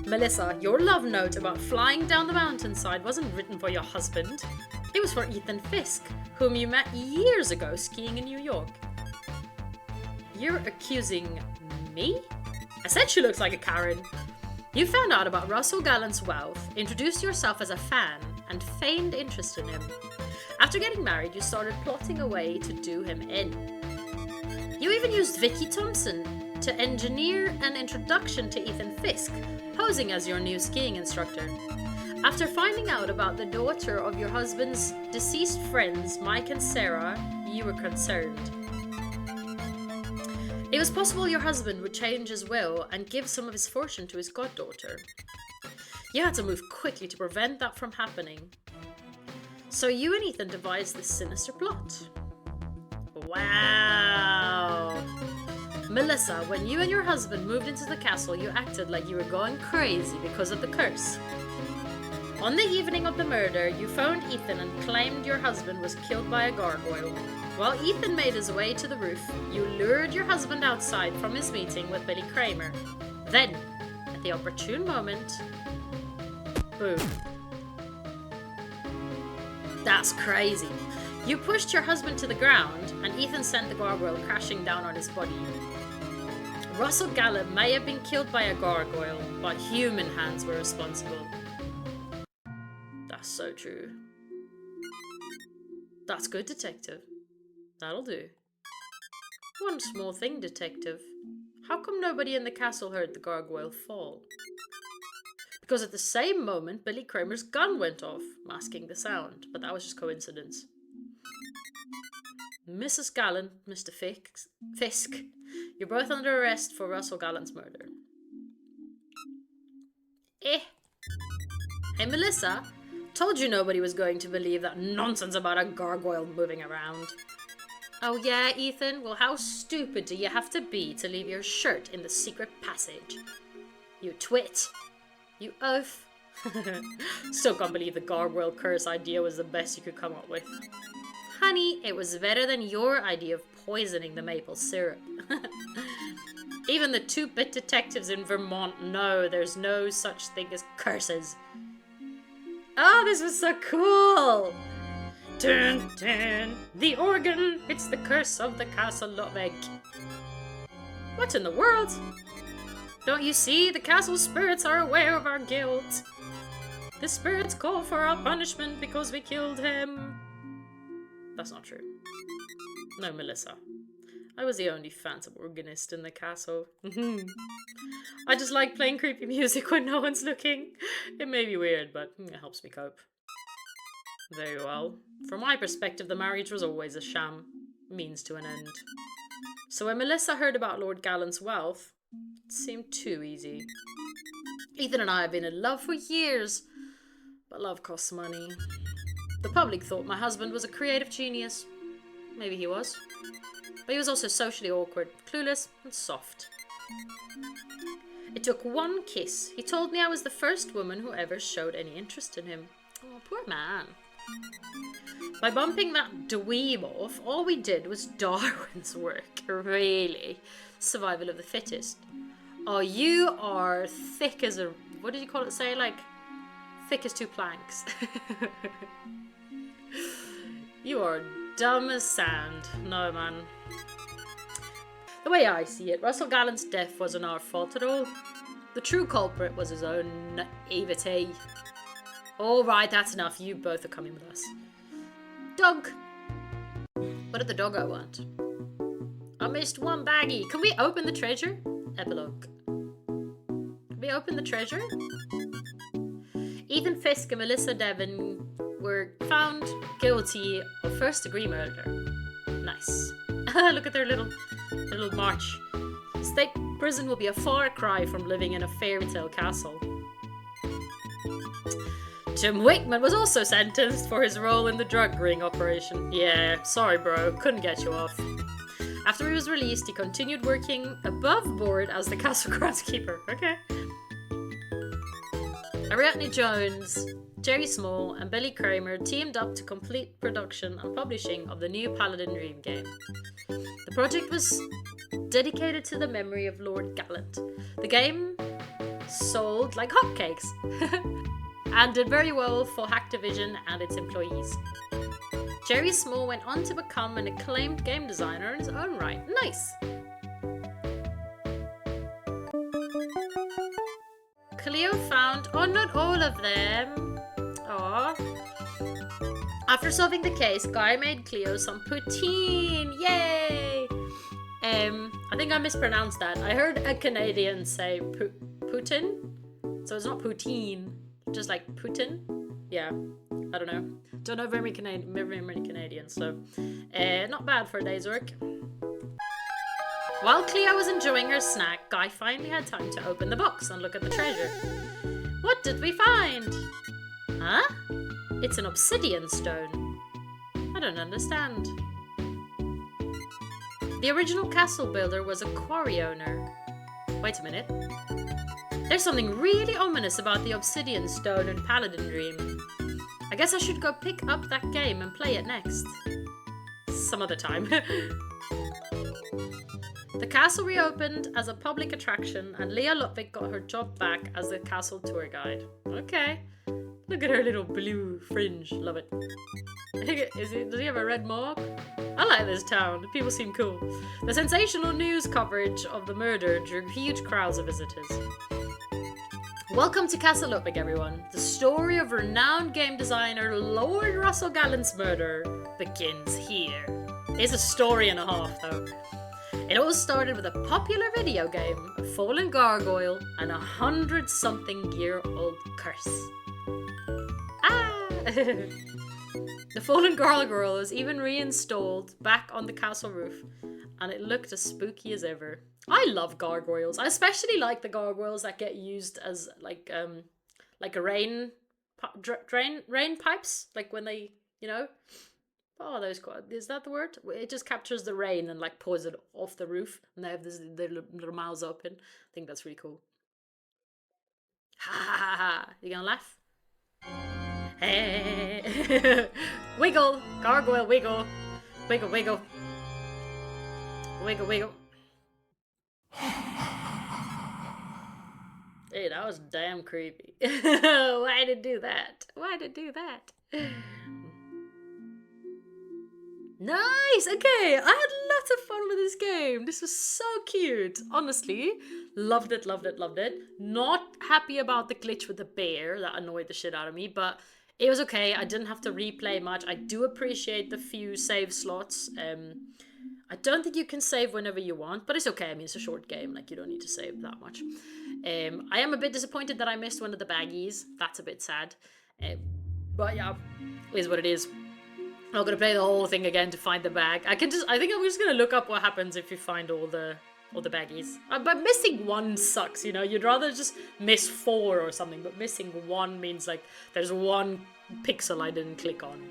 Melissa, your love note about flying down the mountainside wasn't written for your husband. It was for Ethan Fisk, whom you met years ago skiing in New York. You're accusing me? I said she looks like a Karen. You found out about Russell Gallant's wealth, introduced yourself as a fan, and feigned interest in him. After getting married, you started plotting a way to do him in. You even used Vicky Thompson to engineer an introduction to Ethan Fisk, posing as your new skiing instructor. After finding out about the daughter of your husband's deceased friends, Mike and Sarah, you were concerned. It was possible your husband would change his will and give some of his fortune to his goddaughter. You had to move quickly to prevent that from happening. So you and Ethan devised this sinister plot. Wow! Melissa, when you and your husband moved into the castle, you acted like you were going crazy because of the curse. On the evening of the murder, you phoned Ethan and claimed your husband was killed by a gargoyle. While Ethan made his way to the roof, you lured your husband outside from his meeting with Billy Kramer. Then, at the opportune moment, boom. That's crazy. You pushed your husband to the ground, and Ethan sent the gargoyle crashing down on his body. Russell Gallant may have been killed by a gargoyle, but human hands were responsible. That's so true. That's good, detective. That'll do. One small thing, detective. How come nobody in the castle heard the gargoyle fall? Because at the same moment, Billy Kramer's gun went off, masking the sound, but that was just coincidence. Mrs. Gallant, Mr. Fisk, you're both under arrest for Russell Gallant's murder. Hey, Melissa, told you nobody was going to believe that nonsense about a gargoyle moving around. Oh yeah, Ethan? Well, how stupid do you have to be to leave your shirt in the secret passage? You twit. You oaf. Still can't believe the gargoyle curse idea was the best you could come up with. Honey, it was better than your idea of poisoning the maple syrup. Even the 2-bit detectives in Vermont know there's no such thing as curses. Oh, this was so cool! Dun, dun, the organ, it's the curse of the castle of egg. What in the world? Don't you see? The castle spirits are aware of our guilt. The spirits call for our punishment because we killed him. That's not true. No, Melissa. I was the only phantom organist in the castle. I just like playing creepy music when no one's looking. It may be weird, but it helps me cope. Very well. From my perspective, the marriage was always a sham. Means to an end. So when Melissa heard about Lord Gallant's wealth, it seemed too easy. Ethan and I have been in love for years, but love costs money. The public thought my husband was a creative genius. Maybe he was. But he was also socially awkward, clueless, and soft. It took one kiss. He told me I was the first woman who ever showed any interest in him. Oh, poor man. By bumping that dweeb off, all we did was Darwin's work. Really. Survival of the fittest. Oh, you are thick as a... What did you call it? Say, like, thick as two planks. You are dumb as sand. No, man. The way I see it, Russell Gallant's death wasn't our fault at all. The true culprit was his own naivety. Alright, that's enough. You both are coming with us. Dog! What did the doggo want? I missed one baggie. Can we open the treasure? Epilogue. Can we open the treasure? Ethan Fisk and Melissa Devon were found guilty of first-degree murder. Nice. Look at their little march. State prison will be a far cry from living in a fairy tale castle. Jim Wakeman was also sentenced for his role in the drug ring operation. Yeah, sorry bro, couldn't get you off. After he was released, he continued working above board as the castle groundskeeper. Okay. Ariadne Jones, Jerry Small, and Billy Kramer teamed up to complete production and publishing of the new Paladin Dream game. The project was dedicated to the memory of Lord Gallant. The game sold like hotcakes and did very well for Activision and its employees. Jerry Small went on to become an acclaimed game designer in his own right. Nice! Cleo found... Oh, not all of them. Aww. After solving the case, Guy made Cleo some poutine. Yay! I think I mispronounced that. I heard a Canadian say Putin. So it's not poutine. Just like Putin. Yeah. I don't know. Don't know very many Canadians, so not bad for a day's work. While Cleo was enjoying her snack, Guy finally had time to open the box and look at the treasure. What did we find? Huh? It's an obsidian stone. I don't understand. The original castle builder was a quarry owner. Wait a minute. There's something really ominous about the obsidian stone in Paladin Dream. I guess I should go pick up that game and play it next. Some other time. The castle reopened as a public attraction and Leah Ludwig got her job back as the castle tour guide. Okay. Look at her little blue fringe. Love it. Does he have a red mark? I like this town. The people seem cool. The sensational news coverage of the murder drew huge crowds of visitors. Welcome to Castle Ludwig, everyone. The story of renowned game designer Lord Russell Gallant's murder begins here. It's a story and a half, though. It all started with a popular video game, a fallen gargoyle, and 100-something-year-old curse. Ah! The fallen gargoyle was even reinstalled back on the castle roof, and it looked as spooky as ever. I love gargoyles. I especially like the gargoyles that get used as like a rain pipes, like when they, you know. Oh, those, is that the word? It just captures the rain and like pours it off the roof, and they have their little mouths open. I think that's really cool. Ha ha ha ha! You gonna laugh? Hey, wiggle, gargoyle, wiggle, wiggle, wiggle, wiggle, wiggle. Hey, that was damn creepy. Why did it do that? Why did it do that? Nice! Okay, I had lots of fun with this game. This was so cute. Honestly, loved it, loved it, loved it. Not happy about the glitch with the bear. That annoyed the shit out of me, but it was okay. I didn't have to replay much. I do appreciate the few save slots. I don't think you can save whenever you want, but it's okay. I mean, it's a short game. Like, you don't need to save that much. I am a bit disappointed that I missed one of the baggies. That's a bit sad. But yeah, it is what it is. I'm not gonna play the whole thing again to find the bag. I think I'm just gonna look up what happens if you find all the baggies. But missing one sucks, you know. You'd rather just miss 4 or something, but missing 1 means like there's 1 pixel I didn't click on.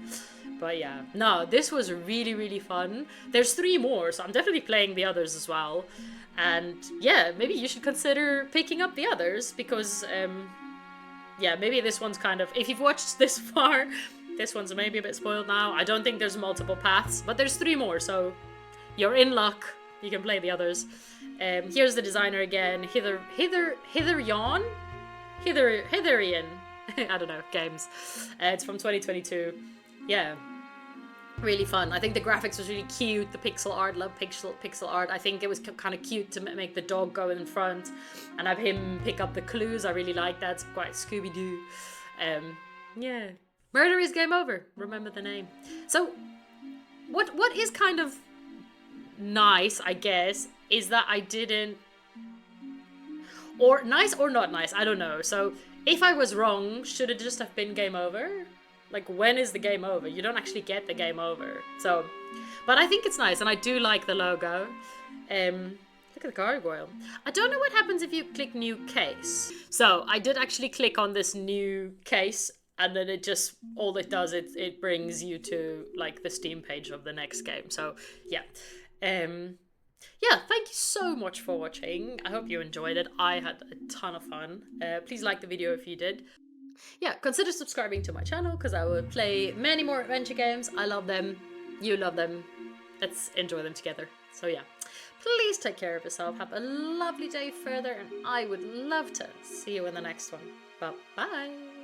But yeah, no, this was really, really fun. There's 3 more, so I'm definitely playing the others as well. And yeah, maybe you should consider picking up the others because, yeah, maybe this one's kind of, if you've watched this far, this one's maybe a bit spoiled now. I don't think there's multiple paths, but there's 3 more, so you're in luck. You can play the others. Here's the designer again, HitherYon I don't know, Games. It's from 2022. Yeah, really fun. I think the graphics was really cute. The pixel art, love pixel art. I think it was kind of cute to make the dog go in front and have him pick up the clues. I really like that. It's quite Scooby-Doo. Yeah. Murder is game over. Remember the name. So, what is kind of nice, I guess, is that I didn't... Or nice or not nice, I don't know. So, if I was wrong, should it just have been game over? Like, when is the game over? You don't actually get the game over. So, but I think it's nice, and I do like the logo. Look at the gargoyle. I don't know what happens if you click new case. So, I did actually click on this new case, and then it just, all it does, it brings you to, like, the Steam page of the next game. So, yeah. Yeah, thank you so much for watching. I hope you enjoyed it. I had a ton of fun. Please like the video if you did. Yeah, consider subscribing to my channel because I will play many more adventure games. I love them. You love them. Let's enjoy them together. So yeah, please take care of yourself. Have a lovely day further, and I would love to see you in the next one. Bye-bye.